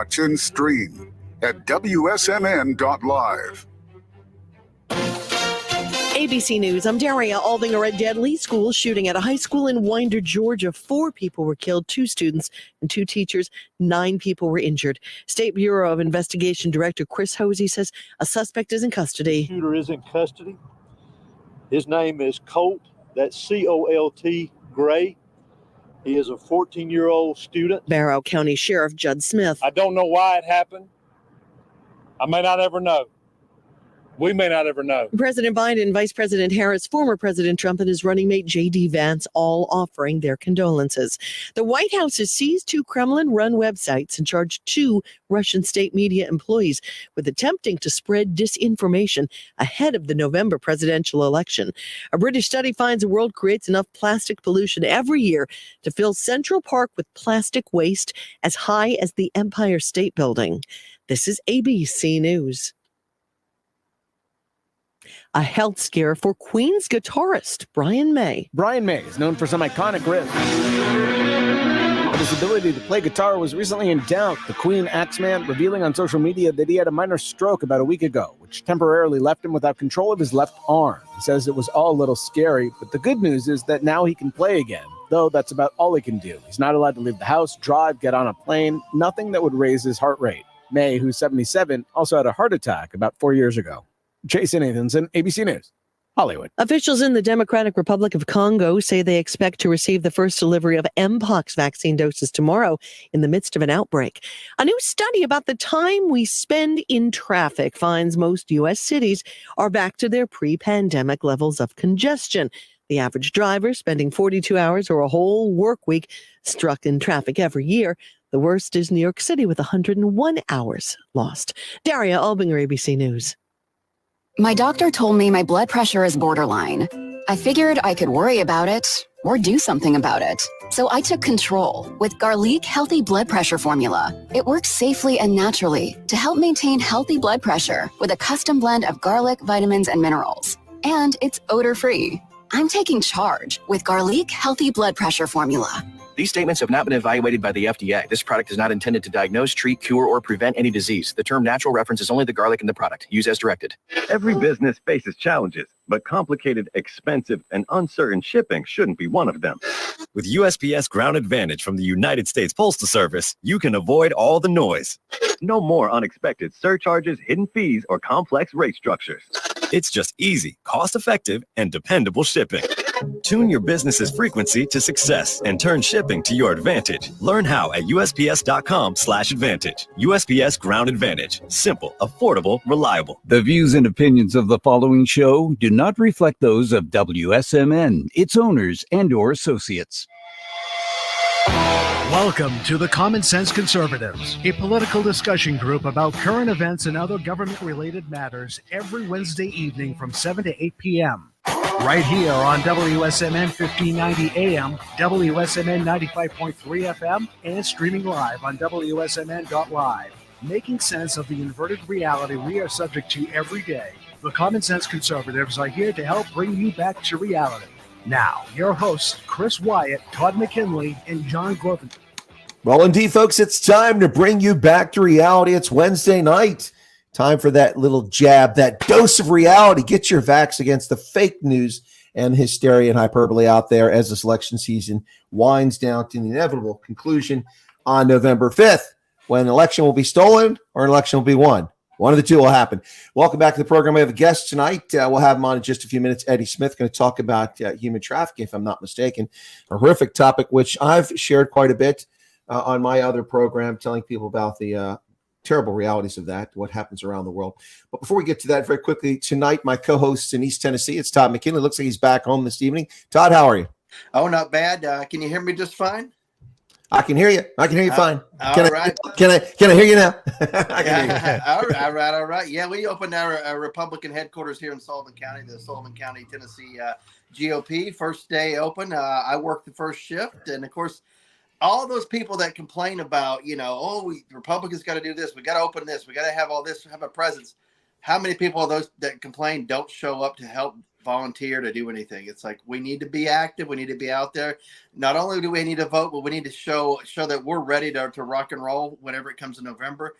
watch and stream at WSMN.live. ABC News, I'm Daria Aldinger. A deadly school shooting at a high school in Winder, Georgia. 4 people were killed, 2 students and 2 teachers. 9 people were injured. State Bureau of Investigation Director Chris Hosey says a suspect is in custody. The shooter is in custody. His name is Colt, that's C-O-L-T, Gray. He is a 14-year-old student. Barrow County Sheriff Judd Smith. I don't know why it happened. I may not ever know. We may not ever know. President Biden, Vice President Harris, former President Trump, and his running mate J.D. Vance all offering their condolences. The White House has seized 2 Kremlin-run websites and charged 2 Russian state media employees with attempting to spread disinformation ahead of the November presidential election. A British study finds the world creates enough plastic pollution every year to fill Central Park with plastic waste as high as the Empire State Building. This is ABC News. A health scare for Queen's guitarist Brian May. Brian May is known for some iconic riffs, but his ability to play guitar was recently in doubt. The Queen axeman revealing on social media that he had a minor stroke about a week ago, which temporarily left him without control of his left arm. He says it was all a little scary, but the good news is that now he can play again, though that's about all he can do. He's not allowed to leave the house, drive, get on a plane, nothing that would raise his heart rate. May, who's 77, also had a heart attack about 4 years ago. Jason Nathanson, ABC News, Hollywood. Officials in the Democratic Republic of Congo say they expect to receive the first delivery of Mpox vaccine doses tomorrow in the midst of an outbreak. A new study about the time we spend in traffic finds most U.S. cities are back to their pre-pandemic levels of congestion. The average driver spending 42 hours or a whole work week struck in traffic every year. The worst is New York City with 101 hours lost. Daria Albinger, ABC News. My doctor told me my blood pressure is borderline. I figured I could worry about it or do something about it. So I took control with Garlic Healthy Blood Pressure Formula. It works safely and naturally to help maintain healthy blood pressure with a custom blend of garlic, vitamins, and minerals. And it's odor-free. I'm taking charge with Garlic Healthy Blood Pressure Formula. These statements have not been evaluated by the FDA. This product is not intended to diagnose, treat, cure, or prevent any disease. The term natural references only the garlic in the product. Use as directed. Every business faces challenges, but complicated, expensive, and uncertain shipping shouldn't be one of them. With USPS Ground Advantage from the United States Postal Service, you can avoid all the noise. No more unexpected surcharges, hidden fees, or complex rate structures. It's just easy, cost-effective, and dependable shipping. Tune your business's frequency to success and turn shipping to your advantage. Learn how at USPS.com/advantage. USPS Ground Advantage. Simple, affordable, reliable. The views and opinions of the following show do not reflect those of WSMN, its owners, and/or associates. Welcome to the Common Sense Conservatives, a political discussion group about current events and other government-related matters every Wednesday evening from 7 to 8 p.m. Right here on WSMN 1590 AM, WSMN 95.3 FM, and streaming live on WSMN.live. Making sense of the inverted reality we are subject to every day. The Common Sense Conservatives are here to help bring you back to reality. Now, your hosts, Chris Wyatt, Todd McKinley, and John Groven. Well, indeed, folks, it's time to bring you back to reality. It's Wednesday night. Time for that little jab, that dose of reality. Get your vax against the fake news and hysteria and hyperbole out there as this election season winds down to the inevitable conclusion on November 5th, when an election will be stolen or an election will be won. One of the two will happen. Welcome back to the program. We have a guest tonight. We'll have him on in just a few minutes. Eddie Smith going to talk about human trafficking, if I'm not mistaken. A horrific topic, which I've shared quite a bit on my other program, telling people about the terrible realities of that, what happens around the world. But before we get to that, very quickly, tonight, my co-host in East Tennessee, it's Todd McKinley. Looks like he's back home this evening. Todd, how are you? Oh, not bad. Can you hear me just fine? I can hear you. I can hear you fine. All right. Can I hear you now? I can hear you. All right. Yeah, we opened our Republican headquarters here in Sullivan County, the Sullivan County, Tennessee GOP. First day open. I worked the first shift. And, of course, all those people that complain about, Republicans got to do this. We got to open this. We got to have all this, have a presence. how many people of those that complain don't show up to help volunteer to do anything? It's like, we need to be active. We need to be out there. Not only do we need to vote, but we need to show that we're ready to rock and roll whenever it comes to November.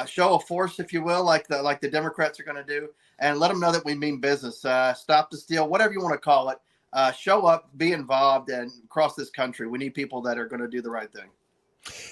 Show a force, if you will, like the Democrats are going to do, and let them know that we mean business. Stop the steal, whatever you want to call it. Show up, be involved, and across this country, we need people that are going to do the right thing.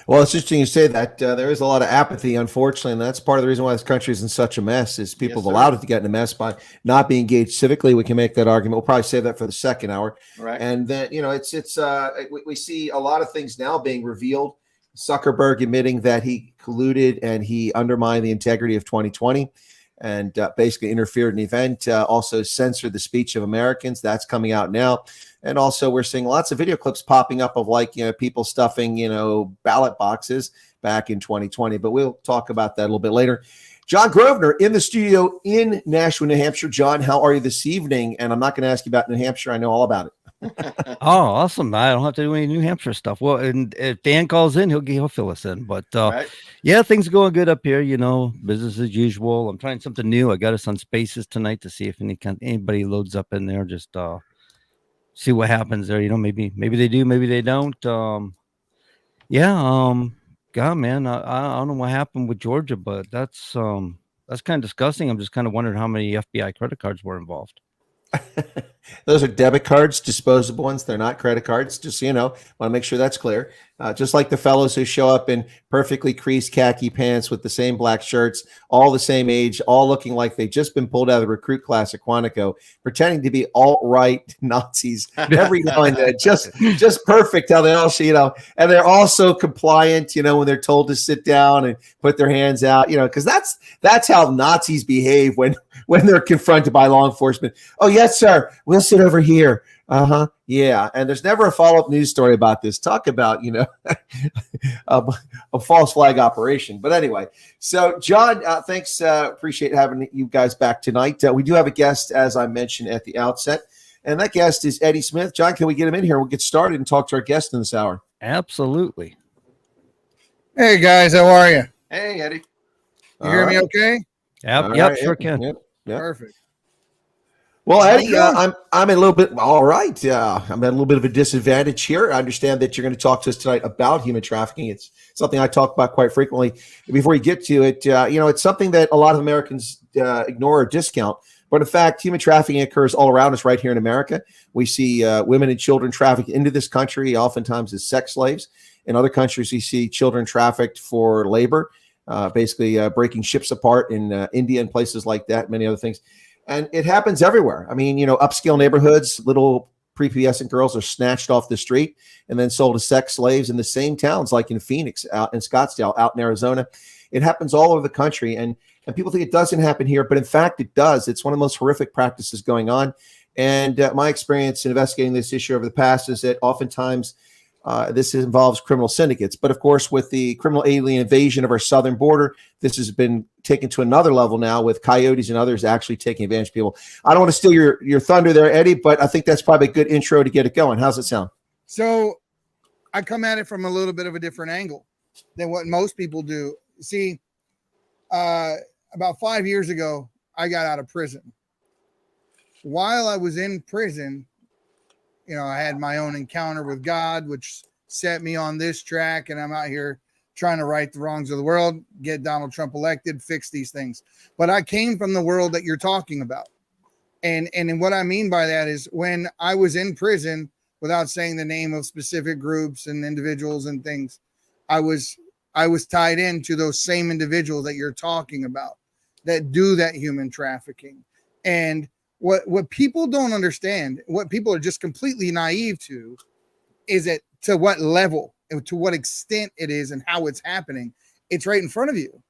Well, it's interesting you say that. There is a lot of apathy, unfortunately, and that's part of the reason why this country is in such a mess. Is people have allowed it to get in a mess by not being engaged civically. We can make that argument. We'll probably save that for the second hour. Right. And then we see a lot of things now being revealed. Zuckerberg admitting that he colluded and he undermined the integrity of 2020 and basically interfered in the event. Also censored the speech of Americans. That's coming out now. And also, we're seeing lots of video clips popping up of people stuffing, ballot boxes back in 2020. But we'll talk about that a little bit later. John Grosvenor in the studio in Nashua, New Hampshire. John, how are you this evening? And I'm not going to ask you about New Hampshire. I know all about it. Oh, awesome. I don't have to do any New Hampshire stuff. Well, and if Dan calls in, he'll fill us in. But Right. yeah, things are going good up here. Business as usual. I'm trying something new. I got us on Spaces tonight to see if anybody loads up in there. Just see what happens there. Maybe they do, maybe they don't. God, man, I don't know what happened with Georgia, but that's kind of disgusting. I'm just kind of wondering how many FBI credit cards were involved. Those are debit cards, disposable ones. They're not credit cards. Just so you know, want to make sure that's clear. Just like the fellows who show up in perfectly creased khaki pants with the same black shirts, all the same age, all looking like they've just been pulled out of the recruit class at Quantico, pretending to be alt-right Nazis every now and then. Just perfect how they all, and they're also compliant, when they're told to sit down and put their hands out, because that's how Nazis behave when they're confronted by law enforcement. Oh, yes, sir. We'll sit over here. Yeah. And there's never a follow-up news story about this. Talk about, a false flag operation. But anyway, so John, thanks. Appreciate having you guys back tonight. We do have a guest, as I mentioned at the outset, and that guest is Eddie Smith. John, can we get him in here? We'll get started and talk to our guest in this hour. Absolutely. Hey, guys. How are you? Hey, Eddie. You hear me okay? Yep, sure can. Yep. Perfect. Well, Eddie, I'm a little bit all right. I'm at a little bit of a disadvantage here. I understand that you're going to talk to us tonight about human trafficking. It's something I talk about quite frequently. Before you get to it, it's something that a lot of Americans ignore or discount. But in fact, human trafficking occurs all around us right here in America. We see women and children trafficked into this country, oftentimes as sex slaves. In other countries, we see children trafficked for labor, basically breaking ships apart in India and places like that, many other things. And it happens everywhere. I mean, upscale neighborhoods, little prepubescent girls are snatched off the street and then sold as sex slaves in the same towns, like in Phoenix, out in Scottsdale, out in Arizona. It happens all over the country. And people think it doesn't happen here, but in fact, it does. It's one of the most horrific practices going on. And my experience in investigating this issue over the past is that oftentimes this involves criminal syndicates. But of course, with the criminal alien invasion of our southern border, this has been taken to another level now with coyotes and others actually taking advantage of people. I don't want to steal your thunder there, Eddie, but I think that's probably a good intro to get it going. How's it sound? So I come at it from a little bit of a different angle than what most people do. See, about 5 years ago, I got out of prison. While I was in prison, I had my own encounter with God, which set me on this track, and I'm out here trying to right the wrongs of the world, get Donald Trump elected, fix these things. But I came from the world that you're talking about. And what I mean by that is when I was in prison, without saying the name of specific groups and individuals and things, I was tied into those same individuals that you're talking about that do that human trafficking. And what people don't understand, what people are just completely naive to, is that to what level and to what extent it is and how it's happening. It's right in front of you.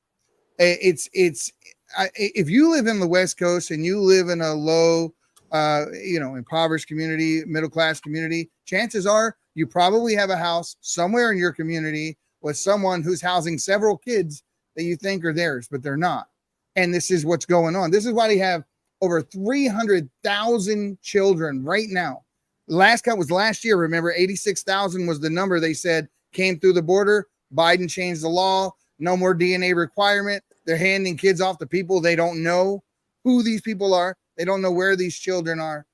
If you live in the West Coast and you live in a low, impoverished community, middle-class community, chances are you probably have a house somewhere in your community with someone who's housing several kids that you think are theirs, but they're not. And this is what's going on. This is why they have over 300,000 children right now. Last count was last year. Remember, 86,000 was the number they said came through the border. Biden changed the law. No more DNA requirement. They're handing kids off to people. They don't know who these people are. They don't know where these children are.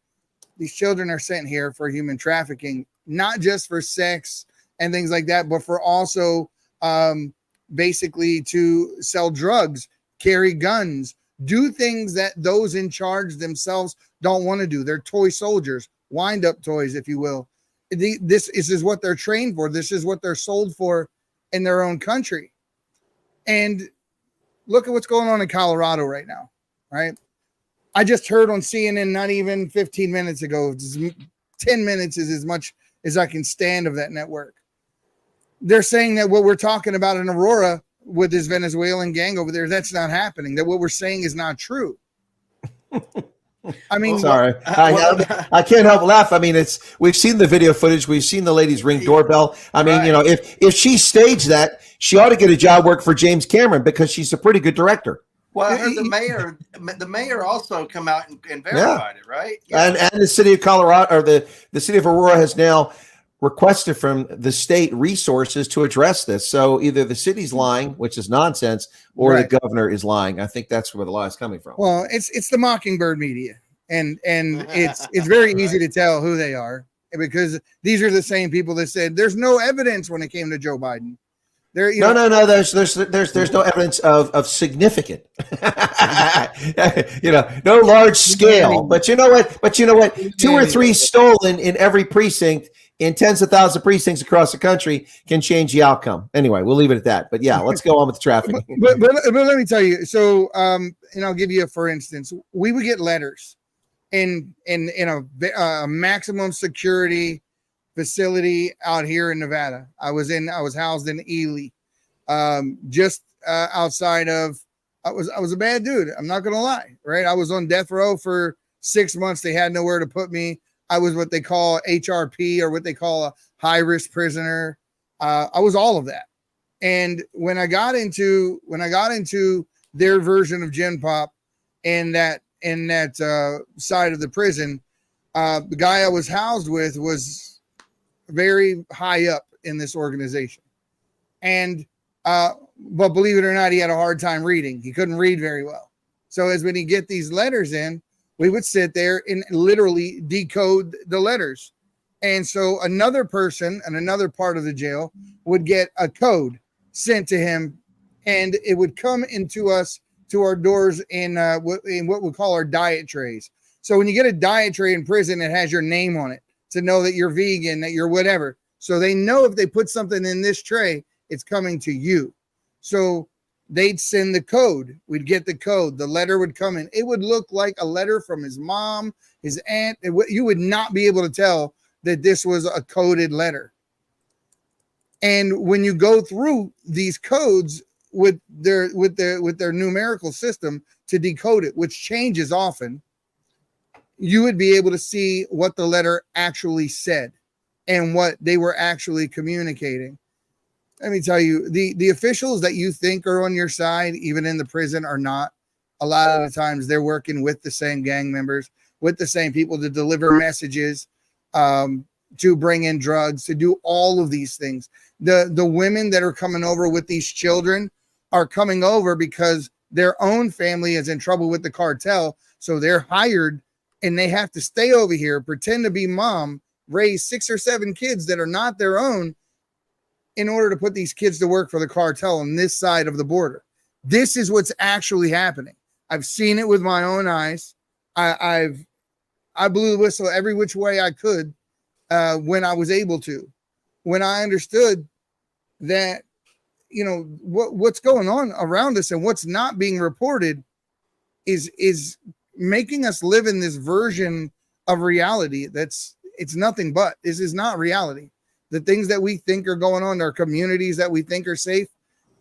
These children are sent here for human trafficking, not just for sex and things like that, but for also basically to sell drugs, carry guns, do things that those in charge themselves don't want to do. They're toy soldiers, wind-up toys, if you will. This is what they're trained for. This is what they're sold for in their own country. And look at what's going on in Colorado right now, right? I just heard on CNN not even 15 minutes ago, 10 minutes is as much as I can stand of that network. They're saying that what we're talking about in Aurora with this Venezuelan gang over there, that's not happening, that what we're saying is not true. I mean, sorry, I can't help laugh. I mean, we've seen the video footage. We've seen the lady's ring doorbell. I mean, you know, if she staged that, she ought to get a job work for James Cameron because she's a pretty good director. Well, I heard the mayor also come out and verified it, right? Yeah. And the city of Colorado, or the city of Aurora, has now requested from the state resources to address this. So either the city's lying, which is nonsense, or the governor is lying. I think that's where the lie is coming from. Well, it's the Mockingbird media, and it's very easy to tell who they are, because these are the same people that said there's no evidence when it came to Joe Biden. There, no. There's no evidence of significant, no large scale. But you know what? 2 or 3 stolen in every precinct in tens of thousands of precincts across the country can change the outcome. Anyway, we'll leave it at that. But yeah, let's go on with the trafficking. But let me tell you. So, and I'll give you for instance, we would get letters in a maximum security facility out here in Nevada. I was housed in Ely, just outside of. I was a bad dude. I'm not gonna lie, right? I was on death row for 6 months. They had nowhere to put me. I was what they call HRP, or what they call a high risk prisoner. I was all of that. And when I got into their version of Gen Pop in that side of the prison, the guy I was housed with was very high up in this organization. And but believe it or not, he had a hard time reading. He couldn't read very well. So as when he get these letters in, we would sit there and literally decode the letters. And so another person in another part of the jail would get a code sent to him, and it would come into us to our doors in what we call our diet trays. So when you get a diet tray in prison, it has your name on it to know that you're vegan, that you're whatever. So they know if they put something in this tray, it's coming to you. So they'd send the code. We'd get the code. The letter would come in. It would look like a letter from his mom, his aunt. You would not be able to tell that this was a coded letter. And when you go through these codes with their numerical system to decode it, which changes often, you would be able to see what the letter actually said and what they were actually communicating. Let me tell you, the officials that you think are on your side, even in the prison, are not. A lot of the times they're working with the same gang members, with the same people to deliver messages, to bring in drugs, to do all of these things. The women that are coming over with these children are coming over because their own family is in trouble with the cartel. So they're hired and they have to stay over here, pretend to be mom, raise 6 or 7 kids that are not their own, in order to put these kids to work for the cartel on this side of the border. This is what's actually happening. I've seen it with my own eyes. I blew the whistle every which way I could when I was able to. When I understood that, what's going on around us and what's not being reported is making us live in this version of reality it's nothing but. This is not reality. The things that we think are going on, our communities that we think are safe,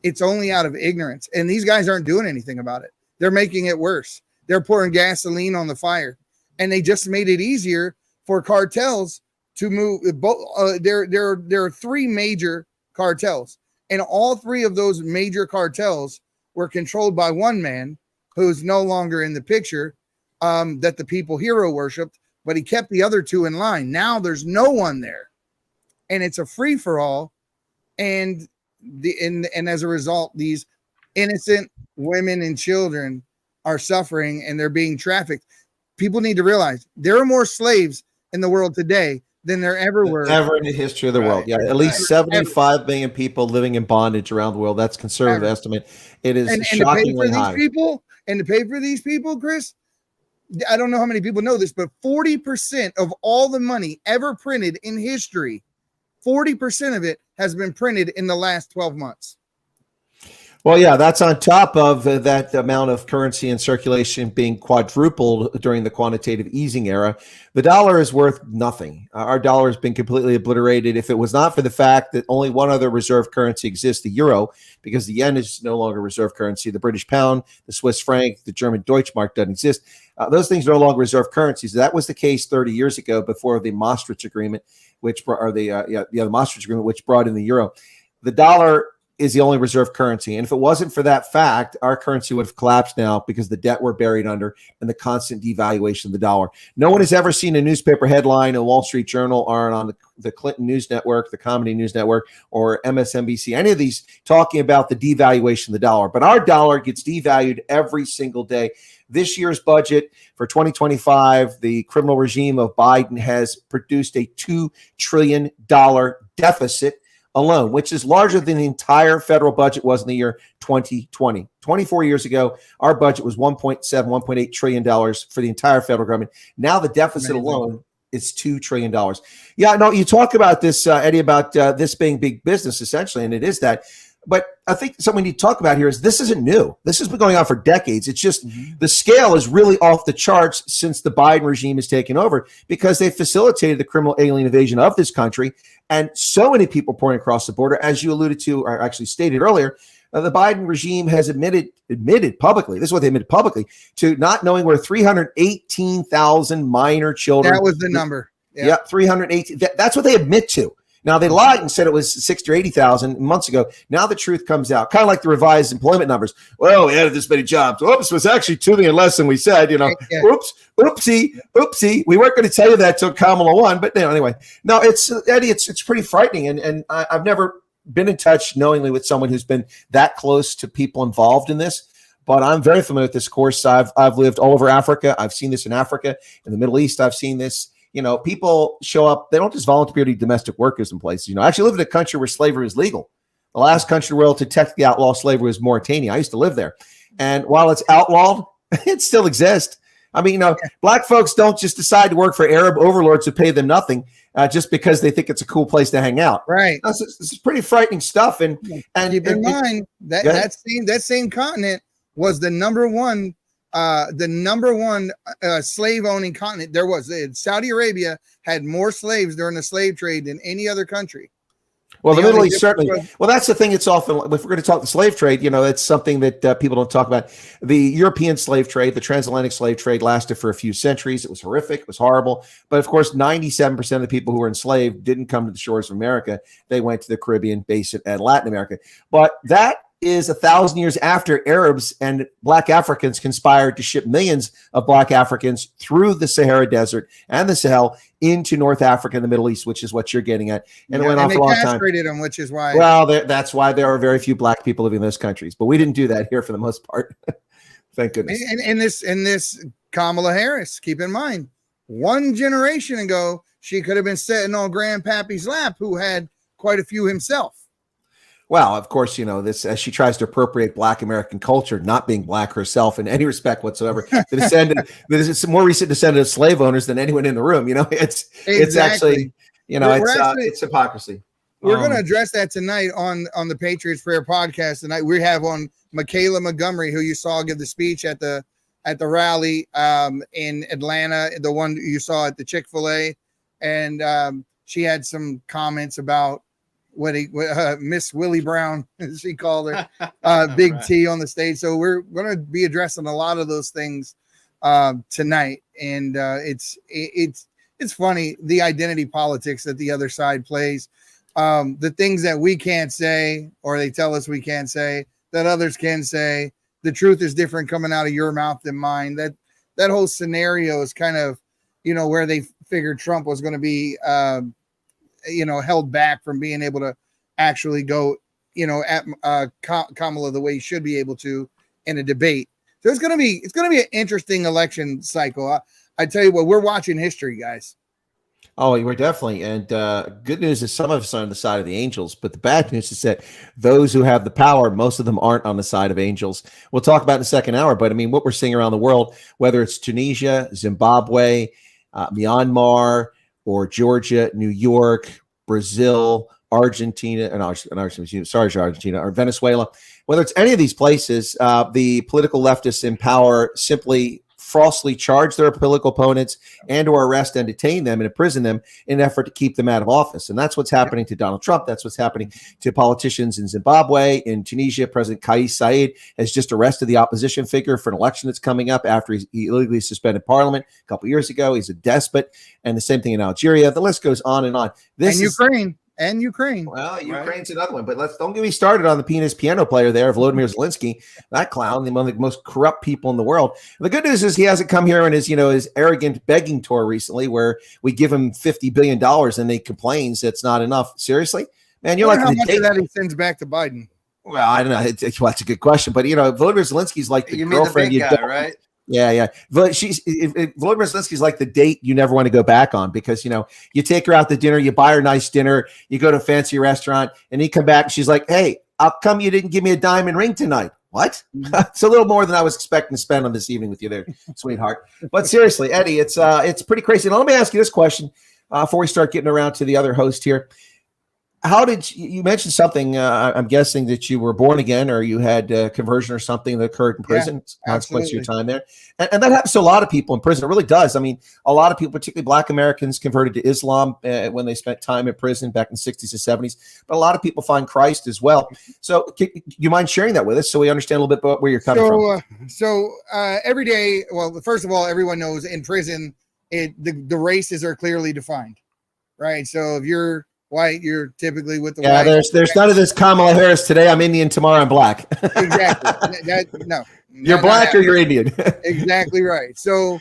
it's only out of ignorance. And these guys aren't doing anything about it. They're making it worse. They're pouring gasoline on the fire. And they just made it easier for cartels to move. There are 3 major cartels. And all 3 of those major cartels were controlled by one man who's no longer in the picture, that the people hero worshipped, but he kept the other 2 in line. Now there's no one there. And it's a free for all, and as a result, these innocent women and children are suffering and they're being trafficked. People need to realize there are more slaves in the world today than there ever were ever in the history of the world. Yeah, at least 75 million people living in bondage around the world. That's conservative estimate. It is shockingly high. To pay for these people, Chris, I don't know how many people know this, but 40% of all the money ever printed in history, 40% of it has been printed in the last 12 months. Well, yeah, that's on top of that amount of currency in circulation being quadrupled during the quantitative easing era. The dollar is worth nothing. Our dollar has been completely obliterated. If it was not for the fact that only one other reserve currency exists, the euro, because the yen is no longer reserve currency, the British pound, the Swiss franc, the German Deutschmark doesn't exist. Those things are no longer reserve currencies. That was the case 30 years ago before the Maastricht Agreement, which brought in the euro. The dollar is the only reserve currency. And if it wasn't for that fact, our currency would have collapsed now because the debt we're buried under and the constant devaluation of the dollar. No one has ever seen a newspaper headline, a Wall Street Journal, or on the Clinton News Network, the Comedy News Network, or MSNBC, any of these talking about the devaluation of the dollar. But our dollar gets devalued every single day. This year's budget for 2025, the criminal regime of Biden has produced a $2 trillion deficit alone, which is larger than the entire federal budget was in the year 2020. 24 years ago, our budget was $1.8 trillion for the entire federal government. Now the deficit alone is $2 trillion. Yeah, no, you talk about this, Eddie, about this being big business, essentially, and it is that. But I think something we need to talk about here is this isn't new. This has been going on for decades. It's just the scale is really off the charts since the Biden regime has taken over because they facilitated the criminal alien invasion of this country. And so many people pouring across the border, as you alluded to, or actually stated earlier, the Biden regime has admitted publicly, this is what they admitted publicly, to not knowing where 318,000 minor children. That was the number. Yeah, 318. That's what they admit to. Now, they lied and said it was 60 or 80,000 months ago. Now the truth comes out, kind of like the revised employment numbers. Well, we added this many jobs. Oops, it was actually 2 million less than we said, Oopsie. We weren't going to tell you that till Kamala won. But anyway, no, Eddie, it's pretty frightening. And I've never been in touch knowingly with someone who's been that close to people involved in this. But I'm very familiar with this course. I've lived all over Africa. I've seen this in Africa. In the Middle East, I've seen this. People show up. They don't just volunteer to be domestic workers in places. I actually live in a country where slavery is legal. The last country in the world to technically outlaw slavery was Mauritania. I used to live there. And while it's outlawed, it still exists. I mean, black folks don't just decide to work for Arab overlords who pay them nothing just because they think it's a cool place to hang out. Right. This is pretty frightening stuff. And keep in mind that same continent was the number one slave owning continent there was. Saudi Arabia had more slaves during the slave trade than any other country. Well, the Middle East certainly. Well, that's the thing. It's often, if we're going to talk the slave trade, it's something that people don't talk about. The European slave trade, the transatlantic slave trade lasted for a few centuries. It was horrific. It was horrible. But of course, 97% of the people who were enslaved didn't come to the shores of America. They went to the Caribbean basin and Latin America. But that is 1,000 years after Arabs and Black Africans conspired to ship millions of Black Africans through the Sahara Desert and the Sahel into North Africa and the Middle East, which is what you're getting at. And it went on for a long time. Castrated them, which is why. Well, that's why there are very few Black people living in those countries. But we didn't do that here for the most part. Thank goodness. And this Kamala Harris, keep in mind, one generation ago, she could have been sitting on Grandpappy's lap, who had quite a few himself. Well, of course, this as she tries to appropriate Black American culture, not being Black herself in any respect whatsoever. There's more recent descendant of slave owners than anyone in the room. It's actually, it's hypocrisy. We're going to address that tonight on the Patriots Prayer podcast tonight. We have on Michaela Montgomery, who you saw give the speech at the rally in Atlanta, the one you saw at the Chick-fil-A, and she had some comments about Miss Willie Brown, as she called her, Big T on the stage. So we're going to be addressing a lot of those things tonight, and it's funny, the identity politics that the other side plays, the things that we can't say or they tell us we can't say that others can say. The truth is different coming out of your mouth than mine. That whole scenario is kind of where they figured Trump was going to be held back from being able to actually go, at Kamala the way he should be able to in a debate. So it's gonna be an interesting election cycle. I tell you what, we're watching history, guys. Oh, we're definitely. And good news is some of us are on the side of the angels, but the bad news is that those who have the power, most of them aren't on the side of angels. We'll talk about in the second hour, but I mean, what we're seeing around the world, whether it's Tunisia, Zimbabwe, Myanmar, or Georgia, New York, Brazil, Argentina, Argentina, or Venezuela, whether it's any of these places, the political leftists in power simply falsely charge their political opponents and or arrest and detain them and imprison them in an effort to keep them out of office. And that's what's happening to Donald Trump. That's what's happening to politicians in Zimbabwe. In Tunisia, President Kais Saied has just arrested the opposition figure for an election that's coming up after he illegally suspended parliament a couple years ago. He's a despot. And the same thing in Algeria. The list goes on and on. Ukraine. Well, Ukraine's another one, but don't get me started on the penis piano player there, Volodymyr Zelensky, that clown, one of the most corrupt people in the world. The good news is he hasn't come here on his arrogant begging tour recently, where we give him $50 billion and he complains that's not enough. Seriously, man, you're like how much of that he sends back to Biden. Well, I don't know. That's a good question, but Volodymyr Zelensky's like the girlfriend the big guy, right? Yeah. Volodymyr Zelensky's like the date you never want to go back on, because, you take her out to dinner, you buy her nice dinner, you go to a fancy restaurant, and you come back and she's like, hey, how come you didn't give me a diamond ring tonight? What? It's a little more than I was expecting to spend on this evening with you there, sweetheart. But seriously, Eddie, it's pretty crazy. Now, let me ask you this question before we start getting around to the other host here. How did you mentioned something? I'm guessing that you were born again, or you had conversion or something that occurred in prison, consequence of your time there. And that happens to a lot of people in prison. It really does. I mean, a lot of people, particularly Black Americans, converted to Islam when they spent time in prison back in the 60s and 70s. But a lot of people find Christ as well. So do you mind sharing that with us so we understand a little bit about where you're coming from? Every day, well, first of all, everyone knows in prison, the races are clearly defined, right? So if you're white, you're typically with the white. There's none of this Kamala Harris today. I'm Indian, tomorrow I'm Black. Exactly. No. You're Black or you're Indian. Exactly right. So,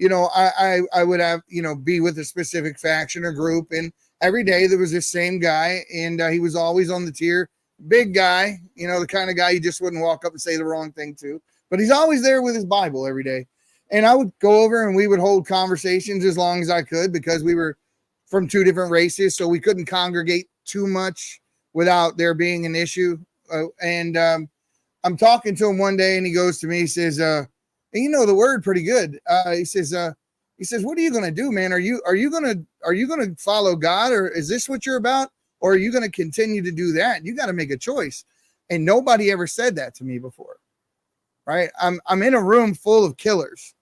I would have, be with a specific faction or group, and every day there was this same guy, and he was always on the tier, big guy, the kind of guy you just wouldn't walk up and say the wrong thing to, but he's always there with his Bible every day. And I would go over and we would hold conversations as long as I could, because we were from two different races, so we couldn't congregate too much without there being an issue. I'm talking to him one day, and he goes to me, he says, the word pretty good. He says, what are you going to do, man? Are you going to follow God, or is this what you're about? Or are you going to continue to do that? You got to make a choice. And nobody ever said that to me before, right? I'm in a room full of killers,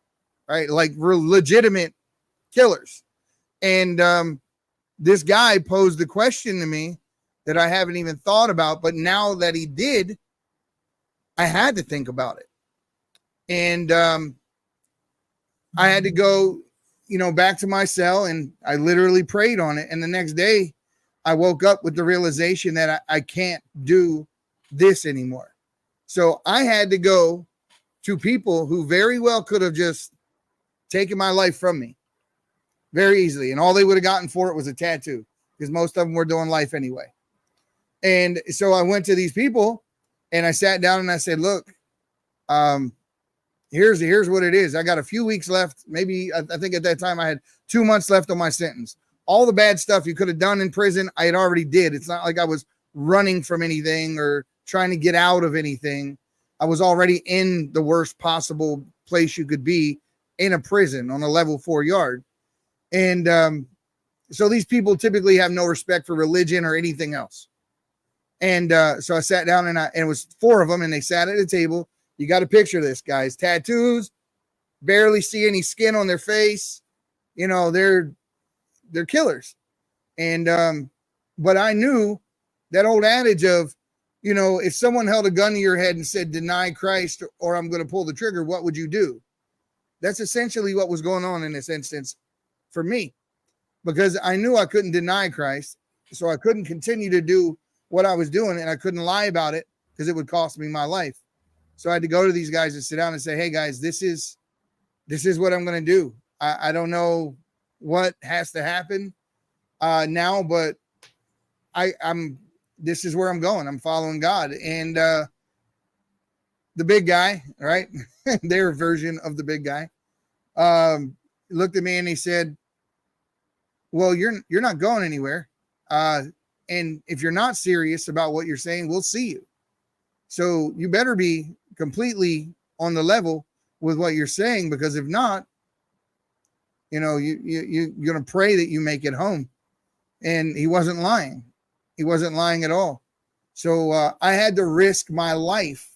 right? Like legitimate killers. And this guy posed the question to me that I haven't even thought about, but now that he did, I had to think about it. And I had to go, back to my cell, and I literally prayed on it. And the next day I woke up with the realization that I can't do this anymore. So I had to go to people who very well could have just taken my life from me very easily. And all they would have gotten for it was a tattoo, because most of them were doing life anyway. And so I went to these people and I sat down and I said, look, here's what it is. I got a few weeks left. Maybe I think at that time I had 2 months left on my sentence. All the bad stuff you could have done in prison, I had already did. It's not like I was running from anything or trying to get out of anything. I was already in the worst possible place you could be, in a prison on a level 4 yard. And so these people typically have no respect for religion or anything else. And so I sat down, and it was 4 of them, and they sat at a table. You got to picture this, guys. Tattoos, barely see any skin on their face. They're killers. And but I knew that old adage of, if someone held a gun to your head and said, deny Christ or I'm going to pull the trigger, what would you do? That's essentially what was going on in this instance for me, because I knew I couldn't deny Christ. So I couldn't continue to do what I was doing, and I couldn't lie about it because it would cost me my life. So I had to go to these guys and sit down and say, hey guys, this is what I'm going to do. I don't know what has to happen now, but this is where I'm going. I'm following God. And the big guy, right? Their version of the big guy, looked at me and he said, well, you're not going anywhere. And if you're not serious about what you're saying, we'll see you. So you better be completely on the level with what you're saying, because if not, you're going to pray that you make it home. And he wasn't lying. He wasn't lying at all. So I had to risk my life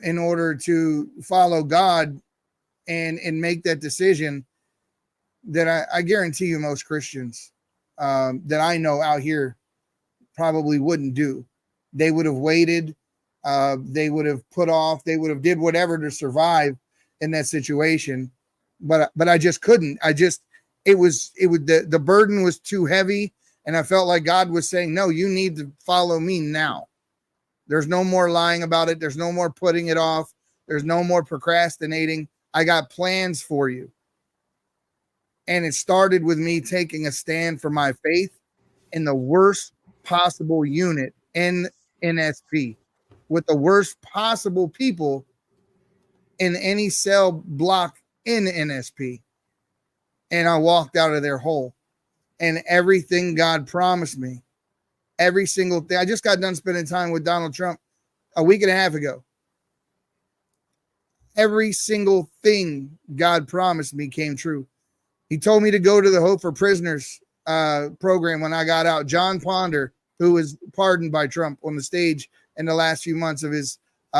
in order to follow God and make that decision that I guarantee you most Christians that I know out here probably wouldn't do. They would have waited. They would have put off. They would have did whatever to survive in that situation. But I just couldn't. The burden was too heavy. And I felt like God was saying, no, you need to follow me now. There's no more lying about it. There's no more putting it off. There's no more procrastinating. I got plans for you. And it started with me taking a stand for my faith in the worst possible unit in NSP, with the worst possible people in any cell block in NSP. And I walked out of their hole. And everything God promised me, every single thing. I just got done spending time with Donald Trump a week and a half ago. Every single thing God promised me came true. He told me to go to the Hope for Prisoners program when I got out. John Ponder, who was pardoned by Trump on the stage in the last few months of his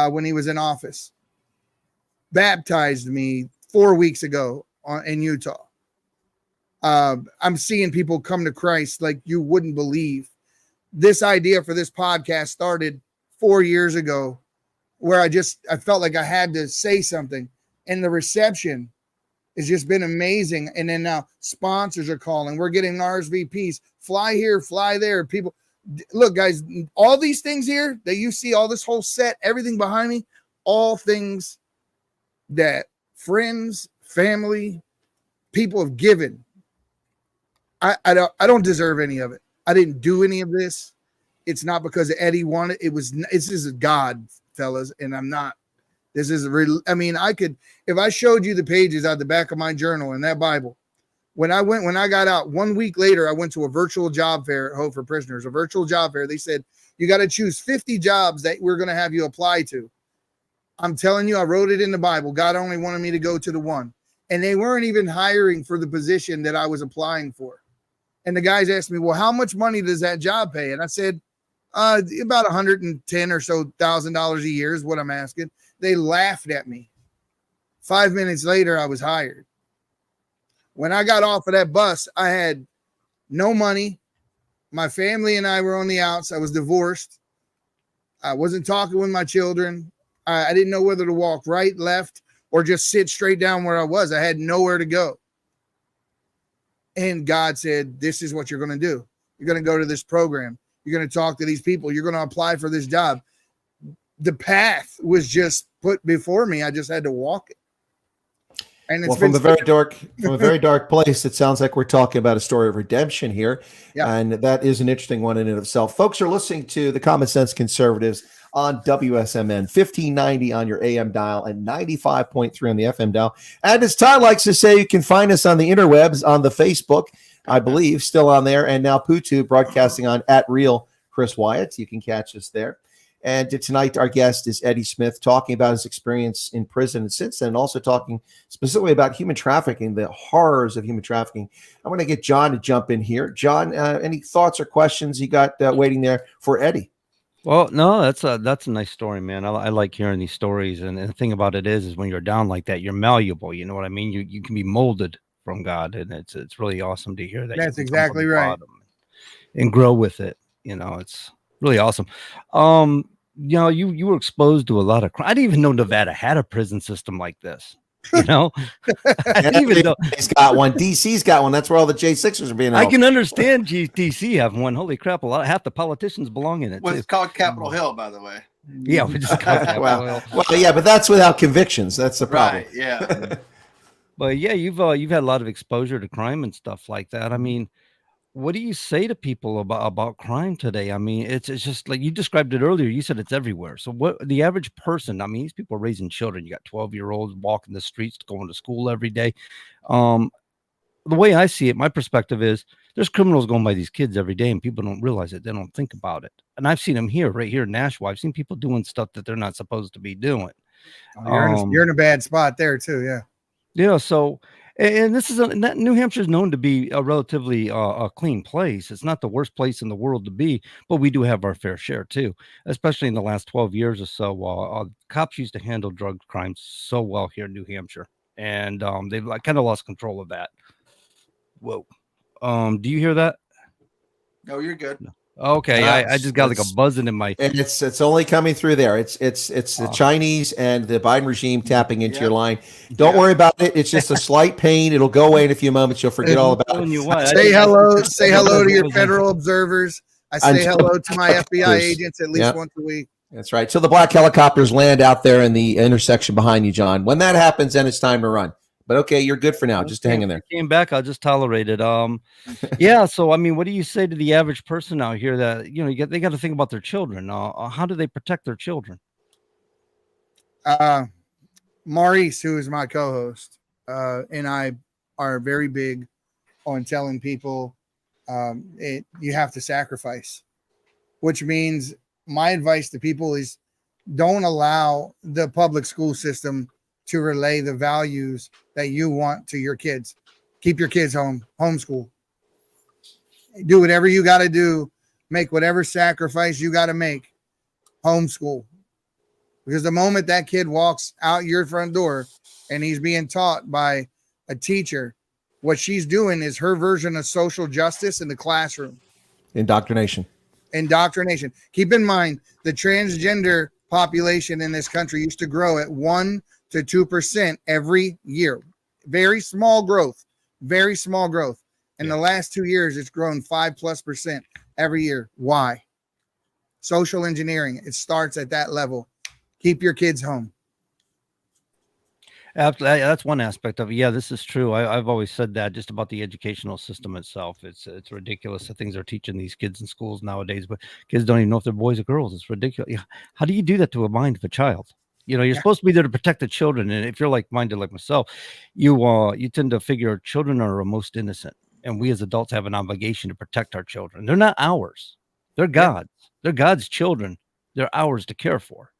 when he was in office, baptized me 4 weeks ago in Utah. I'm seeing people come to Christ like you wouldn't believe. This idea for this podcast started 4 years ago, where I felt like I had to say something, and the reception has just been amazing. And then now sponsors are calling. We're getting RSVPs. Fly here, fly there. People, look, guys, all these things here that you see, all this whole set, everything behind me, all things that friends, family, people have given. I don't deserve any of it. I didn't do any of this. It's not because Eddie wanted it. It's just God, fellas, and I'm not. This is real. I mean, if I showed you the pages out the back of my journal in that Bible, when I got out 1 week later, I went to a virtual job fair at Hope for Prisoners, a virtual job fair. They said, you got to choose 50 jobs that we're going to have you apply to. I'm telling you, I wrote it in the Bible. God only wanted me to go to the one, and they weren't even hiring for the position that I was applying for. And the guys asked me, well, how much money does that job pay? And I said, about $110,000 or so a year is what I'm asking. They laughed at me. 5 minutes later, I was hired. When I got off of that bus, I had no money. My family and I were on the outs. I was divorced. I wasn't talking with my children. I didn't know whether to walk right, left, or just sit straight down where I was. I had nowhere to go. And God said, this is what you're going to do. You're going to go to this program. You're going to talk to these people. You're going to apply for this job. The path was just put before me. I just had to walk it. And it's from a very dark place, it sounds like we're talking about a story of redemption here. Yeah. And that is an interesting one in and of itself. Folks are listening to the Common Sense Conservatives on WSMN 1590 on your AM dial and 95.3 on the FM dial. And as Todd likes to say, you can find us on the interwebs on the Facebook, I believe, still on there, and now Putu broadcasting on @Real Chris Wyatt. You can catch us there. And tonight, our guest is Eddie Smith, talking about his experience in prison and since then, also talking specifically about human trafficking, the horrors of human trafficking. I want to get John to jump in here. John, any thoughts or questions you got waiting there for Eddie? Well, no, that's a nice story, man. I like hearing these stories, and the thing about it is when you're down like that, you're malleable. You know what I mean? You can be molded from God, and it's really awesome to hear that. That's exactly right. And grow with it. You know, it's really awesome. You know, you were exposed to a lot of crime. I didn't even know Nevada had a prison system like this. You know, I didn't even know. He's got one. DC's got one. That's where all the J6ers are being held. I can understand DC having one. Holy crap! Half the politicians belong in it. Well, it's called Capitol Hill, by the way. Yeah, we just call it Capitol Hill. Well, yeah, but that's without convictions. That's the problem. Right, yeah. But yeah, you've had a lot of exposure to crime and stuff like that. I mean, what do you say to people about crime today? I mean, it's just like you described it earlier. You said it's everywhere. So what the average person, I mean, these people are raising children. You got 12-year-olds walking the streets, going to school every day. The way I see it, my perspective is there's criminals going by these kids every day and people don't realize it. They don't think about it. And I've seen them right here in Nashville. I've seen people doing stuff that they're not supposed to be doing. You're in a bad spot there too. Yeah. Yeah. So, and this is New Hampshire is known to be a relatively a clean place. It's not the worst place in the world to be, but we do have our fair share too, especially in the last 12 years or so. Cops used to handle drug crimes so well here in New Hampshire, and they've kind of lost control of that. Whoa. Do you hear that? No, you're good. No. Okay, I just got like a buzzing in my. And it's only coming through there. It's the Chinese and the Biden regime tapping into your line. Don't worry about it. It's just a slight pain. It'll go away in a few moments. You'll forget all about it. Say hello. Say hello to your federal observers. I say hello to my FBI agents at least once a week. That's right. So the black helicopters land out there in the intersection behind you, John. When that happens, then it's time to run. But okay, you're good for now. Just hang in there. Came back. I'll just tolerate it. Yeah. So I mean, what do you say to the average person out here that they got to think about their children? How do they protect their children? Maurice, who is my co-host, and I are very big on telling people you have to sacrifice, which means my advice to people is don't allow the public school system to relay the values that you want to your kids. Keep your kids home, homeschool. Do whatever you got to do. Make whatever sacrifice you got to make. Homeschool. Because the moment that kid walks out your front door and he's being taught by a teacher, what she's doing is her version of social justice in the classroom. Indoctrination. Keep in mind, the transgender population in this country used to grow at 1 to 2% every year. Very small growth. In the last 2 years, it's grown 5+% every year. Why? Social engineering. It starts at that level. Keep your kids home. That's one aspect of it. Yeah, this is true. I've always said that just about the educational system itself. It's ridiculous the things they're teaching these kids in schools nowadays, but kids don't even know if they're boys or girls. It's ridiculous. How do you do that to a mind of a child? You're supposed to be there to protect the children. And if you're like-minded like myself, you tend to figure children are most innocent. And we as adults have an obligation to protect our children. They're not ours. They're God's. They're God's children. They're ours to care for.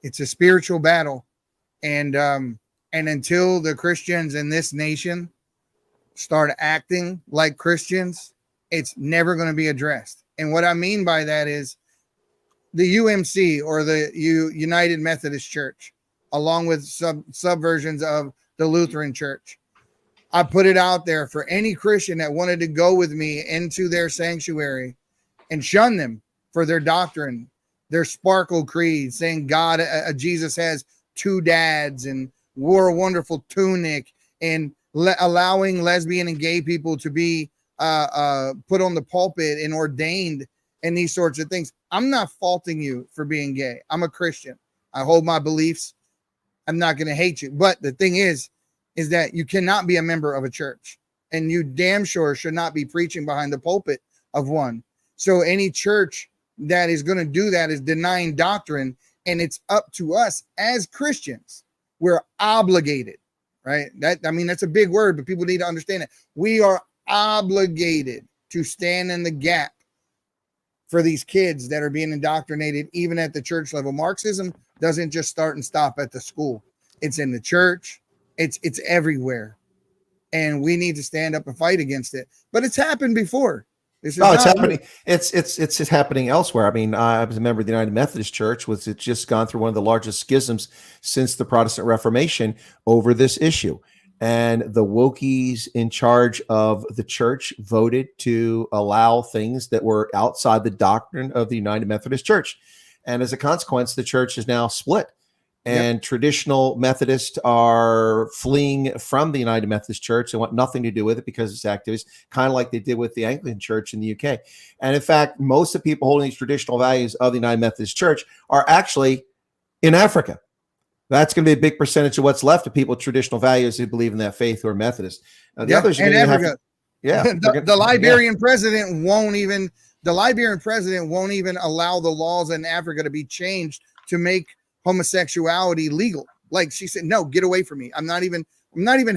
It's a spiritual battle. And until the Christians in this nation start acting like Christians, it's never going to be addressed. And what I mean by that is the UMC, or the United Methodist Church, along with subversions of the Lutheran Church. I put it out there for any Christian that wanted to go with me into their sanctuary and shun them for their doctrine, their sparkle creed, saying Jesus has two dads and wore a wonderful tunic, and allowing lesbian and gay people to be put on the pulpit and ordained and these sorts of things. I'm not faulting you for being gay. I'm a Christian. I hold my beliefs. I'm not going to hate you. But the thing is that you cannot be a member of a church, and you damn sure should not be preaching behind the pulpit of one. So any church that is going to do that is denying doctrine, and it's up to us as Christians. We're obligated, right? That's a big word, but people need to understand it. We are obligated to stand in the gap for these kids that are being indoctrinated, even at the church level. Marxism doesn't just start and stop at the school. It's in the church. It's everywhere. And we need to stand up and fight against it. But it's happened before. It's happening. It's happening elsewhere. I mean, I was a member of the United Methodist Church, it's just gone through one of the largest schisms since the Protestant Reformation over this issue. And the wokies in charge of the church voted to allow things that were outside the doctrine of the United Methodist Church. And as a consequence, the church is now split. And traditional Methodists are fleeing from the United Methodist Church. They want nothing to do with it because it's activist, kind of like they did with the Anglican Church in the UK. And in fact, most of the people holding these traditional values of the United Methodist Church are actually in Africa. That's going to be a big percentage of what's left of people with traditional values who believe in that faith who are Methodist. The others are going to have Yeah. the Liberian president won't even allow the laws in Africa to be changed to make homosexuality legal. Like she said, no, get away from me. I'm not even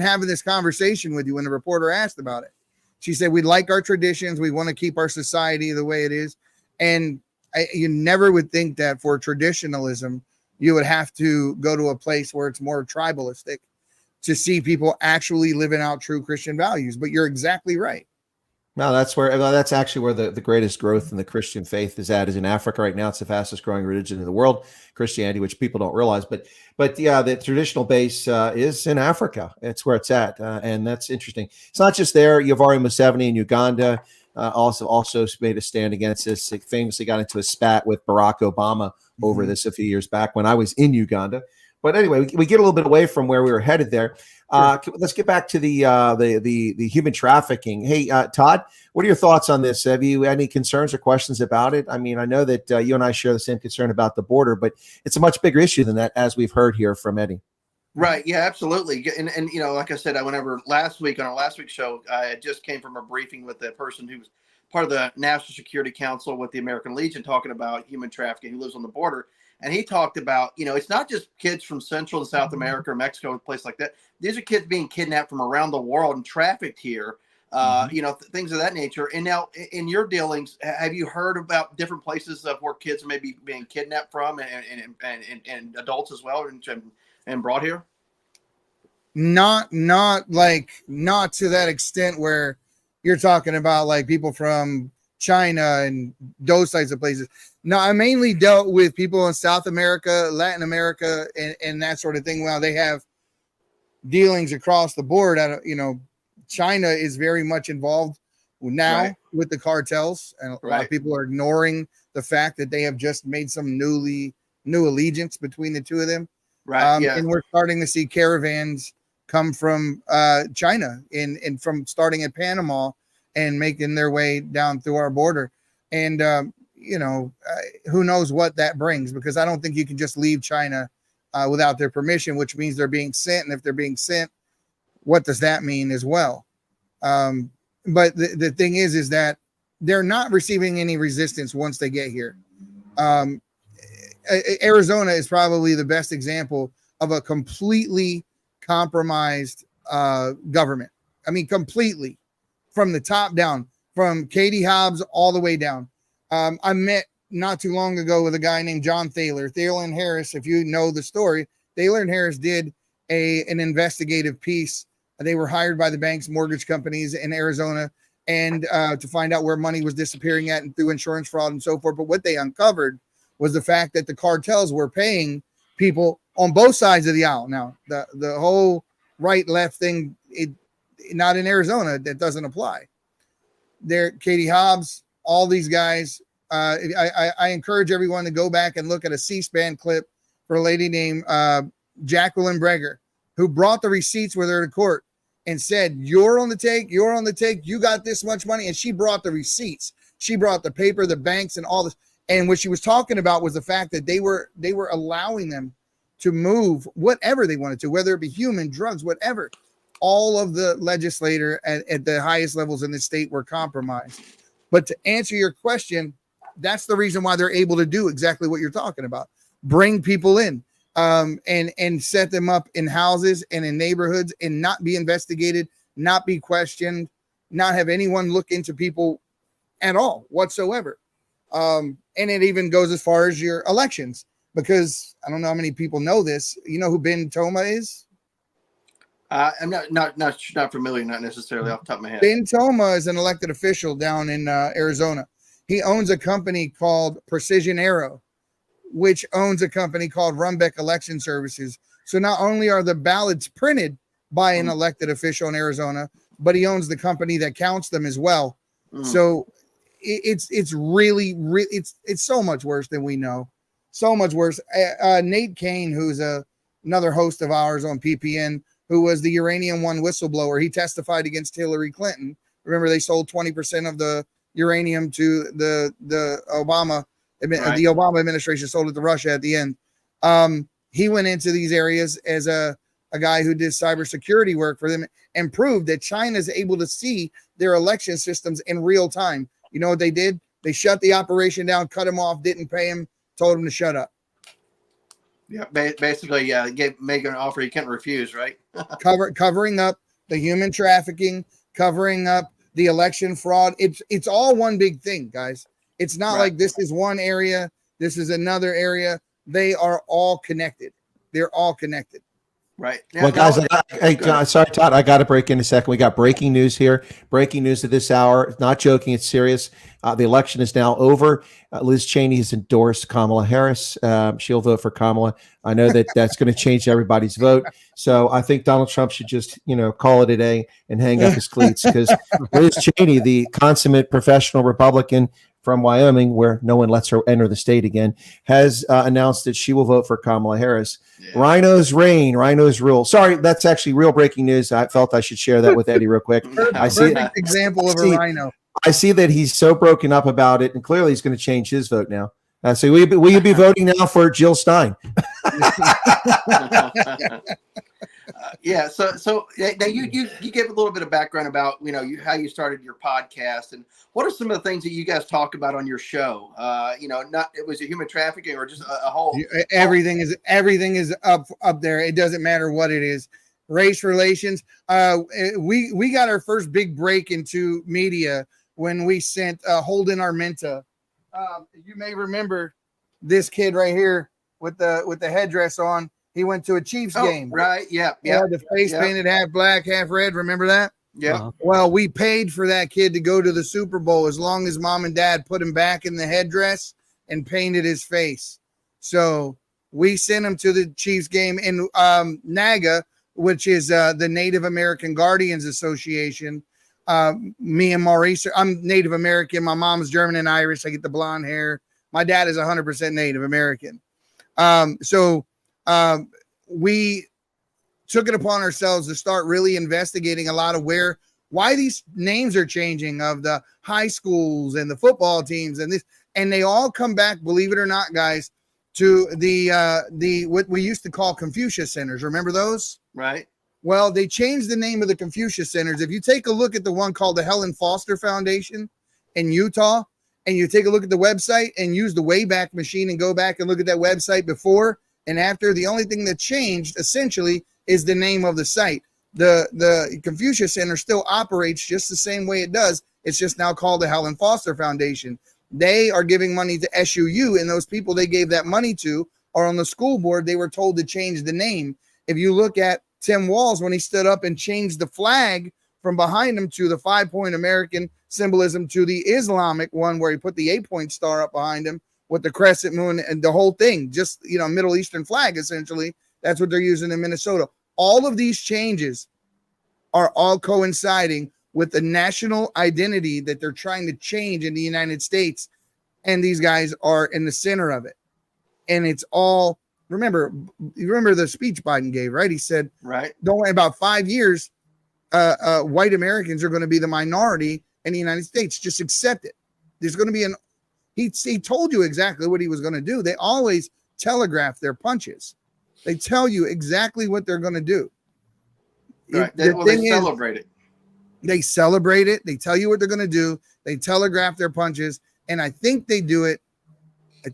having this conversation with you. When the reporter asked about it, she said, we like our traditions. We want to keep our society the way it is. And you never would think that for traditionalism, you would have to go to a place where it's more tribalistic to see people actually living out true Christian values. But you're exactly right. No, that's actually where the greatest growth in the Christian faith is in Africa right now. It's the fastest growing religion in the world, Christianity, which people don't realize. But yeah, the traditional base is in Africa. It's where it's at, and that's interesting. It's not just there. Yoweri Museveni in Uganda also made a stand against this. It famously got into a spat with Barack Obama over this a few years back when I was in Uganda. But anyway, we get a little bit away from where we were headed there. Let's get back to the human trafficking. Hey, Todd, what are your thoughts on this? Have you any concerns or questions about it? I mean, I know that you and I share the same concern about the border, but it's a much bigger issue than that, as we've heard here from Eddie. Right. Yeah, absolutely. And you know, like I said, on our last week's show, I just came from a briefing with a person who was part of the National Security Council with the American Legion, talking about human trafficking, who lives on the border. And he talked about, you know, it's not just kids from Central and South America or Mexico, a place like that. These are kids being kidnapped from around the world and trafficked here, you know, things of that nature. And now in your dealings, have you heard about different places of where kids are maybe being kidnapped from and adults as well and brought here? Not to that extent where you're talking about like people from China and those types of places. No, I mainly dealt with people in South America, Latin America, and that sort of thing. Well, they have dealings across the board. You know, China is very much involved now with the cartels, and a lot of people are ignoring the fact that they have just made some new allegiance between the two of them. Right. And we're starting to see caravans come from China and from starting at Panama and making their way down through our border. And, you know, who knows what that brings, because I don't think you can just leave China without their permission, which means they're being sent. And if they're being sent, what does that mean as well? But the thing is that they're not receiving any resistance once they get here. Arizona is probably the best example of a completely compromised government. I mean, completely from the top down, from Katie Hobbs all the way down. I met not too long ago with a guy named John Thaler. Talon Harris, if you know the story, Talon Harris did an investigative piece. They were hired by the banks, mortgage companies in Arizona, and to find out where money was disappearing at and through insurance fraud and so forth. But what they uncovered was the fact that the cartels were paying people on both sides of the aisle. Now, the whole right-left thing, not in Arizona, that doesn't apply. There, Katie Hobbs, all these guys. I encourage everyone to go back and look at a C-SPAN clip for a lady named Jacqueline Breger, who brought the receipts with her to court and said, you're on the take, you got this much money. And she brought the receipts. She brought the paper, the banks, and all this. And what she was talking about was the fact that they were allowing them to move whatever they wanted to, whether it be human, drugs, whatever. All of the legislator at the highest levels in the state were compromised. But to answer your question, that's the reason why they're able to do exactly what you're talking about. Bring people in and set them up in houses and in neighborhoods and not be investigated, not be questioned, not have anyone look into people at all whatsoever. And it even goes as far as your elections, because I don't know how many people know this. You know who Ben Toma is? I'm not familiar, not necessarily off the top of my head. Ben Toma is an elected official down in Arizona. He owns a company called Precision Arrow, which owns a company called Runbeck Election Services. So not only are the ballots printed by an elected official in Arizona, but he owns the company that counts them as well. So it's really it's so much worse than we know. So much worse. Nate Kane, who's another host of ours on PPN, who was the Uranium One whistleblower, he testified against Hillary Clinton. Remember, they sold 20% of the uranium to the Obama. The Obama administration sold it to Russia at the end. He went into these areas as a a guy who did cybersecurity work for them, and proved that China is able to see their election systems in real time. You know what they did? They shut the operation down, cut him off, didn't pay him, told him to shut up. Yeah, basically, make an offer you can't refuse, right? Covering up the human trafficking, covering up the election fraud. It's all one big thing, guys. It's not like this is one area, this is another area. They are all connected. They're all connected. Right. Well, guys, sorry, Todd, I got to break in a second. We got breaking news here. Breaking news at this hour. Not joking. It's serious. The election is now over. Liz Cheney has endorsed Kamala Harris. She'll vote for Kamala. I know that's going to change everybody's vote. So I think Donald Trump should just, call it a day and hang up his cleats, because Liz Cheney, the consummate professional Republican from Wyoming, where no one lets her enter the state again, has announced that she will vote for Kamala Harris. Yeah. Rhinos reign, rhinos rule. Sorry, that's actually real breaking news. I felt I should share that with Eddie real quick. Perfect example of a rhino. I see that he's so broken up about it, and clearly he's going to change his vote now. So will you be voting now for Jill Stein? Yeah. So now you gave a little bit of background about how you started your podcast, and what are some of the things that you guys talk about on your show? Was it human trafficking or just a whole? Everything is up there. It doesn't matter what it is. Race relations. We got our first big break into media when we sent Holden Armenta. You may remember this kid right here with the headdress on. He went to a Chiefs game. Right. Yeah. He had the face painted half black, half red. Remember that? Yeah. Uh-huh. Well, we paid for that kid to go to the Super Bowl as long as mom and dad put him back in the headdress and painted his face. So we sent him to the Chiefs game in NAGA, which is the Native American Guardians Association. Me and Maurice, I'm Native American. My mom's German and Irish. I get the blonde hair. My dad is 100% Native American. We took it upon ourselves to start really investigating a lot of why these names are changing of the high schools and the football teams and they all come back, believe it or not, guys, to the what we used to call Confucius Centers. Remember those? Right. Well, they changed the name of the Confucius Centers. If you take a look at the one called the Helen Foster Foundation in Utah, and you take a look at the website and use the Wayback Machine and go back and look at that website before and after, the only thing that changed essentially is the name of the site. The Confucius Center still operates just the same way it does. It's just now called the Helen Foster Foundation. They are giving money to SUU, and those people they gave that money to are on the school board. They were told to change the name. If you look at Tim Walz, when he stood up and changed the flag from behind him to the 5-point American symbolism to the Islamic one, where he put the 8-point star up behind him with the crescent moon and the whole thing, just, Middle Eastern flag, essentially. That's what they're using in Minnesota. All of these changes are all coinciding with the national identity that they're trying to change in the United States. And these guys are in the center of it. And it's all, you remember the speech Biden gave, right? He said, right, don't worry, about 5 years, white Americans are going to be the minority in the United States. Just accept it. There's going to be he told you exactly what he was going to do. They always telegraph their punches. They tell you exactly what they're going to do. Right. They celebrate it. They celebrate it. They tell you what they're going to do. They telegraph their punches. And I think they do it.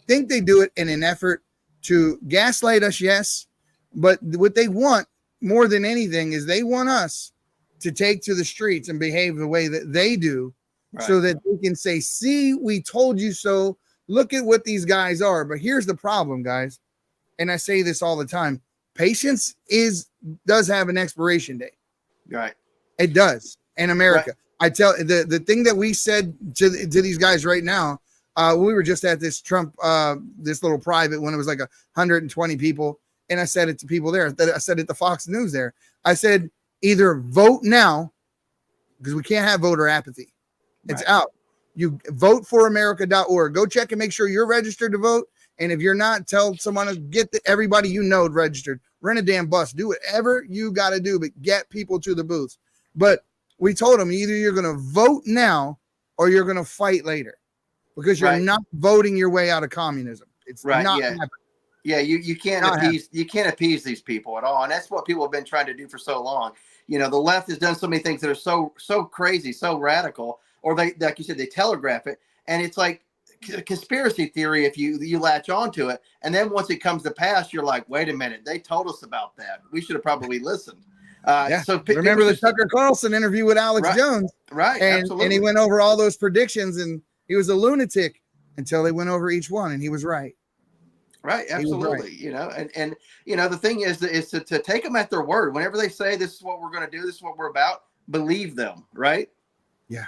In an effort to gaslight us, yes. But what they want more than anything is they want us to take to the streets and behave the way that they do, right, so that they can say, see, we told you so. Look at what these guys are. But here's the problem, guys. And I say this all the time. Patience does have an expiration date. Right. It does in America. Right. I tell the thing that we said to these guys right now, we were just at this Trump, this little private when it was like 120 people. And I said it to people there. I said it to Fox News there. I said, either vote now, because we can't have voter apathy. It's out. You vote for America.org. Go check and make sure you're registered to vote. And if you're not, tell someone to get everybody you know registered. Rent a damn bus. Do whatever you got to do, but get people to the booths. But we told them either you're going to vote now or you're going to fight later, because you're not voting your way out of communism. It's not happening. Yeah, you can't appease these people at all, and that's what people have been trying to do for so long. You know, the left has done so many things that are so crazy, so radical, or they, like you said, they telegraph it, and it's like conspiracy theory if you latch onto it, and then once it comes to pass, you're like, wait a minute, they told us about that. We should have probably listened. So remember the Tucker Carlson interview with Alex Jones, right? And he went over all those predictions, and he was a lunatic until they went over each one, and he was right. Right, absolutely. You know, and you know, the thing is to take them at their word. Whenever they say this is what we're going to do, this is what we're about, believe them, right? Yeah.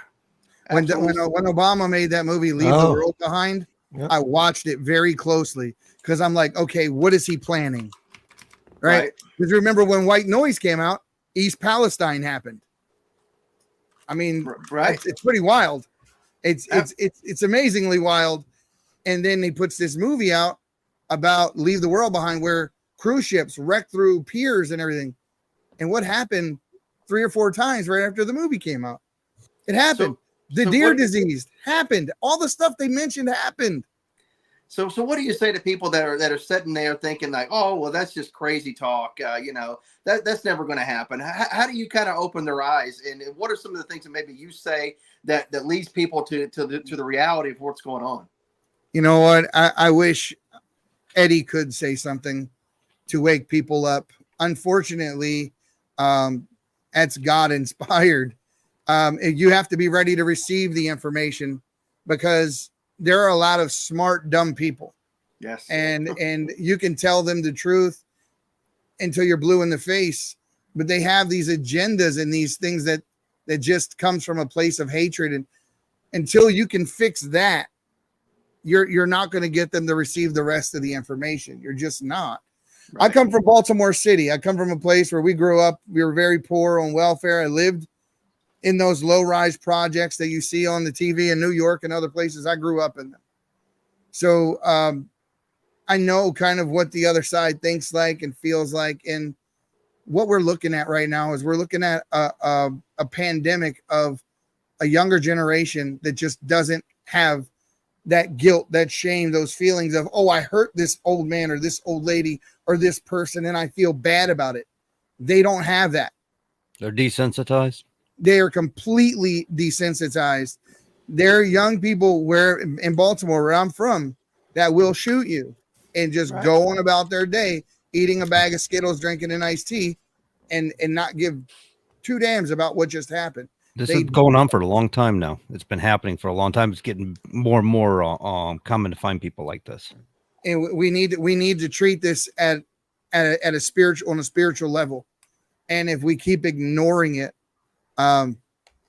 When Obama made that movie Leave the World Behind, I watched it very closely because I'm like, okay, what is he planning? Right? Because remember when White Noise came out, East Palestine happened. I mean, it's pretty wild. It's amazingly wild. And then he puts this movie out about Leave the World Behind, where cruise ships wrecked through piers and everything. And what happened 3 or 4 times right after the movie came out? It happened. The deer disease happened. All the stuff they mentioned happened. So what do you say to people that are sitting there thinking like, oh, well, that's just crazy talk. You know, that's never going to happen. How do you kind of open their eyes? And what are some of the things that maybe you say that leads people to the reality of what's going on? You know what? I wish Eddie could say something to wake people up. Unfortunately, that's God inspired. You have to be ready to receive the information because there are a lot of smart, dumb people. Yes. And you can tell them the truth until you're blue in the face, but they have these agendas and these things that just comes from a place of hatred. And until you can fix that, you're not going to get them to receive the rest of the information. You're just not. Right. I come from Baltimore City. I come from a place where we grew up. We were very poor on welfare. I lived in those low-rise projects that you see on the TV in New York and other places. I grew up in them. So I know kind of what the other side thinks like and feels like. And what we're looking at right now is we're looking at a pandemic of a younger generation that just doesn't have that guilt, that shame, those feelings of, oh, I hurt this old man or this old lady or this person and I feel bad about it. They don't have that. They're desensitized. They are completely desensitized. There are young people where in Baltimore, where I'm from, that will shoot you and just go on about their day, eating a bag of Skittles, drinking an iced tea, and not give 2 dams about what just happened. This is going on for a long time now. It's been happening for a long time. It's getting more and more common to find people like this. And we need to treat this at a spiritual level. And if we keep ignoring it, and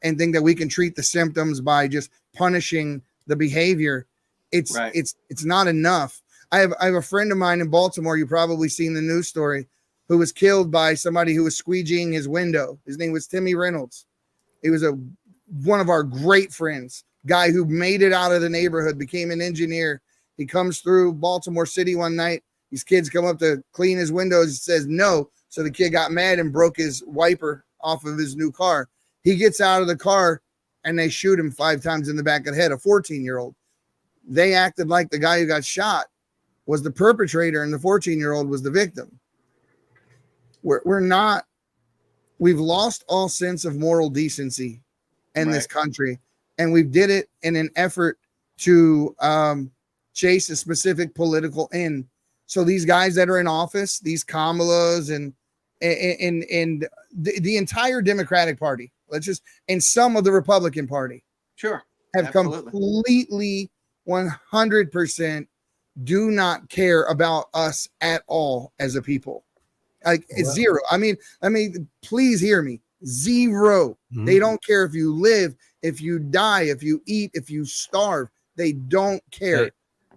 think that we can treat the symptoms by just punishing the behavior, it's not enough. I have a friend of mine in Baltimore. You've probably seen the news story, who was killed by somebody who was squeegeeing his window. His name was Timmy Reynolds. He was one of our great friends, guy who made it out of the neighborhood, became an engineer. He comes through Baltimore City one night. These kids come up to clean his windows. He says no. So the kid got mad and broke his wiper off of his new car. He gets out of the car and they shoot him 5 times in the back of the head, a 14-year-old. They acted like the guy who got shot was the perpetrator and the 14-year-old was the victim. We've lost all sense of moral decency in this country. And we did it in an effort to chase a specific political end. So these guys that are in office, these Kamalas and the entire Democratic Party, and some of the Republican Party, have completely 100% do not care about us at all as a people. Like it's zero. I mean, please hear me. Zero. Mm-hmm. They don't care if you live, if you die, if you eat, if you starve. They don't care.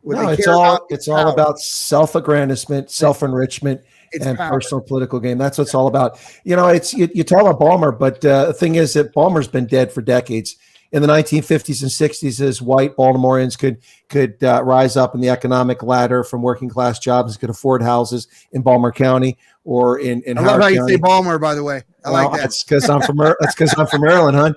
It's all about self-aggrandizement, self-enrichment, and power. Personal political game. That's what it's all about. You know, you talk about Ballmer, but the thing is that Ballmer's been dead for decades. In the 1950s and 60s, as white Baltimoreans could rise up in the economic ladder from working class jobs, could afford houses in Baltimore County or in I love how you say Ballmer, by the way. I like that. That's because I'm from Maryland, hon.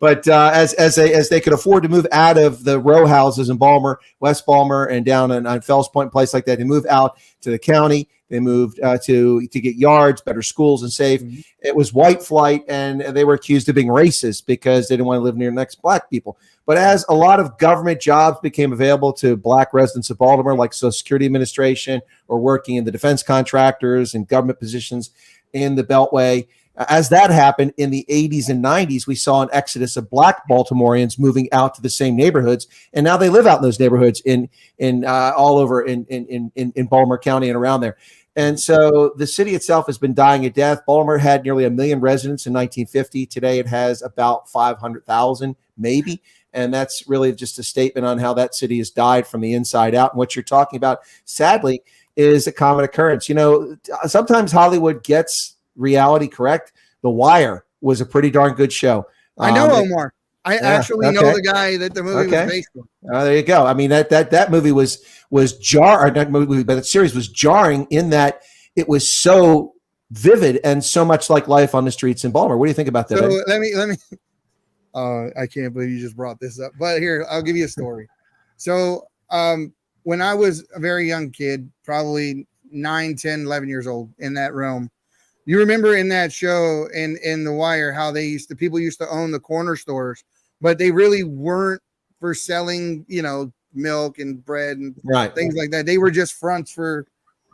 But as they could afford to move out of the row houses in Balmer, West Balmer, and down on Fells Point, place like that, they moved out to the county. They moved to get yards, better schools, and safe. Mm-hmm. It was white flight, and they were accused of being racist because they didn't want to live near next black people. But as a lot of government jobs became available to black residents of Baltimore, like Social Security Administration or working in the defense contractors and government positions in the Beltway, as that happened in the 80s and 90s, we saw an exodus of black Baltimoreans moving out to the same neighborhoods, and now they live out in those neighborhoods in all over in Baltimore County and around there. And so the city itself has been dying a death. Baltimore had nearly 1 million residents in 1950. Today it has about 500,000, maybe. And that's really just a statement on how that city has died from the inside out. And what you're talking about, sadly, is a common occurrence. You know, sometimes Hollywood gets reality correct. The Wire was a pretty darn good show. I know Omar. I actually know the guy that the movie was based on. There you go. I mean, that movie was jarring. That movie, but the series was jarring in that it was so vivid and so much like life on the streets in Baltimore. What do you think about that? So let me. I can't believe you just brought this up. But here, I'll give you a story. So when I was a very young kid, probably 9, 10, 11 years old in that realm, you remember in that show in The Wire how people used to own the corner stores, but they really weren't for selling, milk and bread and things like that. They were just fronts for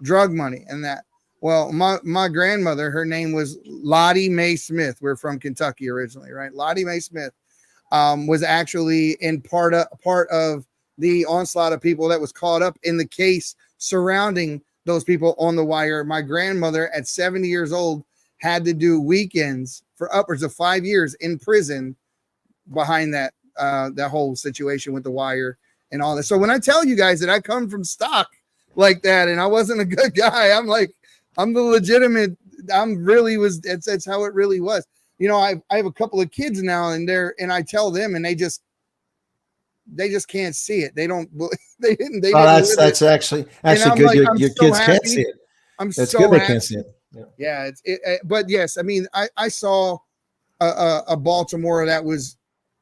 drug money and that. Well, my grandmother, her name was Lottie Mae Smith. We're from Kentucky originally, right? Lottie Mae Smith was actually in part of the onslaught of people that was caught up in the case surrounding those people on The Wire. My grandmother at 70 years old had to do weekends for upwards of 5 years in prison behind that whole situation with The Wire and all that. So when I tell you guys that I come from stock like that and I wasn't a good guy, I'm the legitimate. That's how it really was. I have a couple of kids now and I tell them and they just can't see it. They don't. They didn't. That's actually good. Your kids can't see it. It's good they can't see it. Yeah. But yes, I mean, I saw a Baltimore that was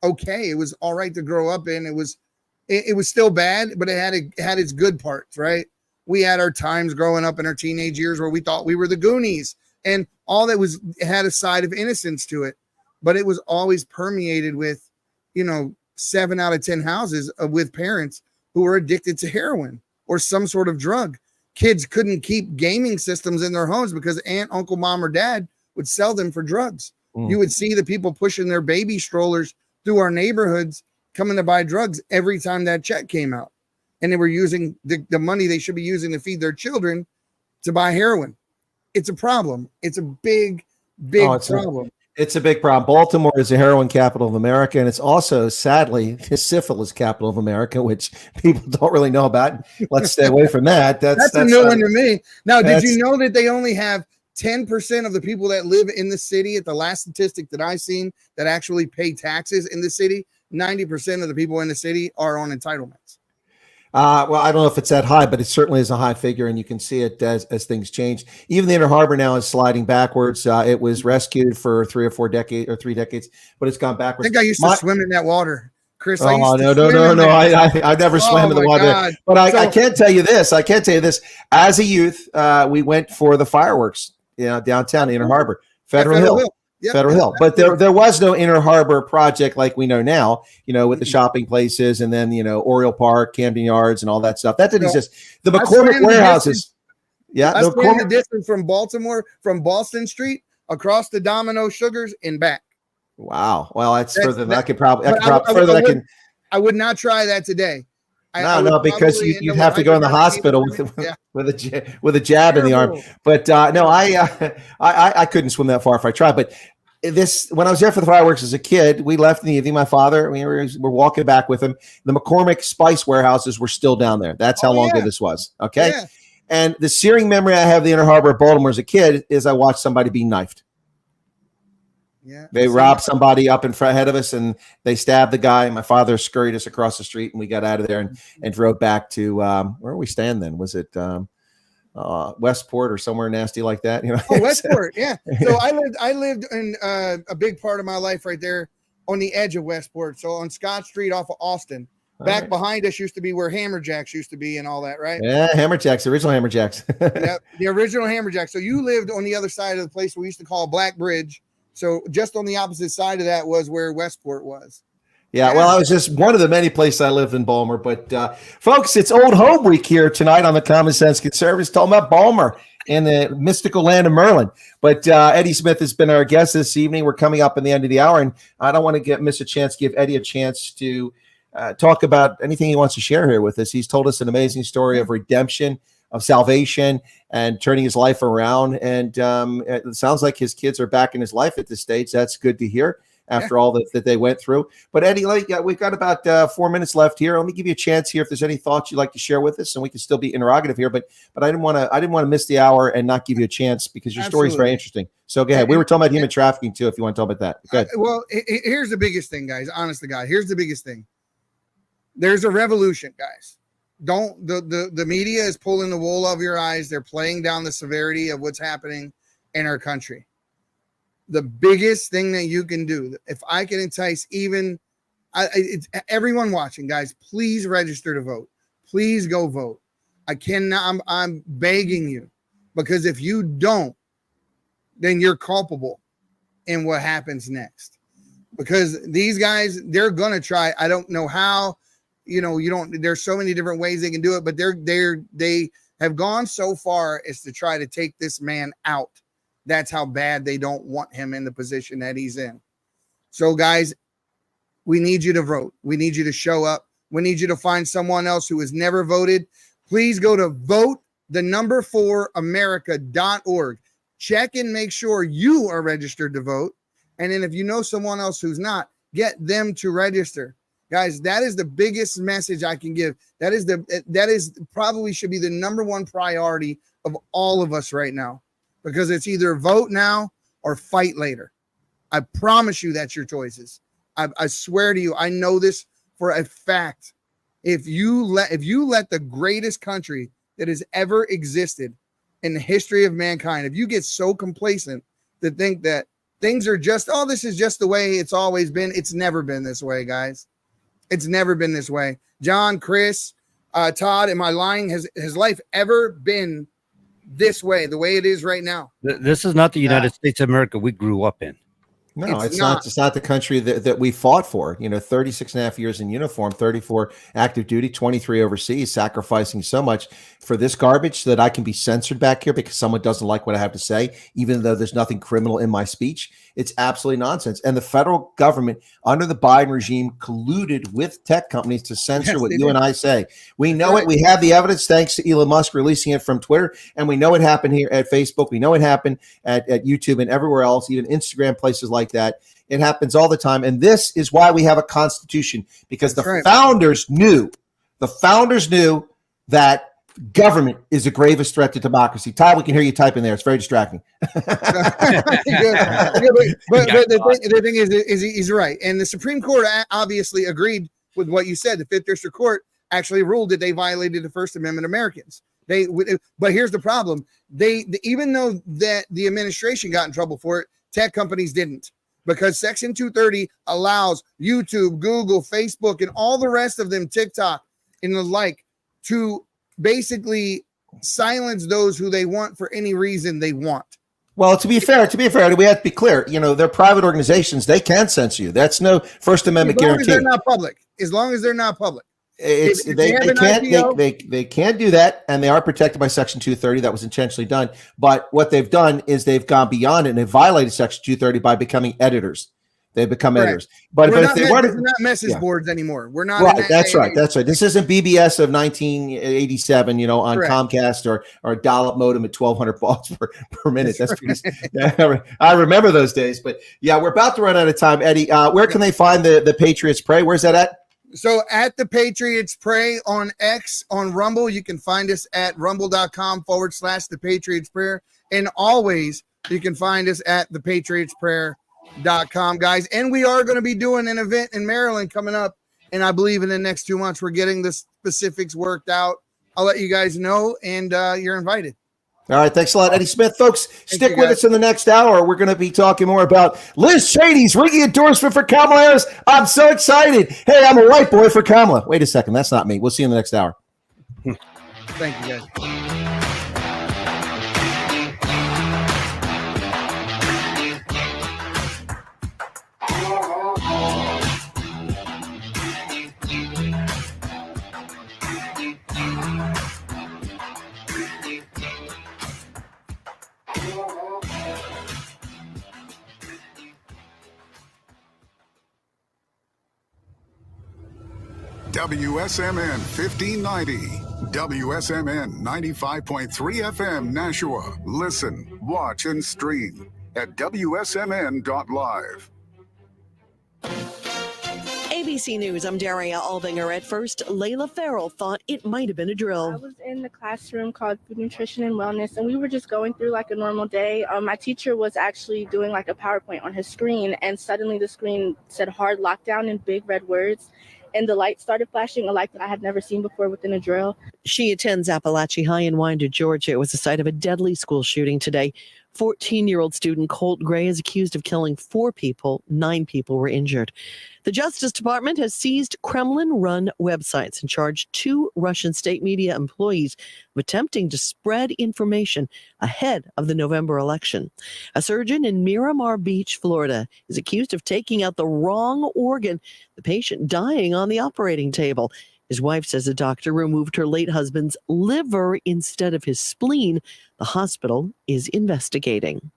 okay. It was all right to grow up in. It was still bad, but it had its good parts, right? We had our times growing up in our teenage years where we thought we were the Goonies, and all that had a side of innocence to it, but it was always permeated with, 7 out of 10 houses with parents who were addicted to heroin or some sort of drug. Kids couldn't keep gaming systems in their homes because aunt, uncle, mom, or dad would sell them for drugs. You would see the people pushing their baby strollers through our neighborhoods coming to buy drugs every time that check came out. And they were using the money they should be using to feed their children to buy heroin. It's a problem. It's a big problem. It's a big problem. Baltimore is the heroin capital of America, and it's also, sadly, the syphilis capital of America, which people don't really know about. Let's stay away from that. That's a new one to me. Now, did you know that they only have 10% of the people that live in the city, at the last statistic that I've seen, that actually pay taxes in the city? 90% of the people in the city are on entitlements. Well, I don't know if it's that high, but it certainly is a high figure, and you can see it as things change. Even the Inner Harbor now is sliding backwards. It was rescued for 3 decades, but it's gone backwards. I think I used to swim in that water, Chris. No. I never swam in the water. God. But I can't tell you this. As a youth, we went for the fireworks, downtown the Inner Harbor, Federal Hill. Yep. Federal Hill, but there was no Inner Harbor project like we know now, with the shopping places and then, Oriole Park, Camden Yards and all that stuff. That didn't exist. The McCormick warehouses. Yeah. I swam the distance from Baltimore, from Boston Street across the Domino Sugars and back. Wow. Well, that's further than I could I would not try that today. Because you'd have to go in the hospital with a jab in the arm. But I couldn't swim that far if I tried. But when I was there for the fireworks as a kid, we left in the evening. My father, we were walking back with him. The McCormick spice warehouses were still down there. That's how long ago this was. Okay. Yeah. And the searing memory I have of the Inner Harbor of Baltimore as a kid is I watched somebody be knifed. Yeah, they robbed somebody up in front ahead of us, and they stabbed the guy. My father scurried us across the street, and we got out of there and drove back to where we stand then. Was it Westport or somewhere nasty like that. Oh, Westport, yeah. So I lived in a big part of my life right there on the edge of Westport. So on Scott Street off of Austin. Back behind us used to be where Hammerjacks used to be and all that, right? Yeah, Hammerjacks, original Hammerjacks. Yeah, the original Hammerjacks. So you lived on the other side of the place we used to call Black Bridge. So just on the opposite side of that was where Westport was. Yeah, well, I was just one of the many places I lived in Balmer. But folks, it's Old Home Week here tonight on the Common Sense Conservatives, talking about Balmer and the mystical land of Merlin. But Eddie Smith has been our guest this evening. We're coming up in the end of the hour, and I don't want to miss a chance to give Eddie a chance to talk about anything he wants to share here with us. He's told us an amazing story of redemption, of salvation, and turning his life around. And it sounds like his kids are back in his life at this stage. That's good to hear after all that they went through. But Eddie, we've got about 4 minutes left here. Let me give you a chance here if there's any thoughts you'd like to share with us, and we can still be interrogative here. But I didn't want to miss the hour and not give you a chance because your story is very interesting. So go ahead. We were talking about human trafficking too. If you want to talk about that, go ahead. Well, here's the biggest thing, guys. Honest to God, here's the biggest thing. There's a revolution, guys. The media is pulling the wool over your eyes. They're playing down the severity of what's happening in our country. The biggest thing that you can do, if I can entice everyone watching, guys, please register to vote. Please go vote. I'm begging you, because if you don't, then you're culpable in what happens next. Because these guys, they're gonna try. I don't know how. There's so many different ways they can do it, but they have gone so far as to try to take this man out. That's how bad they don't want him in the position that he's in. So guys, we need you to vote. We need you to show up. We need you to find someone else who has never voted. Please go to vote4america.org. Check and make sure you are registered to vote. And then if you know someone else who's not, get them to register. Guys, that is the biggest message I can give. That is probably should be the number one priority of all of us right now, because it's either vote now or fight later. I promise you that's your choices. I swear to you, I know this for a fact. If you let the greatest country that has ever existed in the history of mankind, if you get so complacent to think that things are just, this is just the way it's always been, it's never been this way, guys. It's never been this way. John, Chris, Todd, am I lying? Has life ever been this way, the way it is right now? This is not the United States of America we grew up in. No, it's not. It's not the country that we fought for. 36 and a half years in uniform, 34 active duty, 23 overseas, sacrificing so much for this garbage that I can be censored back here because someone doesn't like what I have to say, even though there's nothing criminal in my speech. It's absolutely nonsense. And the federal government under the Biden regime colluded with tech companies to censor what you and I say. We know it. We have the evidence thanks to Elon Musk releasing it from Twitter. And we know it happened here at Facebook. We know it happened at YouTube and everywhere else, even Instagram, places like that. It happens all the time. And this is why we have a constitution, because the founders knew that government is the gravest threat to democracy. Todd, we can hear you typing there. It's very distracting. But the thing is he's right. And the Supreme Court obviously agreed with what you said. The Fifth District Court actually ruled that they violated the First Amendment Americans. But here's the problem. Even though that the administration got in trouble for it, tech companies didn't. Because Section 230 allows YouTube, Google, Facebook, and all the rest of them, TikTok and the like, to basically silence those who they want for any reason they want. Well, to be fair, we have to be clear. They're private organizations. They can censor you. That's no First Amendment guarantee. As long as they're not public. They can't do that, and they are protected by Section 230. That was intentionally done. But what they've done is they've gone beyond it and they've violated Section 230 by becoming editors. They've become editors. But if they weren't, we're not message boards anymore. We're not. Right. That's right. This isn't BBS of 1987. On Comcast or a dial-up modem at 1,200 baud per minute. That's I remember those days. But yeah, we're about to run out of time, Eddie. Where can they find the Patriots Pray? Where's that at? So at the Patriots Pray on X, on Rumble, you can find us at rumble.com/the Patriots Prayer. And always you can find us at thepatriotsprayer.com, guys. And we are going to be doing an event in Maryland coming up. And I believe in the next 2 months, we're getting the specifics worked out. I'll let you guys know, and you're invited. All right, thanks a lot, Eddie Smith. Folks, stick you, with guys. us in the next hour. We're going to be talking more about Liz Cheney's ringing endorsement for Kamala Harris. I'm so excited. Hey, I'm a white boy for Kamala. Wait a second, that's not me. We'll see you in the next hour. Thank you, guys. WSMN 1590, WSMN 95.3 FM Nashua. Listen, watch, and stream at WSMN.live. ABC News, I'm Daria Albinger. At first, Layla Farrell thought it might have been a I drill. was in the classroom called Food Nutrition and Wellness, and we were just going through like a normal day. My teacher was actually doing like a PowerPoint on his screen, and suddenly the screen said hard lockdown in big red words, and the light started flashing, a light that I had never seen before within a drill. She attends Appalachia High in Winder, Georgia. It was the site of a deadly school shooting today. 14-year-old student Colt Gray is accused of killing 4 people. 9 people were injured. The Justice Department has seized Kremlin-run websites and charged 2 Russian state media employees of attempting to spread information ahead of the November election. A surgeon in Miramar Beach, Florida, is accused of taking out the wrong organ, the patient dying on the operating table. His wife says a doctor removed her late husband's liver instead of his spleen. The hospital is investigating.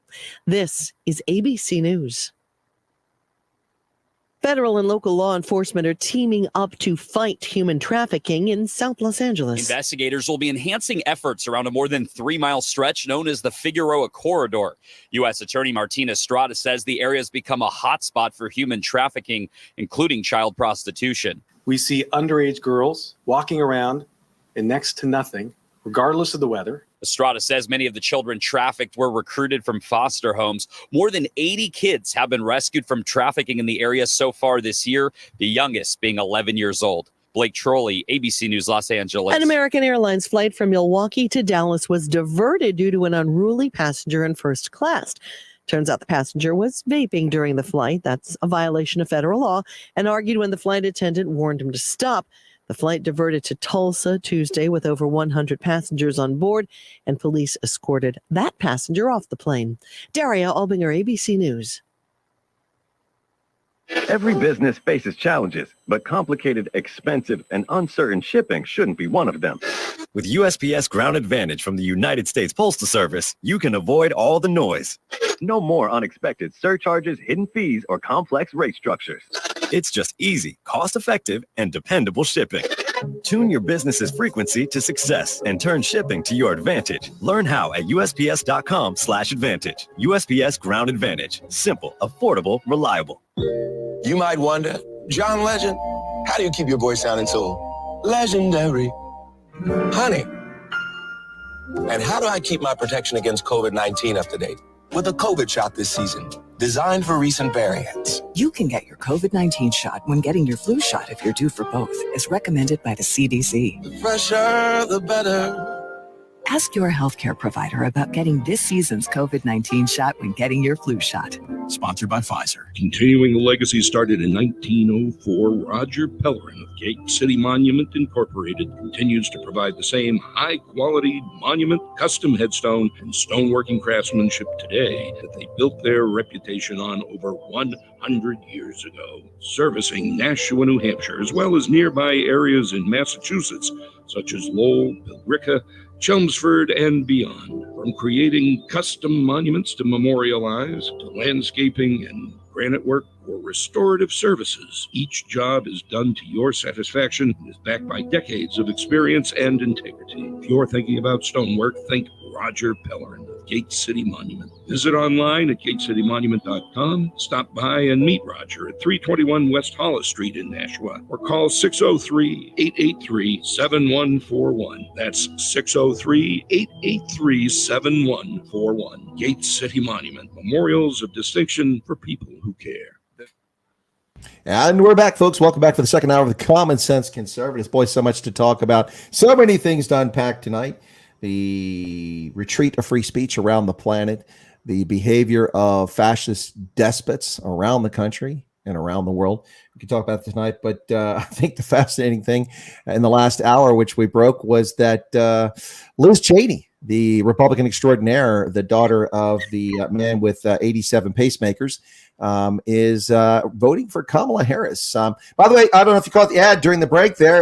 This is ABC News. Federal and local law enforcement are teaming up to fight human trafficking in South Los Angeles. Investigators will be enhancing efforts around a more than 3-mile stretch known as the Figueroa Corridor. U.S. Attorney Martina Estrada says the area has become a hotspot for human trafficking, including child prostitution. We see underage girls walking around in next to nothing, regardless of the weather. Estrada says many of the children trafficked were recruited from foster homes. More than 80 kids have been rescued from trafficking in the area so far this year, the youngest being 11 years old. Blake Trolley, ABC News, Los Angeles. An American Airlines flight from Milwaukee to Dallas was diverted due to an unruly passenger in first class. Turns out the passenger was vaping during the flight. That's a violation of federal law, and argued when the flight attendant warned him to stop. The flight diverted to Tulsa Tuesday with over 100 passengers on board, and police escorted that passenger off the plane. Daria Albinger, ABC News. Every business faces challenges, but complicated, expensive, and uncertain shipping shouldn't be one of them. With USPS Ground Advantage from the United States Postal Service, you can avoid all the noise. No more unexpected surcharges, hidden fees, or complex rate structures. It's just easy, cost-effective, and dependable shipping. Tune your business's frequency to success and turn shipping to your advantage. Learn how at USPS.com/advantage. USPS Ground Advantage. Simple, affordable, reliable. You might wonder, John Legend, how do you keep your voice sounding so legendary? Honey. And how do I keep my protection against COVID-19 up to date? With a COVID shot this season, designed for recent variants. You can get your COVID-19 shot when getting your flu shot if you're due for both, as recommended by the CDC. The fresher, the better. Ask your healthcare provider about getting this season's COVID-19 shot when getting your flu shot. Sponsored by Pfizer. Continuing the legacy started in 1904, Roger Pellerin of Gate City Monument Incorporated continues to provide the same high-quality monument, custom headstone, and stoneworking craftsmanship today that they built their reputation on over 100 years ago, servicing Nashua, New Hampshire, as well as nearby areas in Massachusetts, such as Lowell, Billerica, Chelmsford, and beyond. From creating custom monuments to memorialize, to landscaping and granite work or restorative services, each job is done to your satisfaction and is backed by decades of experience and integrity. If you're thinking about stonework, think Roger Pellerin of Gate City Monument. Visit online at gatecitymonument.com. Stop by and meet Roger at 321 West Hollis Street in Nashua, or call 603-883-7141. That's 603-883-7141. Gate City Monument, memorials of distinction for people who care. And we're back, folks. Welcome back for the second hour of the Common Sense Conservatives. Boy, so much to talk about. So many things to unpack tonight. the retreat of free speech around the planet, the behavior of fascist despots around the country and around the world. We could talk about it tonight, but I think the fascinating thing in the last hour, which we broke, was that Liz Cheney, the Republican extraordinaire, the daughter of the man with 87 pacemakers, is voting for Kamala Harris. By the way, I don't know if you caught the ad during the break there.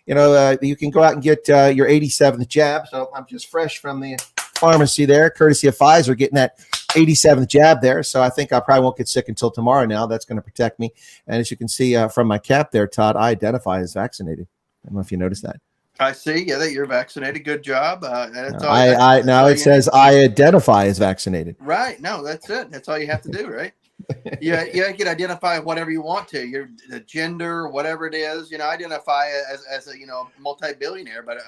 You can go out and get your 87th jab. So I'm just fresh from the pharmacy there, courtesy of Pfizer, getting that 87th jab there. So I think I probably won't get sick until tomorrow now. That's going to protect me. And as you can see from my cap there, Todd, I identify as vaccinated. I don't know if you noticed that. I see. Yeah, that you're vaccinated. Good job. That's all, Now it says I identify as vaccinated. Right. No, that's it. That's all you have to do, right? Yeah, you can identify whatever you want to. The gender, whatever it is. Identify as a multi-billionaire. But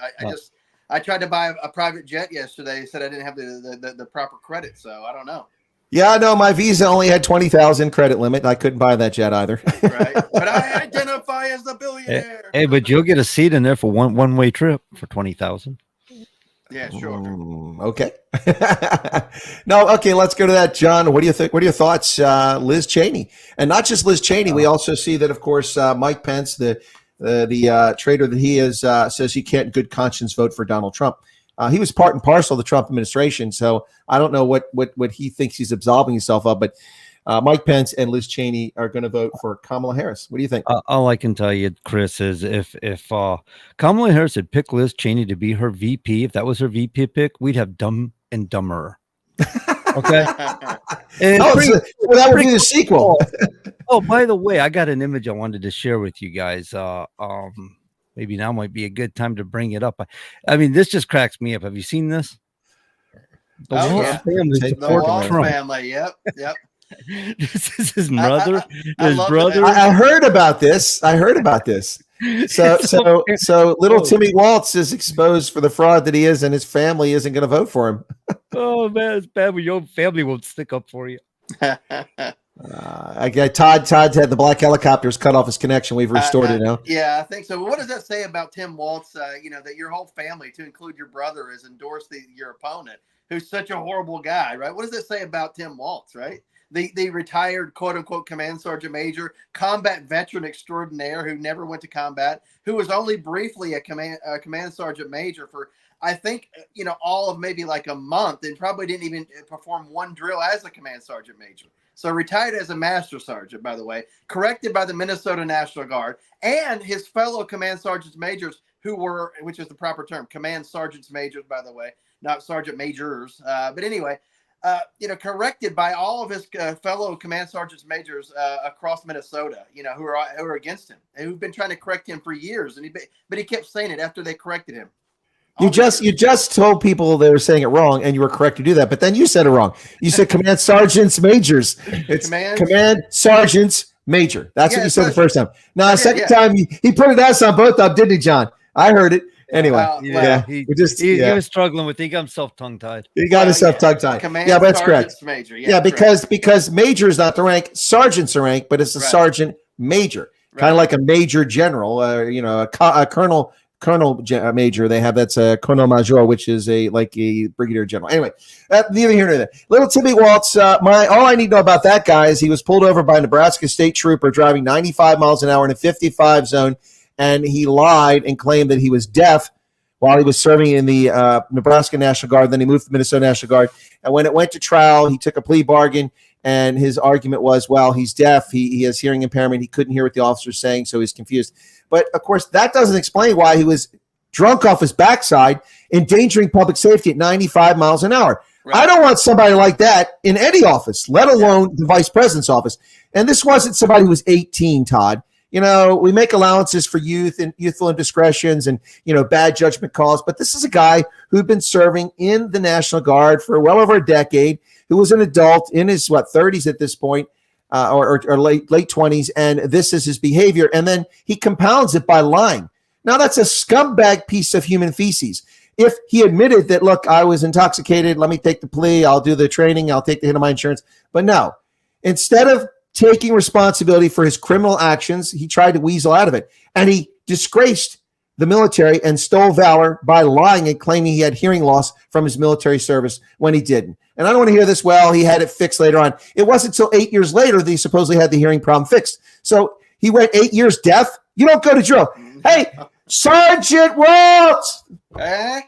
I tried to buy a private jet yesterday. Said I didn't have the proper credit, so I don't know. Yeah, no, my Visa only had 20,000 credit limit. I couldn't buy that jet either. Right, but I identify as a billionaire. Hey, but you'll get a seat in there for one-way trip for 20,000. Yeah, sure. Okay. No, okay. Let's go to that, John. What do you think? What are your thoughts, Liz Cheney, and not just Liz Cheney? We also see that, of course, Mike Pence, the traitor that he is, says he can't in good conscience vote for Donald Trump. He was part and parcel of the Trump administration, so I don't know what he thinks he's absolving himself of, but Mike Pence and Liz Cheney are going to vote for Kamala Harris. What do you think? All I can tell you, Chris, is if Kamala Harris had picked Liz Cheney to be her VP, if that was her VP pick, we'd have Dumb and Dumber. Okay. That would be the sequel. Oh, by the way, I got an image I wanted to share with you guys. Maybe now might be a good time to bring it up. I mean, this just cracks me up. Have you seen this? The Walsh family. Yep. This is his brother. I heard about this. So little Timmy Waltz is exposed for the fraud that he is, and his family isn't going to vote for him. Oh man, it's bad when your own family won't stick up for you. Todd had the black helicopters cut off his connection. We've restored it now. Yeah, I think so. But what does that say about Tim Waltz? That your whole family, to include your brother, has endorsed your opponent, who's such a horrible guy, right? What does that say about Tim Waltz, right? The retired quote unquote command sergeant major, combat veteran extraordinaire who never went to combat, who was only briefly a command sergeant major for, I think, all of maybe like a month, and probably didn't even perform one drill as a command sergeant major. So retired as a master sergeant, by the way, corrected by the Minnesota National Guard, and his fellow command sergeants majors who were, which is the proper term, command sergeants majors, by the way, not sergeant majors. But anyway, corrected by all of his fellow command sergeants majors across Minnesota, who are against him and who've been trying to correct him for years. But he kept saying it after they corrected him. You just told people they were saying it wrong, and you were correct to do that. But then you said it wrong. You said command sergeants majors. It's command sergeants major. That's what you said the first time. Now, the second time he put an S on both of them, didn't he, John? I heard it. Anyway, he was struggling with it. He got himself tongue-tied. He got himself tongue-tied. Yeah, but that's correct. Major. Because major is not the rank. Sergeant's the rank, but it's a sergeant major. Kind of like a major general, a colonel major. They have that's a colonel major, which is like a brigadier general. Anyway, neither here nor there. Little Timmy Waltz. All I need to know about that guy is he was pulled over by a Nebraska state trooper driving 95 miles an hour in a 55 zone, and he lied and claimed that he was deaf while he was serving in the Nebraska National Guard. Then he moved to the Minnesota National Guard, and when it went to trial, he took a plea bargain. And his argument was, well, he's deaf. He has hearing impairment. He couldn't hear what the officer's saying, so he's confused. But, of course, that doesn't explain why he was drunk off his backside, endangering public safety at 95 miles an hour. Right. I don't want somebody like that in any office, let alone the vice president's office. And this wasn't somebody who was 18, Todd. We make allowances for youth and youthful indiscretions and, bad judgment calls. But this is a guy who'd been serving in the National Guard for well over a decade, who was an adult in his 30s at this point, or late 20s, and this is his behavior. And then he compounds it by lying. Now that's a scumbag piece of human feces. If he admitted that, look, I was intoxicated, let me take the plea, I'll do the training, I'll take the hit of my insurance. But no, instead of taking responsibility for his criminal actions, he tried to weasel out of it, and he disgraced the military and stole valor by lying and claiming he had hearing loss from his military service when he didn't. And I don't want to hear this, well, he had it fixed later on. It wasn't until 8 years later that he supposedly had the hearing problem fixed. So he went 8 years deaf. You don't go to drill. Hey, Sergeant Waltz! Right?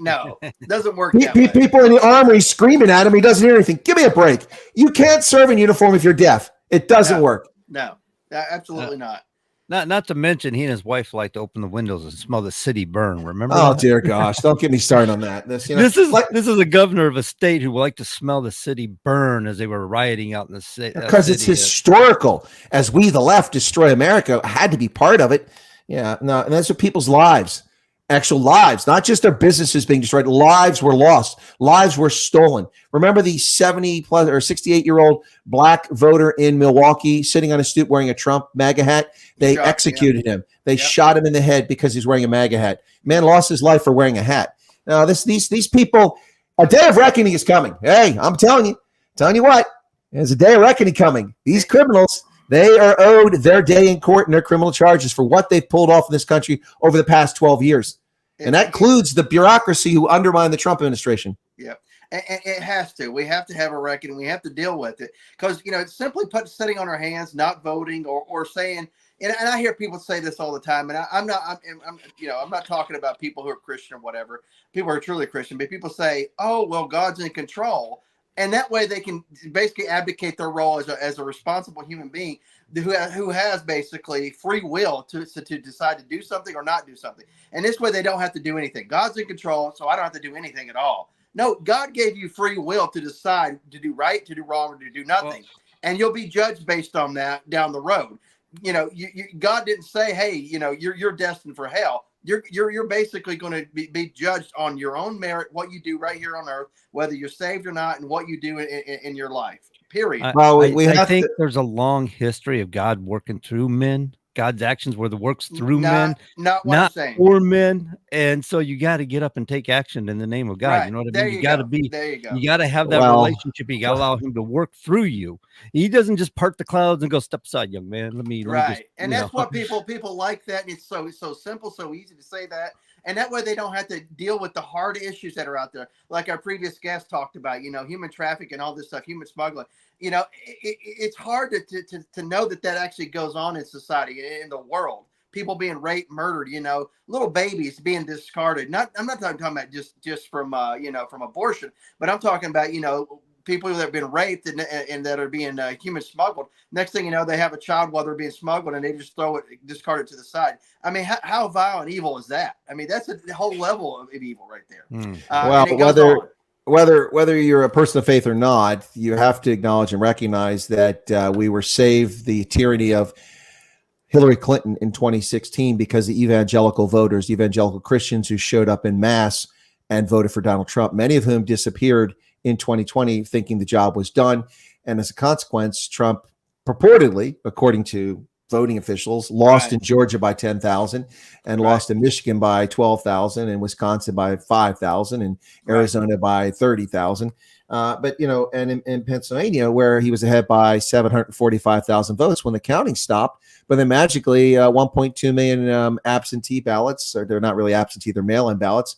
No, doesn't work that way. People in the armory screaming at him. He doesn't hear anything. Give me a break. You can't serve in uniform if you're deaf. It doesn't work. No, absolutely not. Not to mention, he and his wife like to open the windows and smell the city burn. Remember? Oh that? dear gosh! Don't get me started on that. This is a governor of a state who would like to smell the city burn as they were rioting out in the city. Because it's historical. As we, the left, destroy America, had to be part of it. Yeah, no, and that's what people's lives, actual lives, not just their businesses being destroyed. Lives were lost. Lives were stolen. Remember the 70+ or 68-year-old black voter in Milwaukee sitting on a stoop wearing a Trump MAGA hat? They executed him. They shot him in the head because he's wearing a MAGA hat. Man lost his life for wearing a hat. Now, these people, a day of reckoning is coming. Hey, I'm telling you what, there's a day of reckoning coming. These criminals, they are owed their day in court and their criminal charges for what they've pulled off in this country over the past 12 years. And that includes the bureaucracy who undermined the Trump administration. Yeah, and it has to. We have to have a reckoning. We have to deal with it because, it's simply sitting on our hands, not voting or saying, and I hear people say this all the time, and I'm not talking about people who are Christian or whatever, people who are truly Christian, but people say, oh, well, God's in control. And that way they can basically abdicate their role as a responsible human being who has basically free will to decide to do something or not do something. And this way they don't have to do anything. God's in control, so I don't have to do anything at all. No, God gave you free will to decide to do right, to do wrong, or to do nothing. And you'll be judged based on that down the road. God didn't say, hey, you're destined for hell. You're basically going to be judged on your own merit, what you do right here on earth, whether you're saved or not, and what you do in your life. Period. I think there's a long history of God working through men. God's actions were the works through men, not what I'm saying. For men. And so you got to get up and take action in the name of God. Right. You know what I There mean? you You got to go. be, There you go. you got to have that relationship. You got to allow him to work through you. He doesn't just part the clouds and go, step aside, young man. Let me just, And that's what people like that. And it's so simple, so easy to say that. And that way they don't have to deal with the hard issues that are out there. Like our previous guest talked about, human trafficking and all this stuff, human smuggling. It's hard to know that actually goes on in society, in the world. People being raped, murdered, little babies being discarded. I'm not talking about just from from abortion, but I'm talking about people that have been raped and that are being human smuggled. Next thing you know, they have a child while they're being smuggled, and they just discard it to the side. I mean, how vile and evil is that? I mean, that's a whole level of evil right there. Well, whether you're a person of faith or not, you have to acknowledge and recognize that we were saved the tyranny of Hillary Clinton in 2016 because the evangelical voters, evangelical Christians who showed up in mass and voted for Donald Trump, many of whom disappeared in 2020 thinking the job was done. And as a consequence, Trump purportedly, according to voting officials, lost in Georgia by 10,000 and lost in Michigan by 12,000 and Wisconsin by 5,000 and Arizona by 30,000. But, and in Pennsylvania, where he was ahead by 745,000 votes when the counting stopped, but then magically 1.2 million absentee ballots, or they're not really absentee, they're mail-in ballots,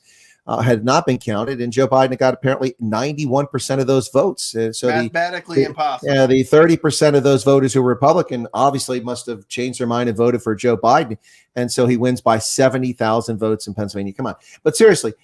had not been counted, and Joe Biden got apparently 91% of those votes. So mathematically impossible. Yeah, the 30% of those voters who were Republican obviously must have changed their mind and voted for Joe Biden, and so he wins by 70,000 votes in Pennsylvania. Come on, but seriously,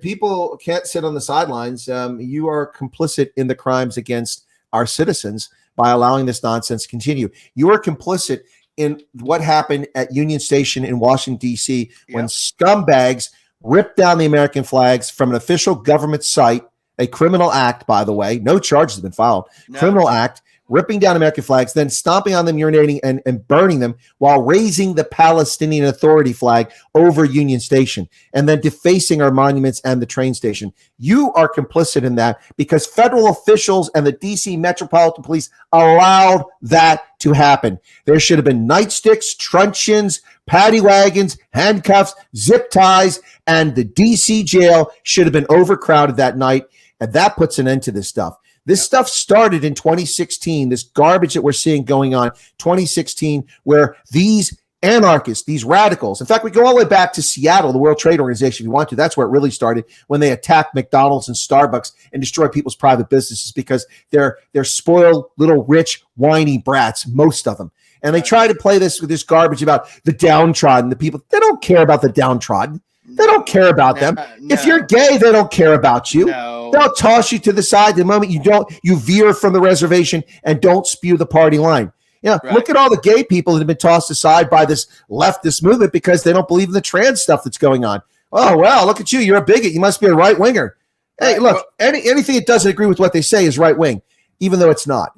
people can't sit on the sidelines. You are complicit in the crimes against our citizens by allowing this nonsense to continue. You are complicit in what happened at Union Station in Washington, D.C. when scumbags ripped down the American flags from an official government site, a criminal act, by the way. No charges have been filed. No. Criminal act, ripping down American flags, then stomping on them, urinating, and burning them while raising the Palestinian Authority flag over Union Station, and then defacing our monuments and the train station. You are complicit in that because federal officials and the D.C. Metropolitan Police allowed that to happen. There should have been nightsticks, truncheons, paddy wagons, handcuffs, zip ties, and the D.C. jail should have been overcrowded that night, and that puts an end to this stuff. This stuff started in 2016, this garbage that we're seeing going on, 2016, where these anarchists, these radicals. In fact, we go all the way back to Seattle, the World Trade Organization, if you want to. That's where it really started, when they attacked McDonald's and Starbucks and destroyed people's private businesses because they're spoiled little rich, whiny brats, most of them. And they try to play this with this garbage about the downtrodden, the people. They don't care about the downtrodden. They don't care about them. If you're gay, they don't care about you. They'll toss you to the side the moment you veer from the reservation and don't spew the party line. Look at all the gay people that have been tossed aside by this leftist movement because they don't believe in the trans stuff that's going on. Oh, well, look at you. You're a bigot. You must be a right winger. Hey, look, anything that doesn't agree with what they say is right wing, even though it's not.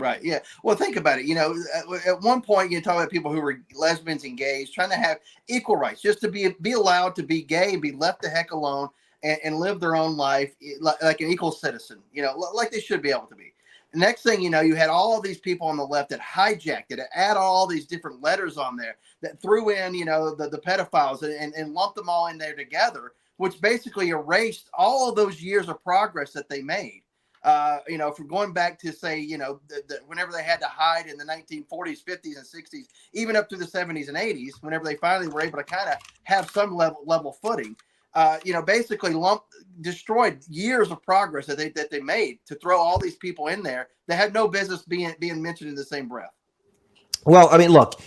Right. Yeah. Well, think about it. At one point, you talk about people who were lesbians and gays trying to have equal rights, just to be allowed to be gay, be left the heck alone, and live their own life like an equal citizen. Like they should be able to be. The next thing you know, you had all of these people on the left that hijacked it, that add all these different letters on there, that threw in, the pedophiles and lumped them all in there together, which basically erased all of those years of progress that they made. From going back to say, whenever they had to hide in the 1940s, 50s, and 60s, even up to the 70s and 80s, whenever they finally were able to kind of have some level footing, basically destroyed years of progress that they made to throw all these people in there that had no business being mentioned in the same breath. Well, I mean, look,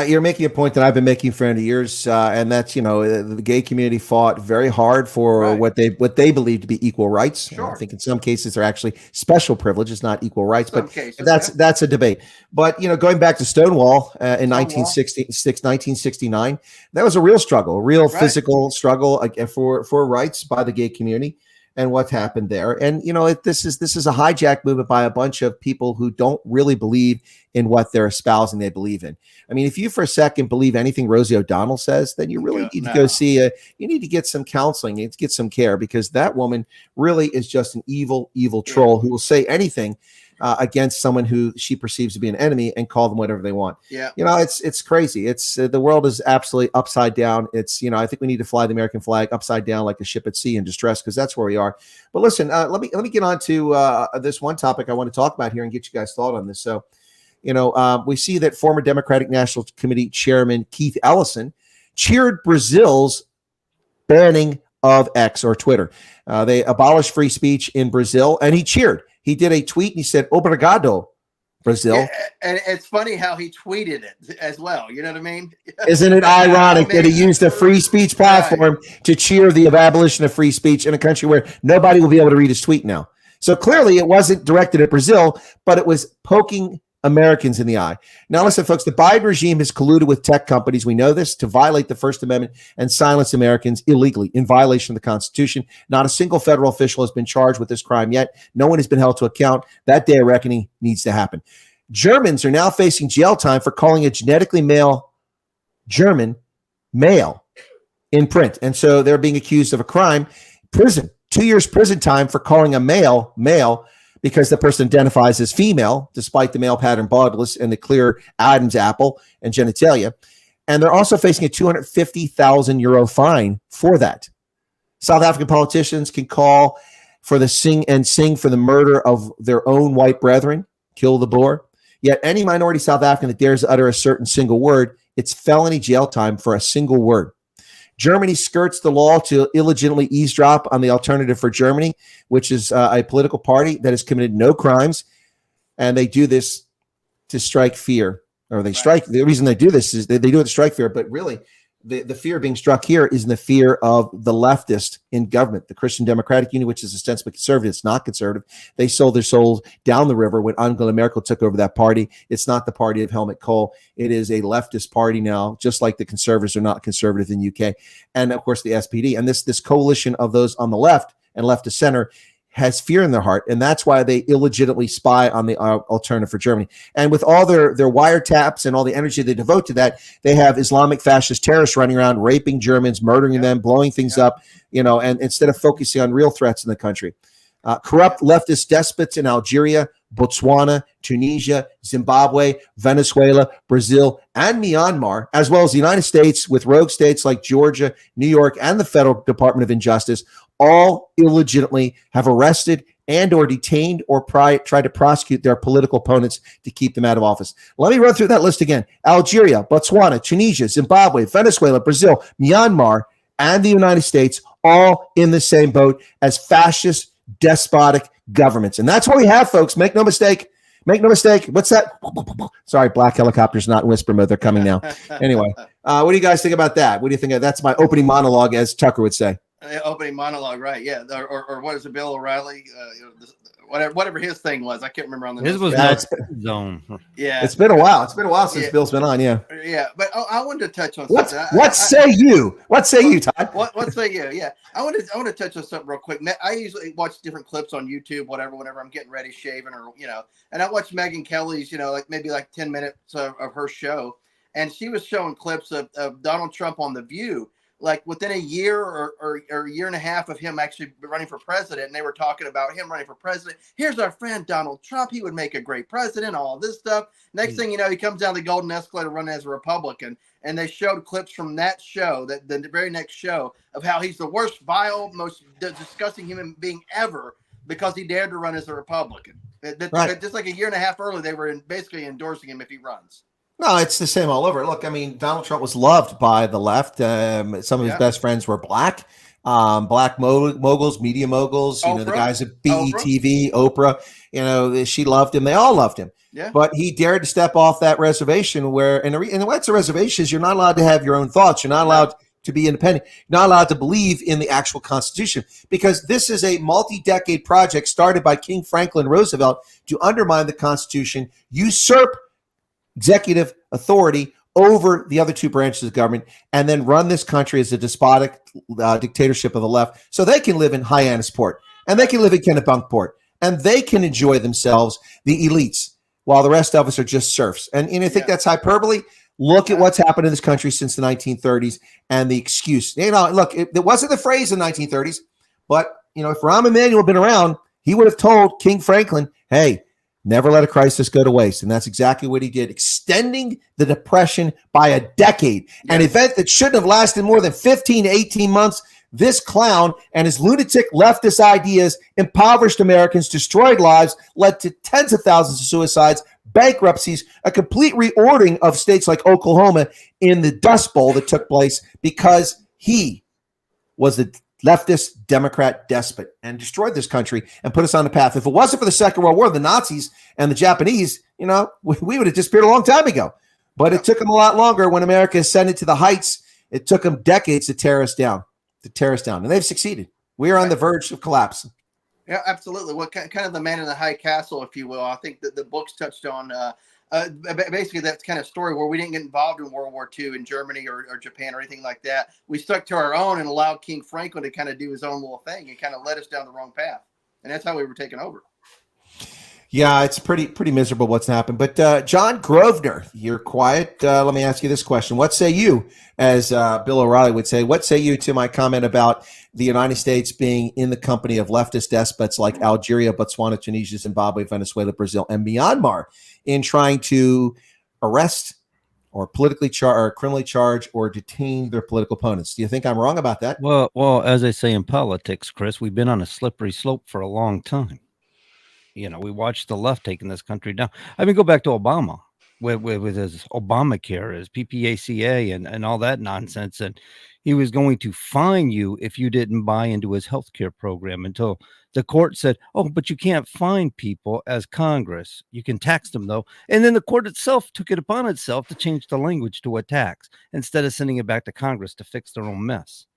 you're making a point that I've been making for many years, and that's the gay community fought very hard for what they believe to be equal rights. Sure. I think in some cases they're actually special privileges, not equal rights. But that's a debate. But going back to Stonewall in 1969, that was a real struggle, a real physical struggle for rights by the gay community. And what happened there. And, this is a hijack movement by a bunch of people who don't really believe in what they're espousing they believe in. I mean, if you for a second believe anything Rosie O'Donnell says, then you really need to go see you need to get some counseling, you need to get some care, because that woman really is just an evil, evil troll who will say anything against someone who she perceives to be an enemy and call them whatever they want. Yeah. It's crazy. It's the world is absolutely upside down. It's, I think we need to fly the American flag upside down like a ship at sea in distress, because that's where we are. But listen, let me get on to this one topic I want to talk about here and get you guys thought on this. So, we see that former Democratic National Committee Chairman Keith Ellison cheered Brazil's banning of X or Twitter. They abolished free speech in Brazil, and he cheered. He did a tweet and he said, "Obrigado, Brazil." Yeah, and it's funny how he tweeted it as well. You know what I mean? Isn't it ironic that he used a free speech platform to cheer the abolition of free speech in a country where nobody will be able to read his tweet now? So clearly it wasn't directed at Brazil, but it was poking Americans in the eye. Now, listen, folks, the Biden regime has colluded with tech companies. We know this, to violate the First Amendment and silence Americans illegally in violation of the Constitution. Not a single federal official has been charged with this crime yet. No one has been held to account. That day of reckoning needs to happen. Germans are now facing jail time for calling a genetically male German male in print. And so they're being accused of a crime. Prison, 2 years prison time for calling a male because the person identifies as female, despite the male pattern baldness and the clear Adam's apple and genitalia. And they're also facing a €250,000 fine for that. South African politicians can call for the sing for the murder of their own white brethren, kill the Boer. Yet any minority South African that dares utter a certain single word, it's felony jail time for a single word. Germany skirts the law to illegitimately eavesdrop on the Alternative for Germany, which is a political party that has committed no crimes. And they do this to strike fear, or they strike. The reason they do this is they do it to strike fear. But really, the fear being struck here is in the fear of the leftist in government, the Christian Democratic Union, which is ostensibly conservative. It's not conservative. They sold their souls down the river when Angela Merkel took over that party. It's not the party of Helmut Kohl. It is a leftist party now, just like the conservatives are not conservative in the UK. And of course, the SPD. And this coalition of those on the left and left to center has fear in their heart, and that's why they illegitimately spy on the Alternative for Germany. And with all their wiretaps and all the energy they devote to that, they have Islamic fascist terrorists running around, raping Germans, murdering them, blowing things up, and instead of focusing on real threats in the country. Corrupt leftist despots in Algeria, Botswana, Tunisia, Zimbabwe, Venezuela, Brazil, and Myanmar, as well as the United States, with rogue states like Georgia, New York, and the Federal Department of Injustice, all illegitimately have arrested and or detained or try to prosecute their political opponents to keep them out of office. Let me run through that list again. Algeria, Botswana, Tunisia, Zimbabwe, Venezuela, Brazil, Myanmar, and the United States, all in the same boat as fascist, despotic governments. And that's what we have, folks. Make no mistake. Make no mistake. What's that? Sorry, black helicopter's not in whisper mode. They're coming now. Anyway, what do you guys think about that? What do you think? That's my opening monologue, as Tucker would say. Opening monologue, right? Yeah, or what is it, Bill O'Reilly? Whatever his thing was, I can't remember on the. His was zone. Yeah, it's been a while. It's been a while since Bill's been on. Yeah. Yeah, but I wanted to touch on what. something. What say you? What say you, Todd? What say you? Yeah, I want to touch on something real quick. I usually watch different clips on YouTube, whenever I'm getting ready, shaving, or and I watch Megyn Kelly's, maybe 10 minutes of her show, and she was showing clips of Donald Trump on The View. Like within a year or a year and a half of him actually running for president, and they were talking about him running for president. Here's our friend Donald Trump. He would make a great president, all this stuff. Next thing you know, he comes down the golden escalator running as a Republican. And they showed clips from that show, the very next show, of how he's the worst, vile, most disgusting human being ever because he dared to run as a Republican. Right. Just like a year and a half earlier, they were basically endorsing him if he runs. No, it's the same all over. Look, I mean, Donald Trump was loved by the left. Some of his best friends were black moguls, media moguls. Oprah, the guys at BETV, Oprah. She loved him. They all loved him. Yeah. But he dared to step off that reservation and what's a reservation is you're not allowed to have your own thoughts. You're not allowed to be independent. You're not allowed to believe in the actual Constitution because this is a multi-decade project started by King Franklin Roosevelt to undermine the Constitution, usurp executive authority over the other two branches of government, and then run this country as a despotic dictatorship of the left so they can live in Hyannisport and they can live in Kennebunkport and they can enjoy themselves, the elites, while the rest of us are just serfs. And I think that's hyperbole. Look at what's happened in this country since the 1930s and the excuse. Look, it wasn't the phrase in the 1930s, but, if Rahm Emanuel had been around, he would have told King Franklin, hey, never let a crisis go to waste. And that's exactly what he did, extending the Depression by a decade, an event that shouldn't have lasted more than 15 to 18 months. This clown and his lunatic leftist ideas impoverished Americans, destroyed lives, led to tens of thousands of suicides, bankruptcies, a complete reordering of states like Oklahoma in the Dust Bowl that took place because he was the leftist Democrat despot and destroyed this country and put us on the path. If it wasn't for the Second World War, the Nazis and the Japanese, we would have disappeared a long time ago. But it took them a lot longer when America ascended to the heights. It took them decades to tear us down. And they've succeeded. We are on the verge of collapse. Yeah, absolutely. Well, kind of the man in the high castle, if you will. I think that the books touched on basically that kind of story where we didn't get involved in World War II in Germany or Japan or anything like that. We stuck to our own and allowed King Franklin to kind of do his own little thing and kind of led us down the wrong path. And that's how we were taken over. Yeah, it's pretty miserable what's happened. But John Grosvenor, you're quiet. Let me ask you this question. What say you, as Bill O'Reilly would say, what say you to my comment about the United States being in the company of leftist despots like Algeria, Botswana, Tunisia, Zimbabwe, Venezuela, Brazil, and Myanmar in trying to arrest or politically or criminally charge or detain their political opponents? Do you think I'm wrong about that? Well, as they say in politics, Chris, we've been on a slippery slope for a long time. We watched the left taking this country down. I mean, go back to Obama with his Obamacare, his PPACA, and all that nonsense. And he was going to fine you if you didn't buy into his health care program until the court said, oh, but you can't fine people as Congress. You can tax them, though. And then the court itself took it upon itself to change the language to a tax instead of sending it back to Congress to fix their own mess.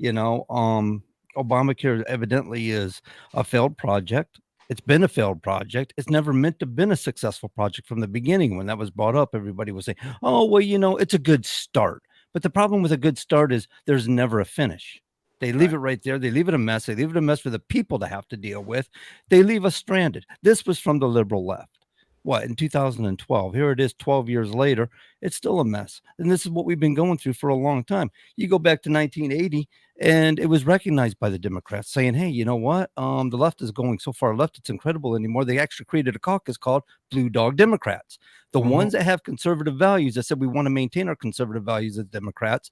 Obamacare evidently is a failed project. It's been a failed project. It's never meant to have been a successful project from the beginning. When that was brought up, everybody was saying, oh, well, it's a good start. But the problem with a good start is there's never a finish. They leave it right there. They leave it a mess. They leave it a mess for the people to have to deal with. They leave us stranded. This was from the liberal left. In 2012? Here it is 12 years later. It's still a mess. And this is what we've been going through for a long time. You go back to 1980, and it was recognized by the Democrats saying, hey, you know what? The left is going so far left, it's incredible anymore. They actually created a caucus called Blue Dog Democrats. The ones that have conservative values, that said we want to maintain our conservative values as Democrats,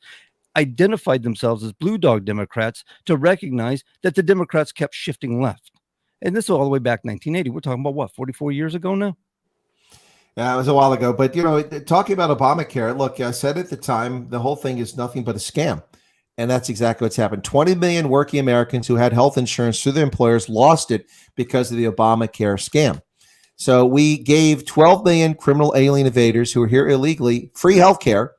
identified themselves as Blue Dog Democrats to recognize that the Democrats kept shifting left. And this was all the way back 1980. We're talking about what, 44 years ago now? Yeah, it was a while ago. But, talking about Obamacare, look, I said at the time, the whole thing is nothing but a scam. And that's exactly what's happened. 20 million working Americans who had health insurance through their employers lost it because of the Obamacare scam. So we gave 12 million criminal alien invaders who are here illegally free health care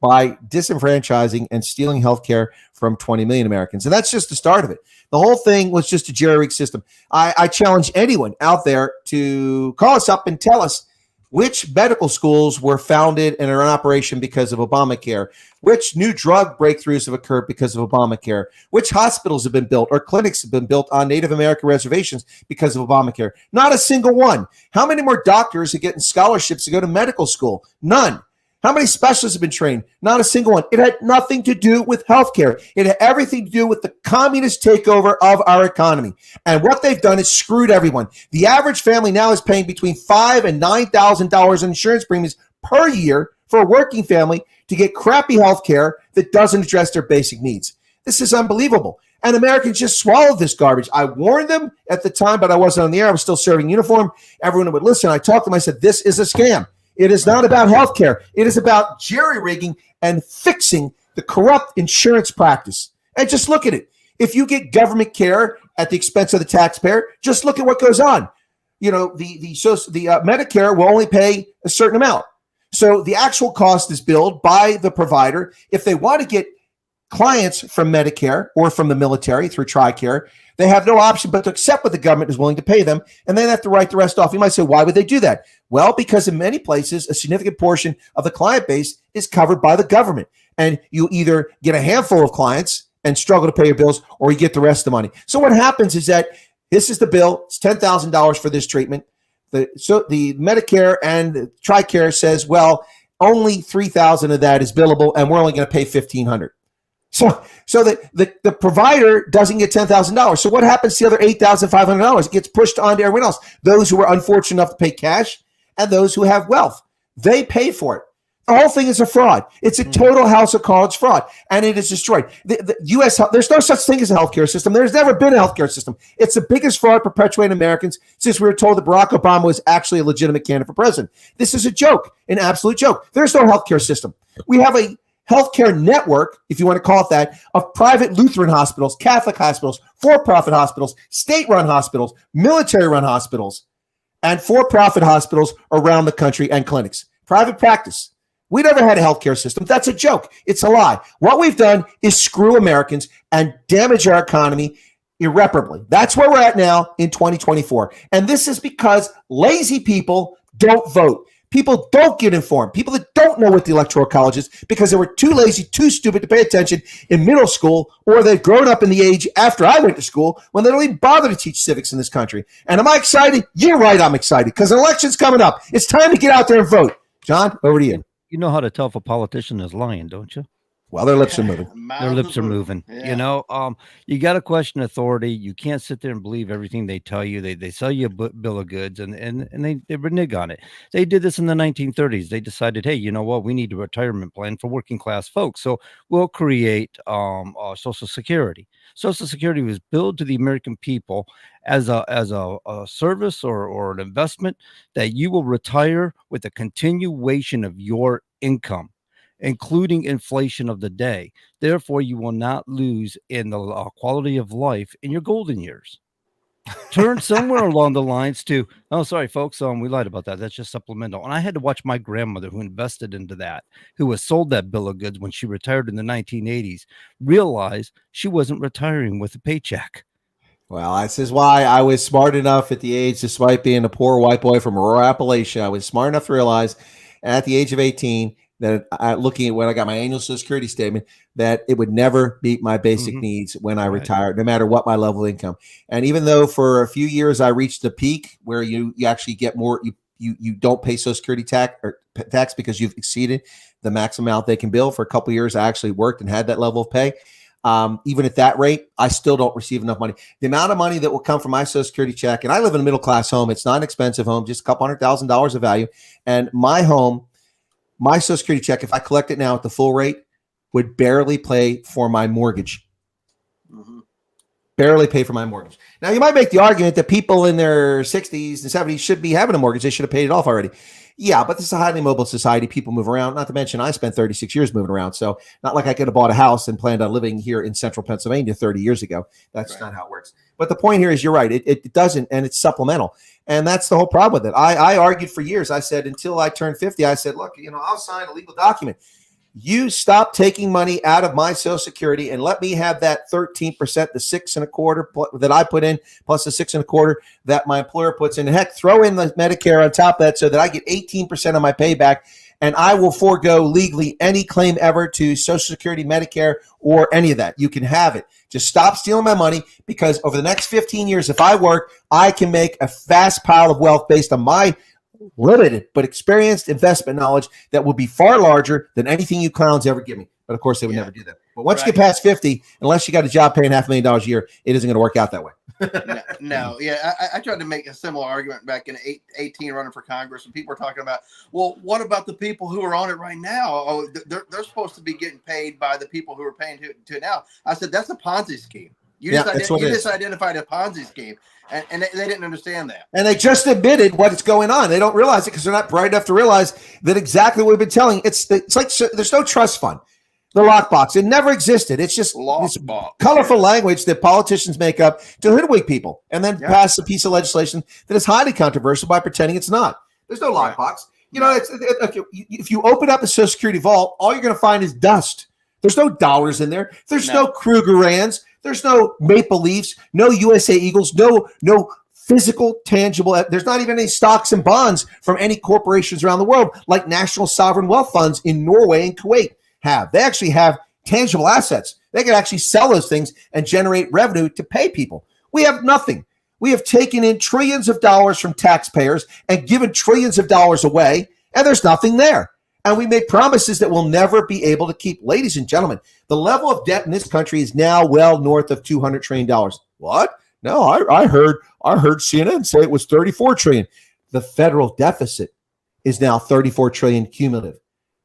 by disenfranchising and stealing health care from 20 million Americans. And that's just the start of it. The whole thing was just a jerry-rigged system. I challenge anyone out there to call us up and tell us which medical schools were founded and are in operation because of Obamacare, which new drug breakthroughs have occurred because of Obamacare, which hospitals have been built or clinics have been built on Native American reservations because of Obamacare. Not a single one. How many more doctors are getting scholarships to go to medical school? None. How many specialists have been trained? Not a single one. It had nothing to do with healthcare. It had everything to do with the communist takeover of our economy. And what they've done is screwed everyone. The average family now is paying between $5,000 and $9,000 in insurance premiums per year for a working family to get crappy healthcare that doesn't address their basic needs. This is unbelievable. And Americans just swallowed this garbage. I warned them at the time, but I wasn't on the air. I was still serving uniform. Everyone would listen. I talked to them. I said, this is a scam. It is not about healthcare. It is about jerry-rigging and fixing the corrupt insurance practice. And just look at it. If you get government care at the expense of the taxpayer, just look at what goes on. The Medicare will only pay a certain amount. So the actual cost is billed by the provider. If they want to get clients from Medicare or from the military through TRICARE, they have no option but to accept what the government is willing to pay them, and then have to write the rest off. You might say, why would they do that? Well, because in many places, a significant portion of the client base is covered by the government. And you either get a handful of clients and struggle to pay your bills, or you get the rest of the money. So what happens is that this is the bill. It's $10,000 for this treatment. So the Medicare and TRICARE says, well, only $3,000 of that is billable, and we're only going to pay $1,500. So the provider doesn't get $10,000. So what happens to the other $8,500? It gets pushed on to everyone else. Those who are unfortunate enough to pay cash and those who have wealth. They pay for it. The whole thing is a fraud. It's a total house of cards fraud, and it is destroyed. The U.S. There's no such thing as a healthcare system. There's never been a healthcare system. It's the biggest fraud perpetuating Americans since we were told that Barack Obama was actually a legitimate candidate for president. This is a joke, an absolute joke. There's no healthcare system. We have a healthcare network, if you want to call it that, of private Lutheran hospitals, Catholic hospitals, for-profit hospitals, state-run hospitals, military-run hospitals, and for-profit hospitals around the country and clinics. Private practice. We never had a healthcare system. That's a joke. It's a lie. What we've done is screw Americans and damage our economy irreparably. That's where we're at now in 2024. And this is because lazy people don't vote. People don't get informed. People that don't know what the Electoral College is because they were too lazy, too stupid to pay attention in middle school, or they've grown up in the age after I went to school when they don't even bother to teach civics in this country. And am I excited? You're right, I'm excited because an election's coming up. It's time to get out there and vote. John, over to you. You know how to tell if a politician is lying, don't you? Well, their lips are moving. Their lips are moving. Yeah. You got to question authority. You can't sit there and believe everything they tell you. They sell you a bill of goods and they renege on it. They did this in the 1930s. They decided, hey, you know what? We need a retirement plan for working class folks. So we'll create Social Security. Social Security was billed to the American people as a service or an investment that you will retire with a continuation of your income, including inflation of the day. Therefore, you will not lose in the quality of life in your golden years. Turn somewhere along the lines to, oh, sorry, folks, we lied about that. That's just supplemental. And I had to watch my grandmother, who invested into that, who was sold that bill of goods when she retired in the 1980s, realize she wasn't retiring with a paycheck. Well, this is why I was smart enough at the age, despite being a poor white boy from rural Appalachia, I was smart enough to realize at the age of 18 that looking at when I got my annual Social Security statement, that it would never meet my basic needs when I retired, no matter what my level of income. And even though for a few years I reached the peak where you actually get more, you don't pay Social Security tax because you've exceeded the maximum amount they can bill. For a couple of years, I actually worked and had that level of pay. Even at that rate, I still don't receive enough money. The amount of money that will come from my Social Security check, and I live in a middle-class home. It's not an expensive home, just a couple $100,000 of value. And my home, my Social Security check, if I collect it now at the full rate, would barely pay for my mortgage. barely pay for my mortgage. Now, you might make the argument that people in their 60s and 70s should be having a mortgage. They should have paid it off already. Yeah, but this is a highly mobile society. People move around. Not to mention, I spent 36 years moving around. So not like I could have bought a house and planned on living here in central Pennsylvania 30 years ago. That's not how it works. But the point here is you're right. It doesn't, and it's supplemental. And that's the whole problem with it. I argued for years. I said, until I turned 50, I said, look, I'll sign a legal document. You stop taking money out of my Social Security and let me have that 13%, the 6.25% that I put in, plus the 6.25% that my employer puts in. Heck, throw in the Medicare on top of that so that I get 18% of my payback, and I will forego legally any claim ever to Social Security, Medicare, or any of that. You can have it. Just stop stealing my money, because over the next 15 years, if I work, I can make a vast pile of wealth based on my limited but experienced investment knowledge that will be far larger than anything you clowns ever give me. But of course, they would never do that. But once you get past 50, unless you got a job paying $500,000 a year, it isn't going to work out that way. No. I tried to make a similar argument back in 18 running for Congress, and people were talking about, well, what about the people who are on it right now? Oh, they're supposed to be getting paid by the people who are paying to it now. I said, that's a Ponzi scheme. You just identified a Ponzi scheme, and they didn't understand that. And they just admitted what's going on. They don't realize it because they're not bright enough to realize that exactly what we've been telling. It's like there's no trust fund. The lockbox. It never existed. It's just this colorful language that politicians make up to hoodwink people and then pass a piece of legislation that is highly controversial by pretending it's not. There's no lockbox. If you open up a Social Security vault, all you're going to find is dust. There's no dollars in there. There's no Krugerrands. There's no Maple Leafs, no USA Eagles, no physical, tangible. There's not even any stocks and bonds from any corporations around the world like national sovereign wealth funds in Norway and Kuwait have. They actually have tangible assets. They can actually sell those things and generate revenue to pay people. We have nothing. We have taken in trillions of dollars from taxpayers and given trillions of dollars away, and there's nothing there. And we make promises that we'll never be able to keep. Ladies and gentlemen, the level of debt in this country is now well north of $200 trillion. What? No, I heard CNN say it was $34 trillion. The federal deficit is now $34 trillion cumulative.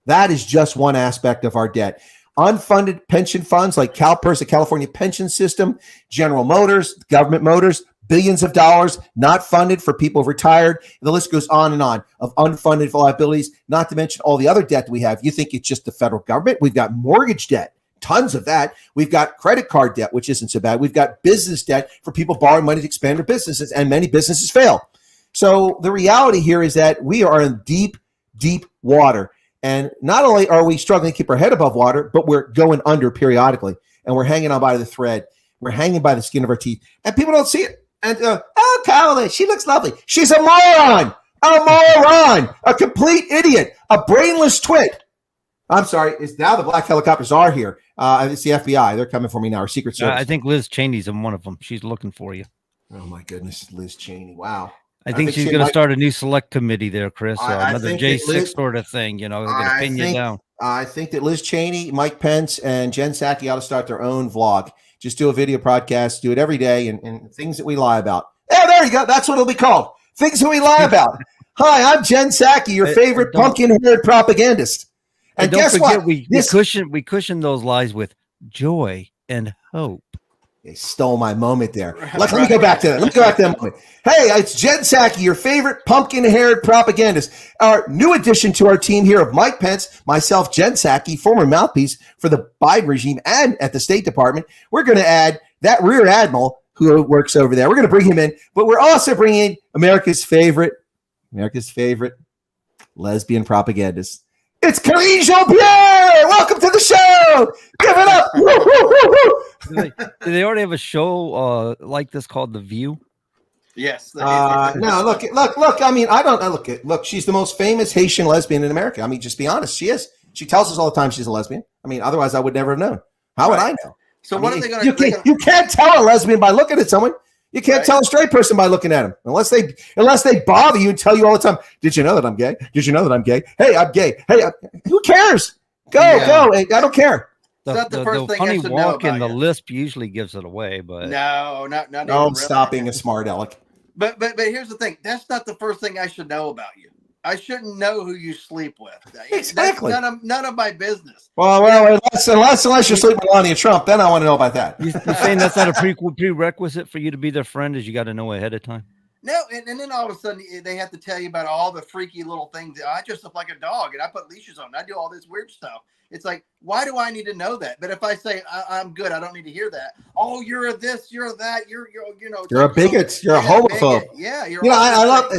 That is just one aspect of our debt. Unfunded pension funds like CalPERS, the California Pension System, General Motors, Government Motors, billions of dollars not funded for people retired. The list goes on and on of unfunded liabilities, not to mention all the other debt that we have. You think it's just the federal government? We've got mortgage debt, tons of that. We've got credit card debt, which isn't so bad. We've got business debt for people borrowing money to expand their businesses, and many businesses fail. So the reality here is that we are in deep, deep water. And not only are we struggling to keep our head above water, but we're going under periodically, and we're hanging on by the thread. We're hanging by the skin of our teeth, and people don't see it. And, Carolyn, she looks lovely. She's a moron, a complete idiot, a brainless twit. I'm sorry. It's now the black helicopters are here. It's the FBI. They're coming for me now, our Secret Service. I think Liz Cheney's in one of them. She's looking for you. Oh, my goodness. Liz Cheney. Wow. I think she's going to start a new select committee there, Chris. Another J6 sort of thing. They're going to pin you down. I think that Liz Cheney, Mike Pence, and Jen Psaki ought to start their own vlog. Just do a video podcast, do it every day, and things that we lie about. Oh, there you go. That's what it'll be called. Things that we lie about. Hi, I'm Jen Psaki, your favorite pumpkin-haired propagandist. And don't guess forget, what? We cushion those lies with joy and hope. They stole my moment there. Let me go back to that. Let me go back to that moment. Hey, it's Jen Psaki, your favorite pumpkin-haired propagandist. Our new addition to our team here of Mike Pence, myself, Jen Psaki, former mouthpiece for the Biden regime and at the State Department. We're going to add that Rear Admiral who works over there. We're going to bring him in, but we're also bringing in America's favorite lesbian propagandist. It's Karine Jean-Pierre. Welcome to the show. Give it up. Woo, woo, woo, woo. Do they already have a show like this called The View? Yes. No, look. I mean, I don't look. She's the most famous Haitian lesbian in America. I mean, just be honest. She is. She tells us all the time she's a lesbian. I mean, otherwise I would never have known. How would I know? So what are they going to? You can't tell a lesbian by looking at someone. You can't tell a straight person by looking at him unless they bother you and tell you all the time. Did you know that I'm gay? Did you know that I'm gay? Hey, I'm gay. Hey, who cares? Go. I don't care. The funny walk and the lisp usually gives it away, but no, not no. Stop being a smart aleck. But here's the thing. That's not the first thing I should know about you. I shouldn't know who you sleep with. Exactly. That's none of my business. Well, unless you're sleeping with Melania Trump, then I want to know about that. You're saying that's not a prerequisite for you to be their friend, is you got to know ahead of time? No, and then all of a sudden they have to tell you about all the freaky little things. I dress up like a dog and I put leashes on. I do all this weird stuff. It's like, why do I need to know that? But if I say I'm good, I don't need to hear that. Oh, you're a this, you're a that, you're a bigot, you're a homophobe. Yeah, you're. I love.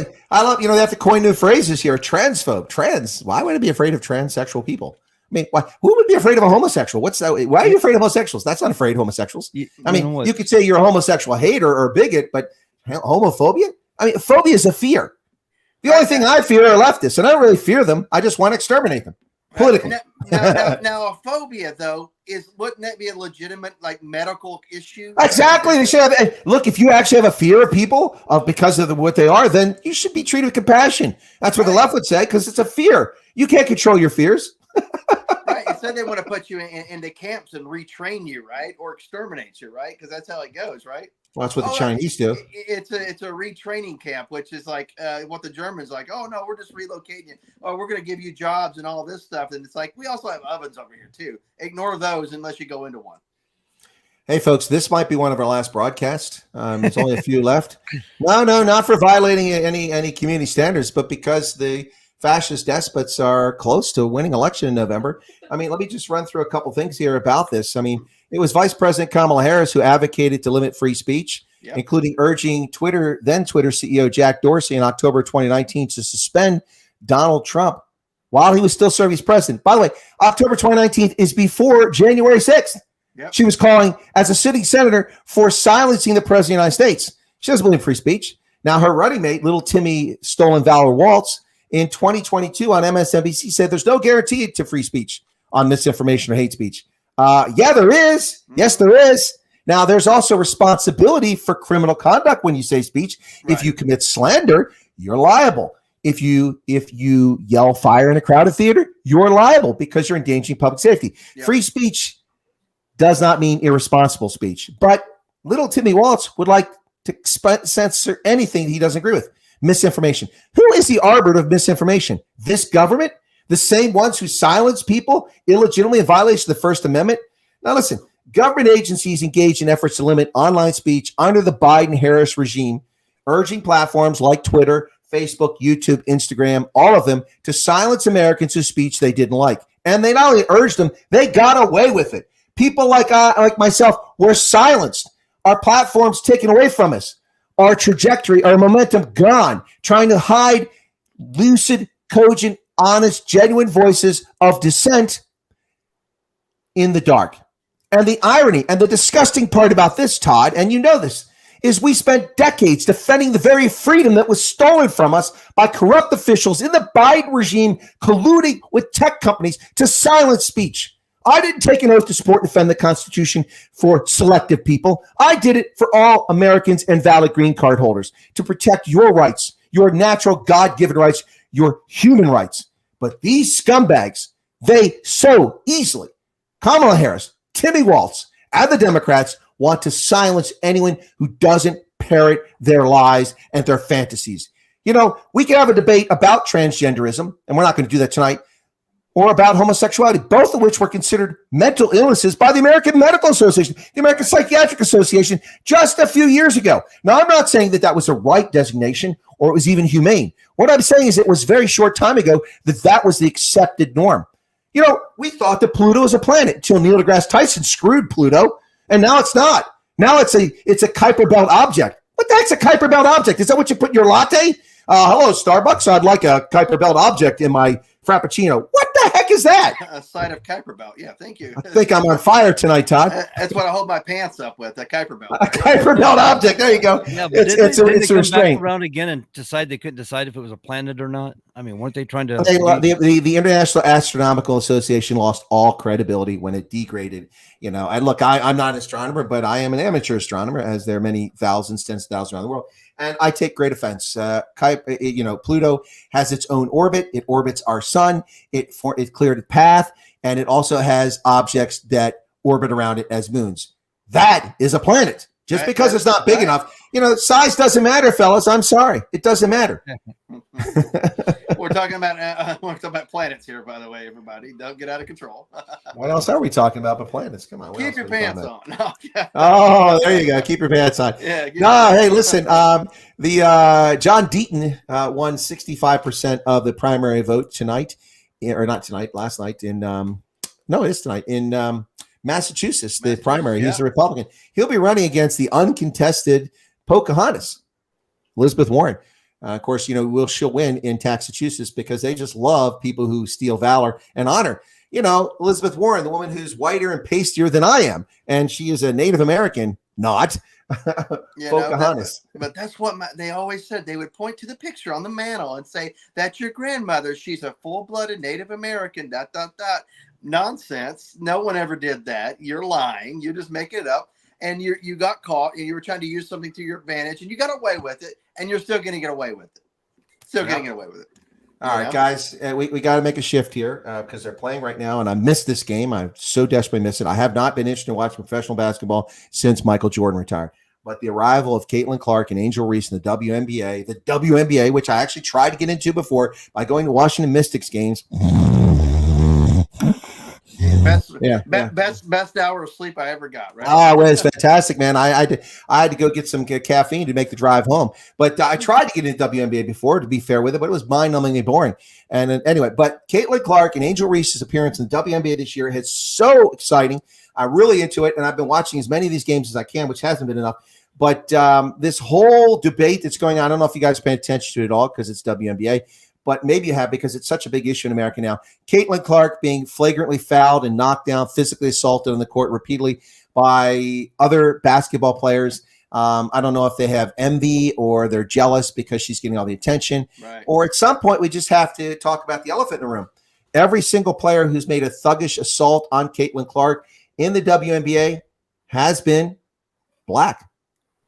They have to coin new phrases here. Transphobe, trans. Why would I be afraid of transsexual people? I mean, who would be afraid of a homosexual? What's that? Why are you afraid of homosexuals? That's not afraid of homosexuals. You could say you're a homosexual hater or a bigot, but homophobia? I mean, phobia is a fear. The only thing I fear are leftists, and I don't really fear them. I just want to exterminate them politically. Now, a phobia, though, wouldn't that be a legitimate medical issue? Exactly. They should have. Look, if you actually have a fear of people because of what they are, then you should be treated with compassion. That's what the left would say, because it's a fear. You can't control your fears. Right. Instead, they want to put you into camps and retrain you, right, or exterminate you, right? Because that's how it goes, right? Well, that's what the Chinese do. It's a retraining camp, which is like what the Germans like. Oh no, we're just relocating you. Oh, we're going to give you jobs and all this stuff. And it's like, we also have ovens over here too. Ignore those unless you go into one. Hey folks, this might be one of our last broadcasts. There's only a few left. No, not for violating any community standards, but because the fascist despots are close to winning election in November. I mean, let me just run through a couple things here about this. I mean, it was Vice President Kamala Harris who advocated to limit free speech, including urging then Twitter CEO Jack Dorsey in October 2019 to suspend Donald Trump while he was still serving as president. By the way, October 2019 is before January 6th. Yep. She was calling as a sitting senator for silencing the president of the United States. She doesn't believe in free speech. Now, her running mate, little Timmy Stolen Valor Waltz, in 2022 on MSNBC said there's no guarantee to free speech on misinformation or hate speech. Yeah, there is. Yes, there is. Now, there's also responsibility for criminal conduct when you say speech. Right. If you commit slander, you're liable. If you yell fire in a crowded theater, you're liable because you're endangering public safety. Yep. Free speech does not mean irresponsible speech. But little Timmy Waltz would like to censor anything he doesn't agree with. Misinformation. Who is the arbiter of misinformation? This government? The same ones who silence people illegitimately in violation of the First Amendment? Now listen, government agencies engage in efforts to limit online speech under the Biden-Harris regime, urging platforms like Twitter, Facebook, YouTube, Instagram, all of them, to silence Americans whose speech they didn't like. And they not only urged them, they got away with it. People like myself were silenced. Our platforms taken away from us. Our trajectory, our momentum gone, trying to hide lucid, cogent, honest, genuine voices of dissent in the dark. And the irony and the disgusting part about this, Todd, and you know this, is we spent decades defending the very freedom that was stolen from us by corrupt officials in the Biden regime colluding with tech companies to silence speech. I didn't take an oath to support and defend the Constitution for selective people. I did it for all Americans and valid green card holders to protect your rights, your natural God-given rights, your human rights. But these scumbags, they so easily, Kamala Harris, Timmy Waltz, and the Democrats want to silence anyone who doesn't parrot their lies and their fantasies. You know, we can have a debate about transgenderism, and we're not going to do that tonight, or about homosexuality, both of which were considered mental illnesses by the American Medical Association, the American Psychiatric Association, just a few years ago. Now, I'm not saying that that was a right designation or it was even humane. What I'm saying is it was a very short time ago that was the accepted norm. You know, we thought that Pluto was a planet until Neil deGrasse Tyson screwed Pluto, and now it's not. Now it's a Kuiper Belt object. What the heck's a Kuiper Belt object? Is that what you put in your latte? Hello, Starbucks. I'd like a Kuiper Belt object in my Frappuccino. What the heck is that? A side of Kuiper Belt. Yeah, thank you. I think I'm on fire tonight, Todd. That's what I hold my pants up with, a Kuiper Belt. A Kuiper Belt object. There you go. Yeah, but it's a restraint. Back around again and they couldn't decide if it was a planet or not. I mean, weren't they trying to? The International Astronomical Association lost all credibility when it degraded. You know, and look, I'm not an astronomer, but I am an amateur astronomer, as there are many thousands, tens of thousands around the world. And I take great offense. Pluto has its own orbit. It orbits our sun. It cleared a path, and it also has objects that orbit around it as moons. That is a planet. Just because it's not big enough, size doesn't matter, fellas. I'm sorry, it doesn't matter. We're talking about planets here, by the way, everybody. Don't get out of control. What else are we talking about but planets? Come on. Keep your pants on. Oh, there you go. Keep your pants on. Yeah. Hey, listen. The John Deaton won 65% of the primary vote tonight, or not tonight, last night in no, it is tonight in Massachusetts. The primary. He's a Republican. He'll be running against the uncontested Pocahontas, Elizabeth Warren. Of course, she'll win in Massachusetts because they just love people who steal valor and honor. Elizabeth Warren, the woman who's whiter and pastier than I am, and she is a Native American, not Pocahontas. But that's what they always said. They would point to the picture on the mantle and say, "That's your grandmother. She's a full-blooded Native American." ... Nonsense. No one ever did that. You're lying. You just make it up. And you got caught, and you were trying to use something to your advantage, and you got away with it, and you're still going to get away with it. All right, guys, we got to make a shift here because they're playing right now, and I missed this game. I so desperately miss it. I have not been interested in watching professional basketball since Michael Jordan retired. But the arrival of Caitlin Clark and Angel Reese in the WNBA, which I actually tried to get into before by going to Washington Mystics games. Best hour of sleep I ever got. Right? Oh, well, it's fantastic, man. I had to go get some caffeine to make the drive home. But I tried to get into WNBA before, to be fair with it, but it was mind-numbingly boring. And anyway, but Caitlin Clark and Angel Reese's appearance in the WNBA this year is so exciting. I'm really into it, and I've been watching as many of these games as I can, which hasn't been enough. But this whole debate that's going on, I don't know if you guys pay attention to it at all because it's WNBA. But maybe you have because it's such a big issue in America now. Caitlin Clark being flagrantly fouled and knocked down, physically assaulted on the court repeatedly by other basketball players. I don't know if they have envy or they're jealous because she's getting all the attention. Right. Or at some point, we just have to talk about the elephant in the room. Every single player who's made a thuggish assault on Caitlin Clark in the WNBA has been black,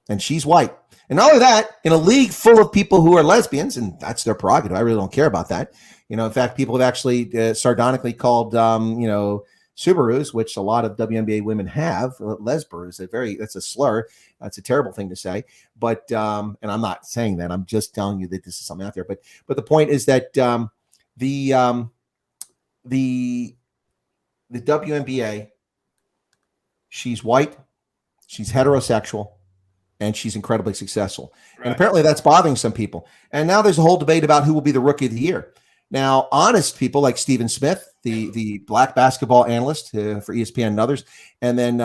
and she's white. And not only that, in a league full of people who are lesbians, and that's their prerogative. I really don't care about that. In fact, people have actually sardonically called, Subarus, which a lot of WNBA women have, lesbers. That's a slur. That's a terrible thing to say. But, and I'm not saying that. I'm just telling you that this is something out there. But the point is that the WNBA, she's white, she's heterosexual, and she's incredibly successful. Right. And apparently that's bothering some people. And now there's a whole debate about who will be the rookie of the year. Now, honest people like Stephen Smith, the black basketball analyst for ESPN and others, and then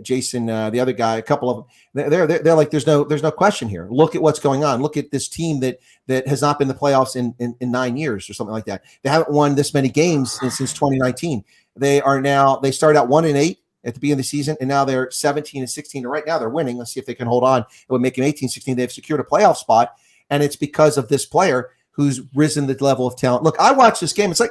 Jason, the other guy, a couple of them, they're like, there's no question here. Look at what's going on. Look at this team that has not been in the playoffs in 9 years or something like that. They haven't won this many games since 2019. They started out 1-8 at the beginning of the season, and now they're 17-16. And right now they're winning. Let's see if they can hold on. It would make them 18-16. They've secured a playoff spot, and it's because of this player who's risen the level of talent. Look, I watched this game. It's like,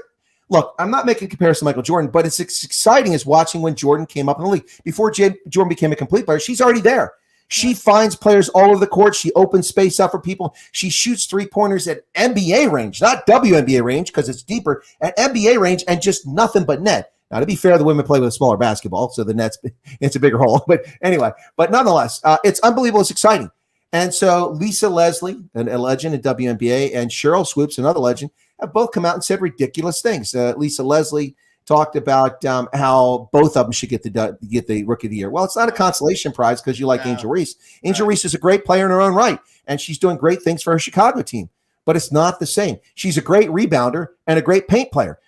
look, I'm not making a comparison to Michael Jordan, but it's exciting as watching when Jordan came up in the league. Before Jordan became a complete player, she's already there. She finds players all over the court. She opens space up for people. She shoots three-pointers at NBA range, not WNBA range because it's deeper, at NBA range and just nothing but net. Now, to be fair, the women play with a smaller basketball, so the net's it's a bigger hole. But anyway, nonetheless, it's unbelievable. It's exciting. And so Lisa Leslie, a legend in WNBA, and Cheryl Swoops, another legend, have both come out and said ridiculous things. Lisa Leslie talked about how both of them should get the Rookie of the Year. Well, it's not a consolation prize because you like Angel Reese. Angel Reese is a great player in her own right, and she's doing great things for her Chicago team. But it's not the same. She's a great rebounder and a great paint player.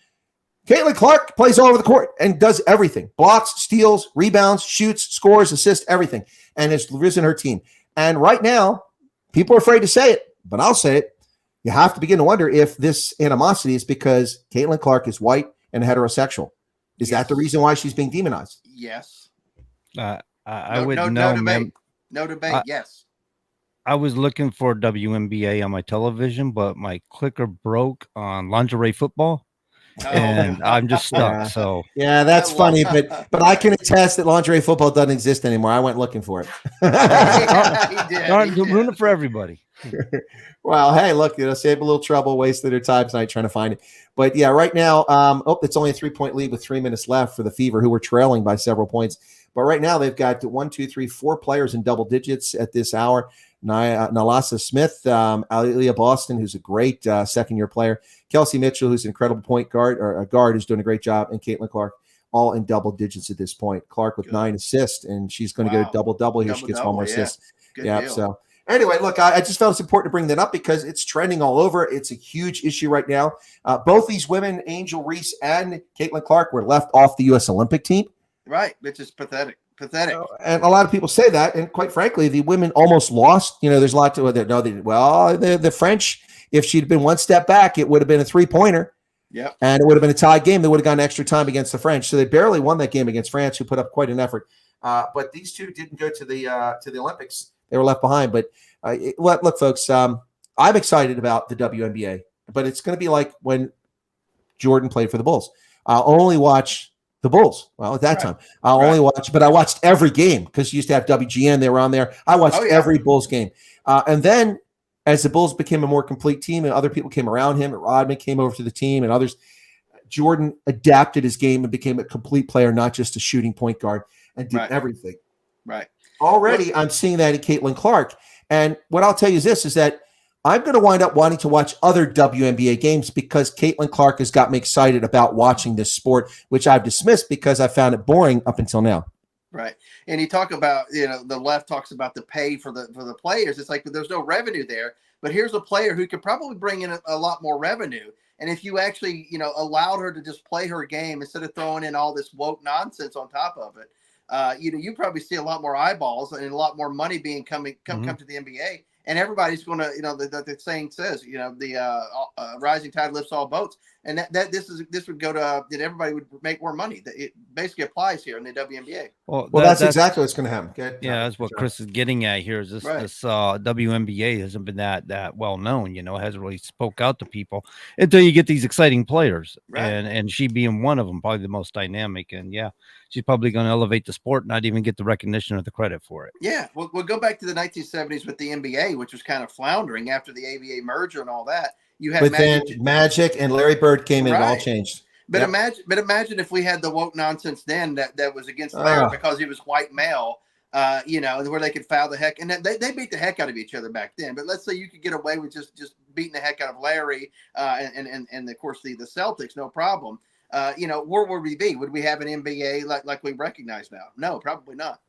Caitlin Clark plays all over the court and does everything. Blocks, steals, rebounds, shoots, scores, assists, everything. And has risen her team. And right now, people are afraid to say it, but I'll say it. You have to begin to wonder if this animosity is because Caitlin Clark is white and heterosexual. Is that the reason why she's being demonized? Yes. I wouldn't know. No debate. Yes. I was looking for WNBA on my television, but my clicker broke on lingerie football. And I'm just stuck. So yeah, that's funny, but I can attest that lingerie football doesn't exist anymore. I went looking for it. Ruin it for everybody. Well, hey, look, save a little trouble, wasted their time tonight trying to find it. But yeah, right now, it's only a 3-point lead with 3 minutes left for the Fever, who were trailing by several points. But right now, they've got 4 players in double digits at this hour. Nalasa Smith, Aaliyah Boston, who's a great second-year player, Kelsey Mitchell, who's an incredible point guard, or a guard who's doing a great job, and Caitlin Clark, all in double digits at this point. Clark with 9 assists, and she's going to go double-double here. She gets one more assist. Yeah. So anyway, look, I just felt it's important to bring that up because it's trending all over. It's a huge issue right now. Both these women, Angel Reese and Caitlin Clark, were left off the U.S. Olympic team. Right, which is pathetic. And a lot of people say that, and quite frankly, the women almost lost. There's a lot to it. No, the French, if she'd been one step back, it would have been a 3-pointer. Yeah, and it would have been a tied game. They would have gone extra time against the French, so they barely won that game against France, who put up quite an effort. But these two didn't go to the Olympics; they were left behind. But look, folks, I'm excited about the WNBA, but it's going to be like when Jordan played for the Bulls. I'll only watch the Bulls. Well, at that time, I'll only watch, but I watched every game because you used to have WGN. They were on there. I watched every Bulls game, and then, as the Bulls became a more complete team and other people came around him, and Rodman came over to the team and others, Jordan adapted his game and became a complete player, not just a shooting point guard, and did everything. Right. Already, I'm seeing that in Caitlin Clark. And what I'll tell you is that I'm going to wind up wanting to watch other WNBA games because Caitlin Clark has got me excited about watching this sport, which I've dismissed because I found it boring up until now. Right. And you talk about, the left talks about the pay for the players. It's like there's no revenue there. But here's a player who could probably bring in a lot more revenue. And if you actually, allowed her to just play her game instead of throwing in all this woke nonsense on top of it, you probably see a lot more eyeballs and a lot more money being come to the NBA. And everybody's going to, the saying says, the rising tide lifts all boats. And this would go to that everybody would make more money. It basically applies here in the WNBA. Well, that's exactly what's going to happen. That's what Chris is getting at here. Is this WNBA hasn't been that well known. Hasn't really spoke out to people until you get these exciting players, and she being one of them, probably the most dynamic. And she's probably going to elevate the sport, not even get the recognition or the credit for it. Yeah, we'll go back to the 1970s with the NBA, which was kind of floundering after the ABA merger and all that. You had Magic and Larry Bird came in, it all changed. But imagine if we had the woke nonsense then that was against Larry because he was white male, where they could foul the heck, and they beat the heck out of each other back then. But let's say you could get away with just beating the heck out of Larry, and of course the Celtics, no problem. Where would we be? Would we have an NBA like we recognize now? No, probably not.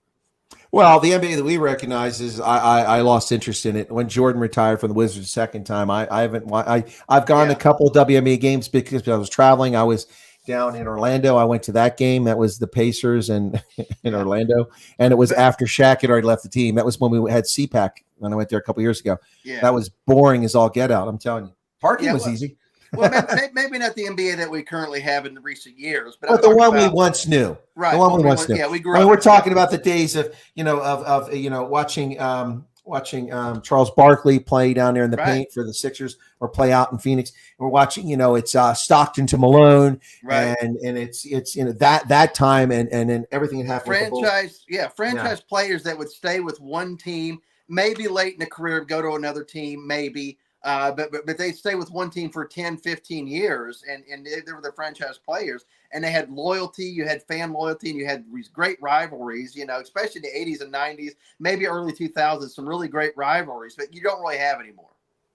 Well, the NBA that we recognize is I lost interest in it when Jordan retired from the Wizards the second time. I've gone to a couple of WNBA games because I was traveling. I was down in Orlando. I went to that game. That was the Pacers and in Orlando, and it was after Shaq had already left the team. That was when we had CPAC when I went there a couple of years ago. Yeah. That was boring as all get out. I'm telling you, parking was easy. Well, maybe not the NBA that we currently have in the recent years, but the one we once knew. Right. The one we once knew. Yeah, we grew up. We're talking about the days of watching Charles Barkley play down there in the paint for the Sixers or play out in Phoenix. We're watching, it's Stockton to Malone, and it's that time and then everything that happened. Franchise players that would stay with one team, maybe late in the career, go to another team, maybe. But they stay with one team for 10, 15 years, and they were the franchise players, and they had loyalty. You had fan loyalty, and you had these great rivalries, especially in the 80s and 90s, maybe early 2000s, some really great rivalries, but you don't really have anymore.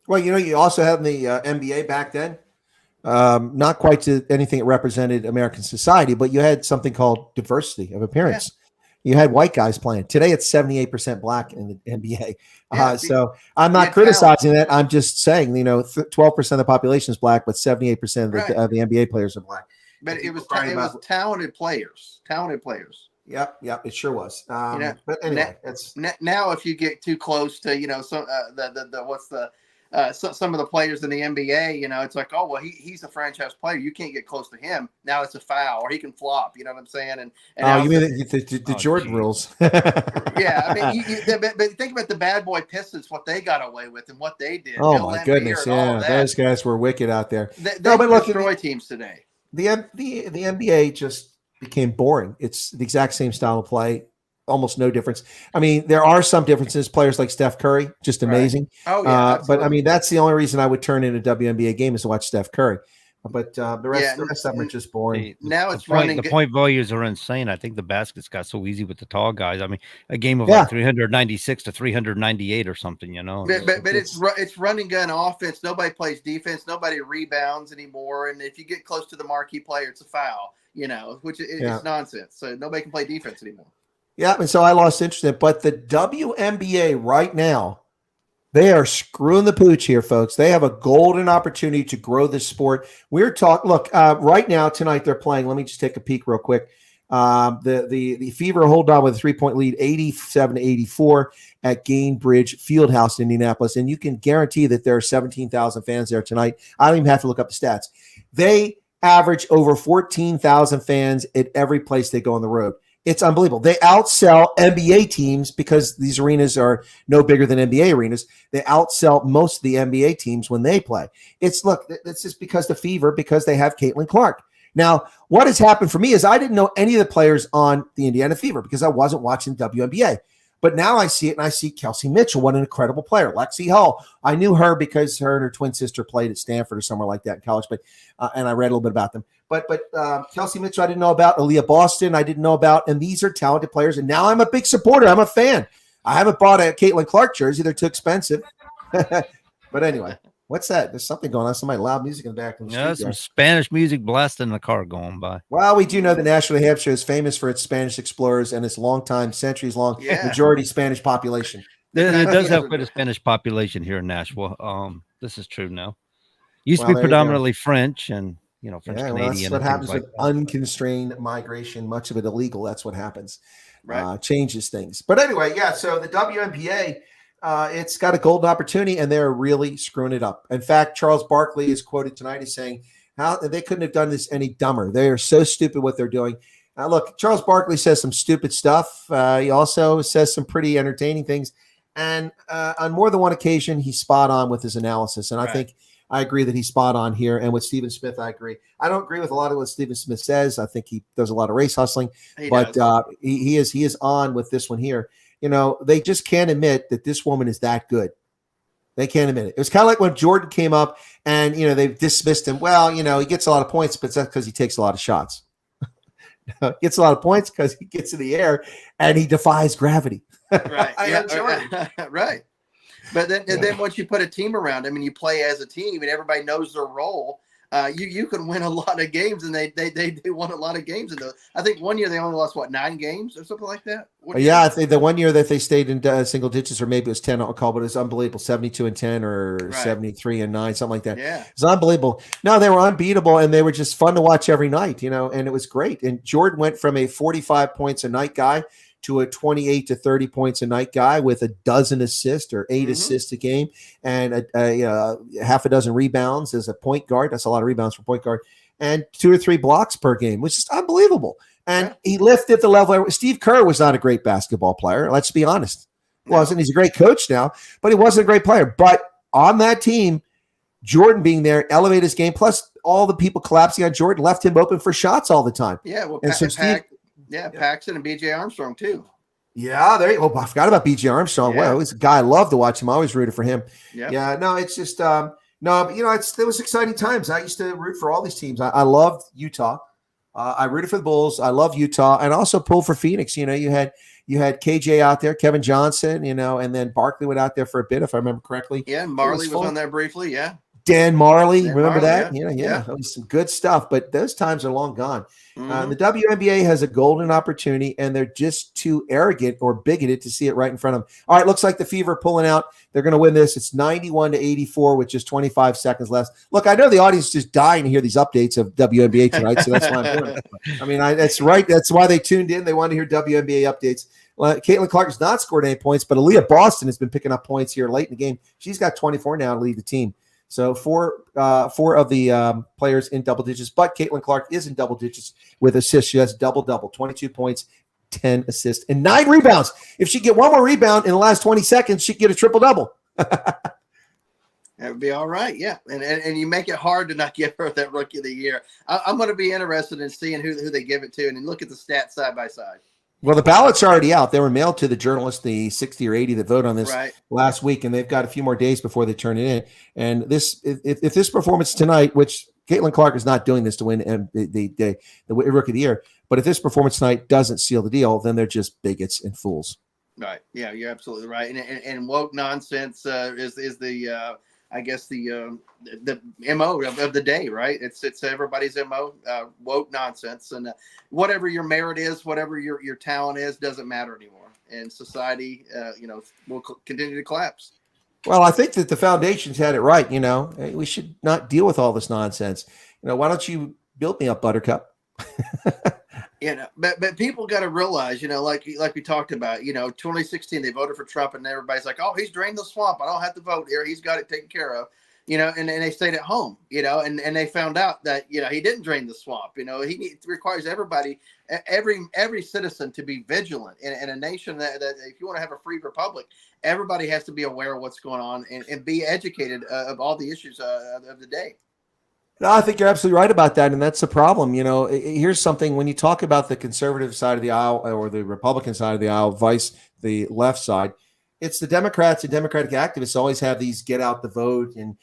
Well, you also had the NBA back then, not quite to anything that represented American society, but you had something called diversity of appearance. Yeah. You had white guys playing. Today, it's 78% black in the NBA. So I'm not criticizing that. I'm just saying, 12% of the population is black, but 78% of the NBA players are black. But it was talented players. Talented players. Yep, it sure was. But anyway, now if you get too close to some of the players in the NBA, it's like, oh well, he's a franchise player. You can't get close to him. Now it's a foul, or he can flop. You know what I'm saying? And you mean the Jordan rules? Yeah, I mean, but think about the bad boy Pistons, what they got away with and what they did. Oh my goodness, yeah, those guys were wicked out there. They destroy teams today. The NBA just became boring. It's the exact same style of play. Almost no difference. I mean, there are some differences. Players like Steph Curry, just amazing. Right. Oh, yeah. But I mean, that's the only reason I would turn in a WNBA game is to watch Steph Curry. but the rest of them are just boring. Now it's The point values are insane. I think the baskets got so easy with the tall guys. I mean, a game of Yeah. like 396 to 398 or something, you know. But it's running gun offense. Nobody plays defense. Nobody rebounds anymore. And if you get close to the marquee player, it's a foul. You know, which it's nonsense. So nobody can play defense anymore. Yeah, and so I lost interest in it. But the WNBA right now, they are screwing the pooch here, folks. They have a golden opportunity to grow this sport. We're talking. Look, right now tonight they're playing. Let me just take a peek real quick. The Fever hold on with a 3-point lead, 87-84 at Gainbridge Fieldhouse in Indianapolis, and you can guarantee that there are 17,000 fans there tonight. I don't even have to look up the stats. They average over 14,000 fans at every place they go on the road. It's unbelievable. They outsell NBA teams because these arenas are no bigger than NBA arenas. They outsell most of the NBA teams when they play. It's just because the Fever, because they have Caitlin Clark. Now, what has happened for me is I didn't know any of the players on the Indiana Fever because I wasn't watching WNBA. But now I see it, and I see Kelsey Mitchell. What an incredible player. Lexi Hull. I knew her because her and her twin sister played at Stanford or somewhere like that in college, but and I read a little bit about them. But Kelsey Mitchell I didn't know about. Aaliyah Boston I didn't know about. And these are talented players. And now I'm a big supporter. I'm a fan. I haven't bought a Caitlin Clark jersey. They're too expensive. But anyway, what's that? There's something going on. Somebody loud music in the back. Some Spanish music blasting in the car going by. Well, we do know that Nashville, New Hampshire is famous for its Spanish explorers and its long-time, centuries-long majority Spanish population. It does have quite a Spanish population here in Nashville. This is true now. Used to be predominantly French and French Canadian. Well, that's what happens with unconstrained migration. Much of it illegal. That's what happens. Right. Changes things. But anyway, so the WNBA, it's got a golden opportunity, and they're really screwing it up. In fact, Charles Barkley is quoted tonight as saying how they couldn't have done this any dumber. They are so stupid what they're doing. Look, Charles Barkley says some stupid stuff. He also says some pretty entertaining things. And on more than one occasion, he's spot on with his analysis. And I think I agree that he's spot on here. And with Stephen Smith, I agree. I don't agree with a lot of what Stephen Smith says. I think he does a lot of race hustling. But he is on with this one here. They just can't admit that this woman is that good. They can't admit it. It was kind of like when Jordan came up and, they dismissed him. Well, he gets a lot of points, but that's because he takes a lot of shots. He gets a lot of points because he gets in the air and he defies gravity. Right. Right. But then once you put a team around him and you play as a team and everybody knows their role, you can win a lot of games, and they won a lot of games in those. I think one year they only lost 9 games or something like that. I think the one year that they stayed in single digits, or maybe it was 10, I'll call, but it was unbelievable. 72-10 or 73-9, something like that. Yeah, it was unbelievable. No, they were unbeatable, and they were just fun to watch every night. And it was great. And Jordan went from a 45 points a night guy to a 28 to 30 points a night guy with a dozen assists or 8 assists a game and a half a dozen rebounds as a point guard. That's a lot of rebounds for point guard, and 2 or 3 blocks per game, which is unbelievable. And he lifted the level. Steve Kerr was not a great basketball player. Let's be honest. Wasn't. He's a great coach now, but he wasn't a great player. But on that team, Jordan being there elevated his game. Plus all the people collapsing on Jordan left him open for shots all the time. Yeah. Well, Paxson and B.J. Armstrong too. Yeah, there you go. I forgot about B.J. Armstrong. Wow, he's a guy I love to watch him. I always rooted for him. Yeah. No, it's just but there was exciting times. I used to root for all these teams. I loved Utah. I rooted for the Bulls. I love Utah, and also pulled for Phoenix. You had KJ out there, Kevin Johnson. And then Barkley went out there for a bit, if I remember correctly. Yeah, Marley was on there briefly. Yeah. Dan Marley, remember that? Yeah. That was some good stuff, but those times are long gone. The WNBA has a golden opportunity, and they're just too arrogant or bigoted to see it right in front of them. All right, looks like the Fever pulling out. They're going to win this. It's 91-84 with just 25 seconds left. Look, I know the audience is just dying to hear these updates of WNBA tonight, so that's why I'm doing it. I mean, that's right. That's why they tuned in. They want to hear WNBA updates. Caitlin Clark has not scored any points, but Aaliyah Boston has been picking up points here late in the game. She's got 24 now to lead the team. So four of the players in double digits, but Caitlin Clark is in double digits with assists. She has double-double, 22 points, 10 assists, and 9 rebounds. If she get one more rebound in the last 20 seconds, she can get a triple-double. That would be all right, yeah. And you make it hard to not give her that Rookie of the Year. I'm going to be interested in seeing who they give it to and look at the stats side by side. Well, the ballots are already out. They were mailed to the journalists, the 60 or 80 that vote on this last week, and they've got a few more days before they turn it in. And if this performance tonight, which Caitlin Clark is not doing this to win the Rookie of the Year. But if this performance tonight doesn't seal the deal, then they're just bigots and fools. Right. Yeah, you're absolutely right. And woke nonsense is the I guess the MO of the day, right? It's everybody's MO, woke nonsense, and whatever your merit is, whatever your talent is, doesn't matter anymore. And society, will continue to collapse. Well, I think that the foundation's had it right. We should not deal with all this nonsense. Why don't you build me up, Buttercup? But people got to realize, like we talked about, 2016, they voted for Trump and everybody's like, oh, he's drained the swamp. I don't have to vote here. He's got it taken care of, and they stayed at home, and they found out that, he didn't drain the swamp. He requires everybody, every citizen to be vigilant in a nation that if you want to have a free republic, everybody has to be aware of what's going on and be educated of all the issues of the day. No, I think you're absolutely right about that, and that's the problem. Here's something: when you talk about the conservative side of the aisle or the Republican side of the aisle, vice the left side, it's the Democrats and Democratic activists always have these get out the vote and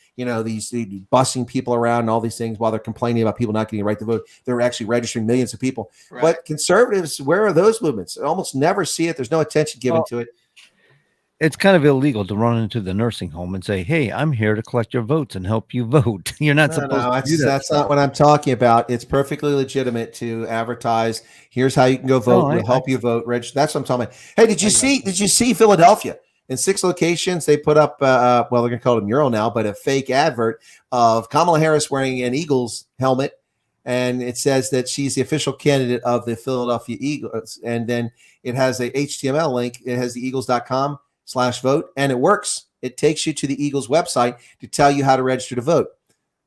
these busing people around and all these things while they're complaining about people not getting a right to vote. They're actually registering millions of people. Right. But conservatives, where are those movements? I almost never see it. There's no attention given to it. It's kind of illegal to run into the nursing home and say, hey, I'm here to collect your votes and help you vote. You're not supposed to do that. That's not what I'm talking about. It's perfectly legitimate to advertise. Here's how you can go vote. We'll help you vote. Register. That's what I'm talking about. Hey, did you see Philadelphia? In 6 locations, they put up, they're going to call it a mural now, but a fake advert of Kamala Harris wearing an Eagles helmet. And it says that she's the official candidate of the Philadelphia Eagles. And then it has a HTML link. It has the eagles.com/vote, and it works. It takes you to the Eagles website to tell you how to register to vote.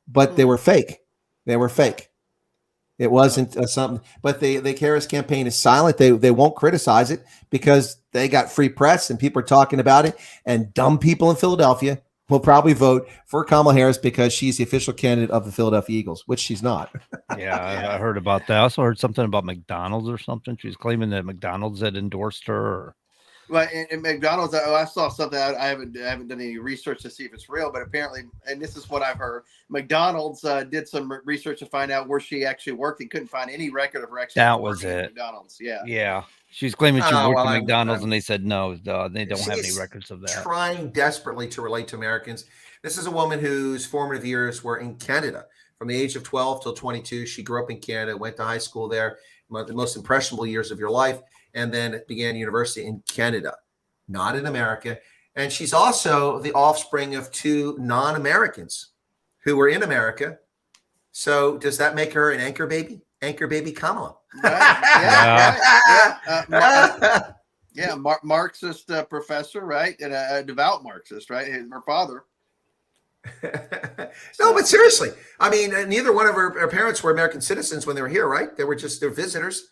But they were fake. It wasn't something. But the Harris campaign is silent. They won't criticize it because they got free press and people are talking about it. And dumb people in Philadelphia will probably vote for Kamala Harris because she's the official candidate of the Philadelphia Eagles, which she's not. Yeah, I heard about that. I also heard something about McDonald's or something. She's claiming that McDonald's had endorsed her. Or... Well, in McDonald's, I saw something. I haven't done any research to see if it's real, but apparently, and this is what I've heard, McDonald's did some research to find out where she actually worked. They couldn't find any record of her actually. That was it. At McDonald's, yeah. Yeah, she's claiming she worked at McDonald's, and they said no, they don't have any records of that. Trying desperately to relate to Americans. This is a woman whose formative years were in Canada. From the age of 12 till 22, she grew up in Canada, went to high school there, the most impressionable years of your life, and then began university in Canada. Not in America. And she's also the offspring of 2 non-Americans who were in America. So does that make her an anchor baby? Anchor baby Kamala. Yeah. Marxist professor, right? And a devout Marxist, right? Her father. No, but seriously. I mean, neither one of her parents were American citizens when they were here, right? They're visitors.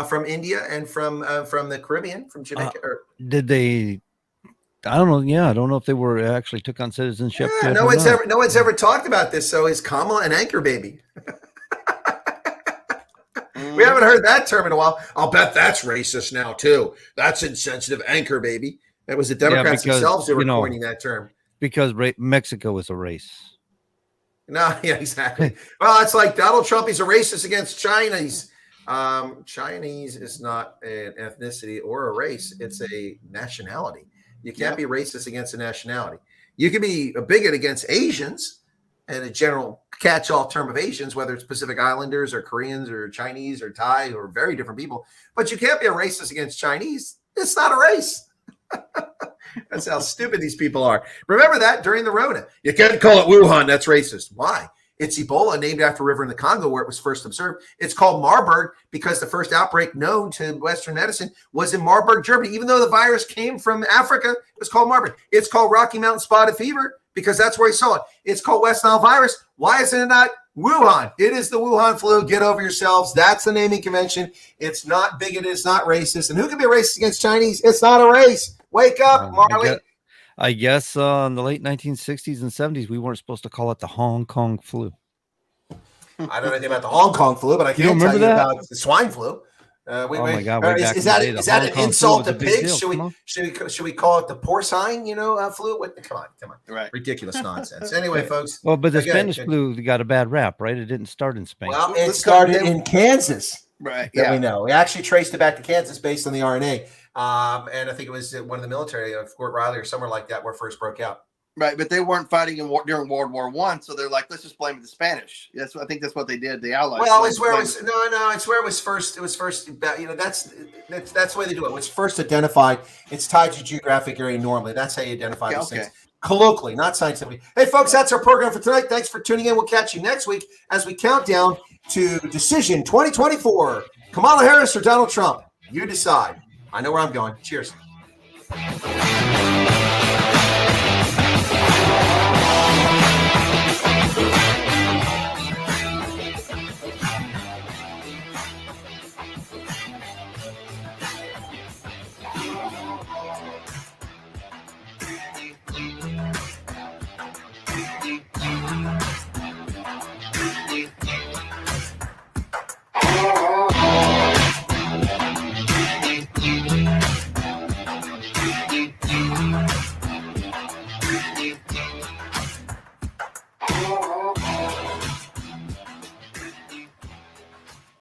From India and from the Caribbean, from Jamaica. Did they? I don't know. Yeah, I don't know if they were actually took on citizenship. Yeah, no one's ever talked about this. So is Kamala an anchor baby? We haven't heard that term in a while. I'll bet that's racist now too. That's insensitive, anchor baby. That was the Democrats themselves who were coining that term. Because Mexico is a race. No, yeah, exactly. Well, it's like Donald Trump. He's a racist against Chinese. Chinese is not an ethnicity or a race. It's a nationality. You can't be racist against a nationality. You can be a bigot against Asians and a general catch-all term of Asians, whether it's Pacific Islanders or Koreans or Chinese or Thai or very different people. But you can't be a racist against Chinese. It's not a race. That's how stupid these people are. Remember that during the Rona. You can't call it Wuhan. That's racist. Why? It's Ebola, named after a river in the Congo where it was first observed. It's called Marburg because the first outbreak known to Western medicine was in Marburg, Germany. Even though the virus came from Africa, it was called Marburg. It's called Rocky Mountain Spotted Fever because that's where he saw it. It's called West Nile virus. Why isn't it not Wuhan? It is the Wuhan flu. Get over yourselves. That's the naming convention. It's not bigoted. It's not racist. And who can be racist against Chinese? It's not a race. Wake up, Marley. I guess in the late 1960s and 70s, we weren't supposed to call it the Hong Kong flu. I don't know anything about the Hong Kong flu, but I can tell you about the swine flu. my God! Way back Is in the that day, the is that Hong an Kong insult flu to was a big pigs? deal. Should we call it the porcine? Flu. What? Come on. Right. Ridiculous nonsense. Anyway, folks. Well, but the again, Spanish flu got a bad rap, right? It didn't start in Spain. Well, it started in Kansas. Right. That we know. We actually traced it back to Kansas based on the RNA. And I think it was one of the military of Fort Riley or somewhere like that where it first broke out. Right, but they weren't fighting during World War I, so they're like, let's just blame the Spanish. I think that's what they did. The Allies. Well, it's where it was. No, it's where it was first. It was first. That's the way they do it. It was first identified. It's tied to geographic area normally. That's how you identify these things. Colloquially, not scientifically. Hey, folks, that's our program for tonight. Thanks for tuning in. We'll catch you next week as we count down to Decision 2024. Kamala Harris or Donald Trump? You decide. I know where I'm going. Cheers.